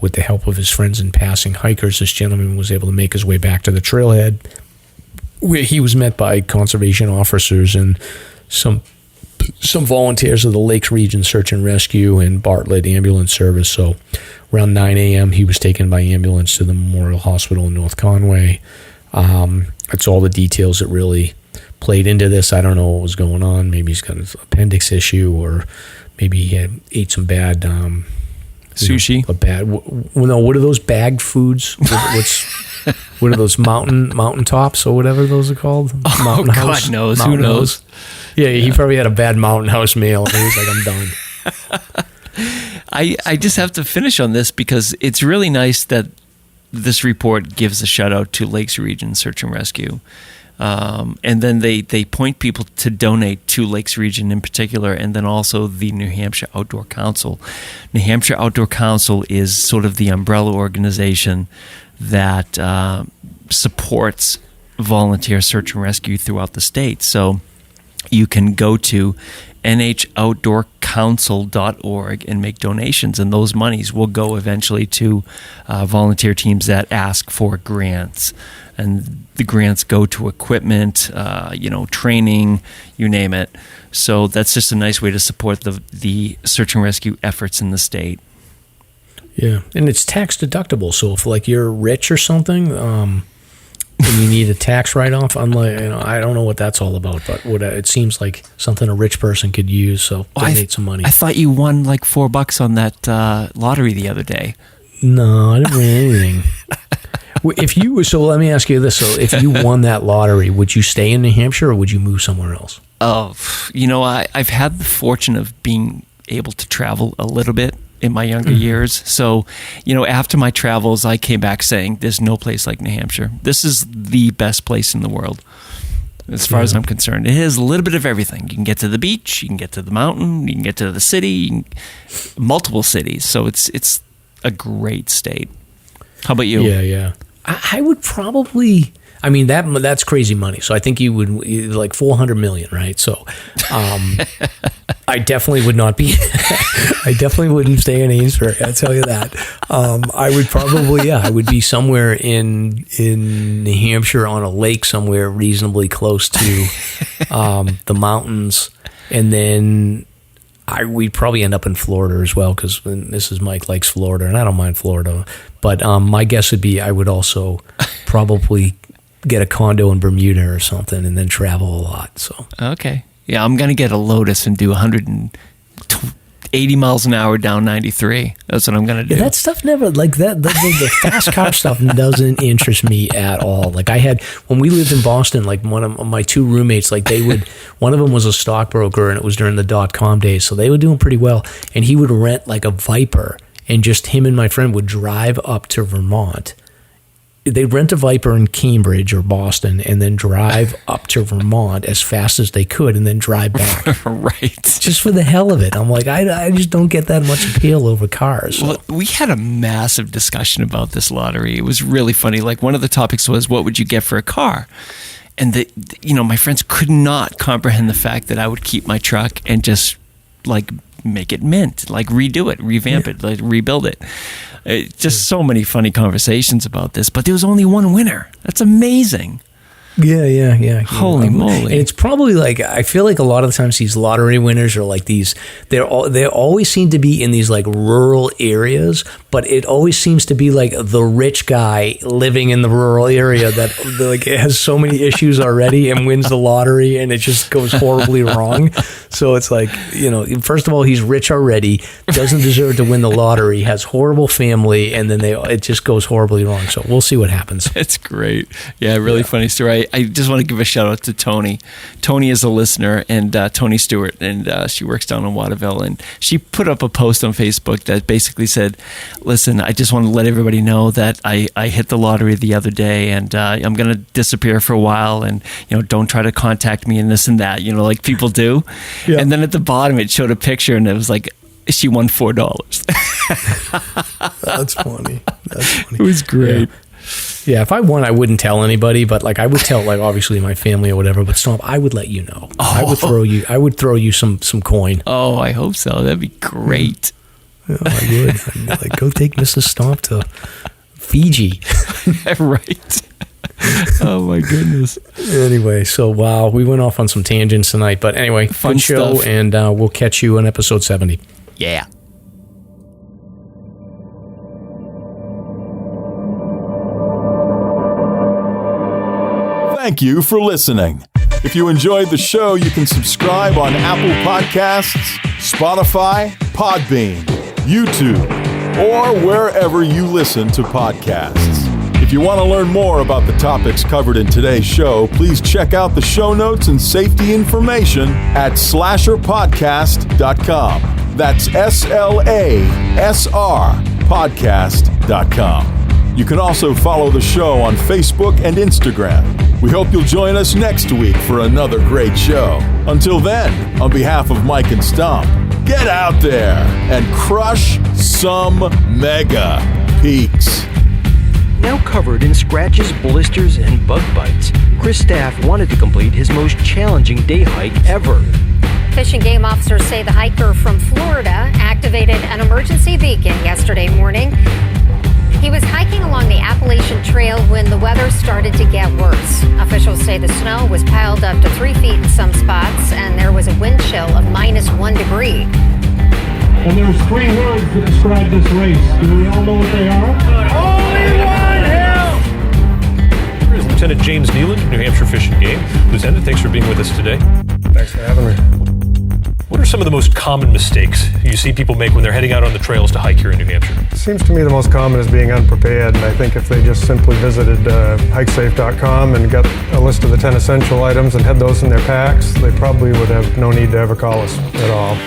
with the help of his friends and passing hikers, this gentleman was able to make his way back to the trailhead, where he was met by conservation officers and some volunteers of the Lakes Region Search and Rescue and Bartlett Ambulance Service. So around 9 a.m., he was taken by ambulance to the Memorial Hospital in North Conway. That's all the details that really played into this. I don't know what was going on. Maybe he's got an appendix issue, or maybe he ate some bad sushi. What are those bagged foods? What are those mountain tops or whatever those are called? Mountain house? God knows. Who knows? Yeah, he probably had a bad Mountain House meal, and he was like, "I'm done." I just have to finish on this because it's really nice that this report gives a shout out to Lakes Region Search and Rescue. And then they point people to donate to Lakes Region in particular, and then also the New Hampshire Outdoor Council. New Hampshire Outdoor Council is sort of the umbrella organization that supports volunteer search and rescue throughout the state. So you can go to nhoutdoorcouncil.org and make donations, and those monies will go eventually to volunteer teams that ask for grants. And the grants go to equipment, training, you name it. So that's just a nice way to support the search and rescue efforts in the state. Yeah, and it's tax deductible. So if you're rich or something, and you need a tax write-off, I don't know what that's all about, but it seems like something a rich person could use. So donate some money. I thought you won like $4 on that lottery the other day. No, I didn't win anything. So let me ask you this. So if you won that lottery, would you stay in New Hampshire or would you move somewhere else? Oh, I've had the fortune of being able to travel a little bit in my younger years. So, after my travels, I came back saying, there's no place like New Hampshire. This is the best place in the world, as far as I'm concerned. It has a little bit of everything. You can get to the beach, you can get to the mountain, you can get to the city, multiple cities. So it's a great state. How about you? Yeah. I would probably, that's crazy money. So I think you would, like $400 million, right? So I definitely would not be, I definitely wouldn't stay in Amesbury, I'll tell you that. I would probably, I would be somewhere in New Hampshire on a lake somewhere reasonably close to the mountains. And then we'd probably end up in Florida as well, because Mrs. Mike likes Florida, and I don't mind Florida. But my guess would be I would also probably get a condo in Bermuda or something and then travel a lot. So okay. Yeah, I'm going to get a Lotus and do 180 miles an hour down 93. That's what I'm going to do. Yeah, that stuff never, like that, the fast car stuff doesn't interest me at all. Like when we lived in Boston, like one of my two roommates, like one of them was a stockbroker, and it was during the .com days, so they were doing pretty well. And he would rent like a Viper, and just him and my friend would drive up to Vermont. They'd rent a Viper in Cambridge or Boston and then drive up to Vermont as fast as they could and then drive back. Right. Just for the hell of it. I'm like, I just don't get that much appeal over cars. So. Well, we had a massive discussion about this lottery. It was really funny. Like, one of the topics was, what would you get for a car? And my friends could not comprehend the fact that I would keep my truck and just like make it mint, like redo it, revamp it, like rebuild it. Just so many funny conversations about this, but there was only one winner. That's amazing. Yeah. Holy moly. And it's probably like, I feel like a lot of the times these lottery winners are like these, they always seem to be in these like rural areas, but it always seems to be like the rich guy living in the rural area that like has so many issues already and wins the lottery, and it just goes horribly wrong. So it's like, first of all, he's rich already, doesn't deserve to win the lottery, has horrible family, and then it just goes horribly wrong. So we'll see what happens. It's great. Yeah, really funny story. I just want to give a shout out to Tony. Tony is a listener, and Tony Stewart, and she works down in Waterville, and she put up a post on Facebook that basically said, listen, I just want to let everybody know that I hit the lottery the other day, and I'm going to disappear for a while, and don't try to contact me and this and that, like people do. Yeah. And then at the bottom it showed a picture, and it was like she won $4. That's funny. It was great. Yeah, if I won, I wouldn't tell anybody, but I would tell obviously my family or whatever. But Stomp, I would let you know. I would throw you some coin. Oh, I hope so. That'd be great. Yeah, I would. I'd go take Mrs. Stomp to Fiji. Right. Oh my goodness. Anyway, so wow, we went off on some tangents tonight, but anyway, fun show, stuff. And we'll catch you on episode 70. Yeah. Thank you for listening. If you enjoyed the show, you can subscribe on Apple Podcasts, Spotify, Podbean, YouTube, or wherever you listen to podcasts. If you want to learn more about the topics covered in today's show, please check out the show notes and safety information at SLASRpodcast.com. That's SLASR podcast.com. You can also follow the show on Facebook and Instagram. We hope you'll join us next week for another great show. Until then, on behalf of Mike and Stomp, get out there and crush some mega peaks. Now covered in scratches, blisters, and bug bites, Chris Staff wanted to complete his most challenging day hike ever. Fish and Game officers say the hiker from Florida activated an emergency beacon yesterday morning. He was hiking along the Appalachian Trail when the weather started to get worse. Officials say the snow was piled up to 3 feet in some spots, and there was a wind chill of -1 degree. And there's 3 words that describe this race. Do we all know what they are? Only one hill! Here's Lieutenant James Neeland, New Hampshire Fish and Game. Lieutenant, thanks for being with us today. Thanks for having me. What are some of the most common mistakes you see people make when they're heading out on the trails to hike here in New Hampshire? It seems to me the most common is being unprepared, and I think if they just simply visited hikesafe.com and got a list of the 10 essential items and had those in their packs, they probably would have no need to ever call us at all.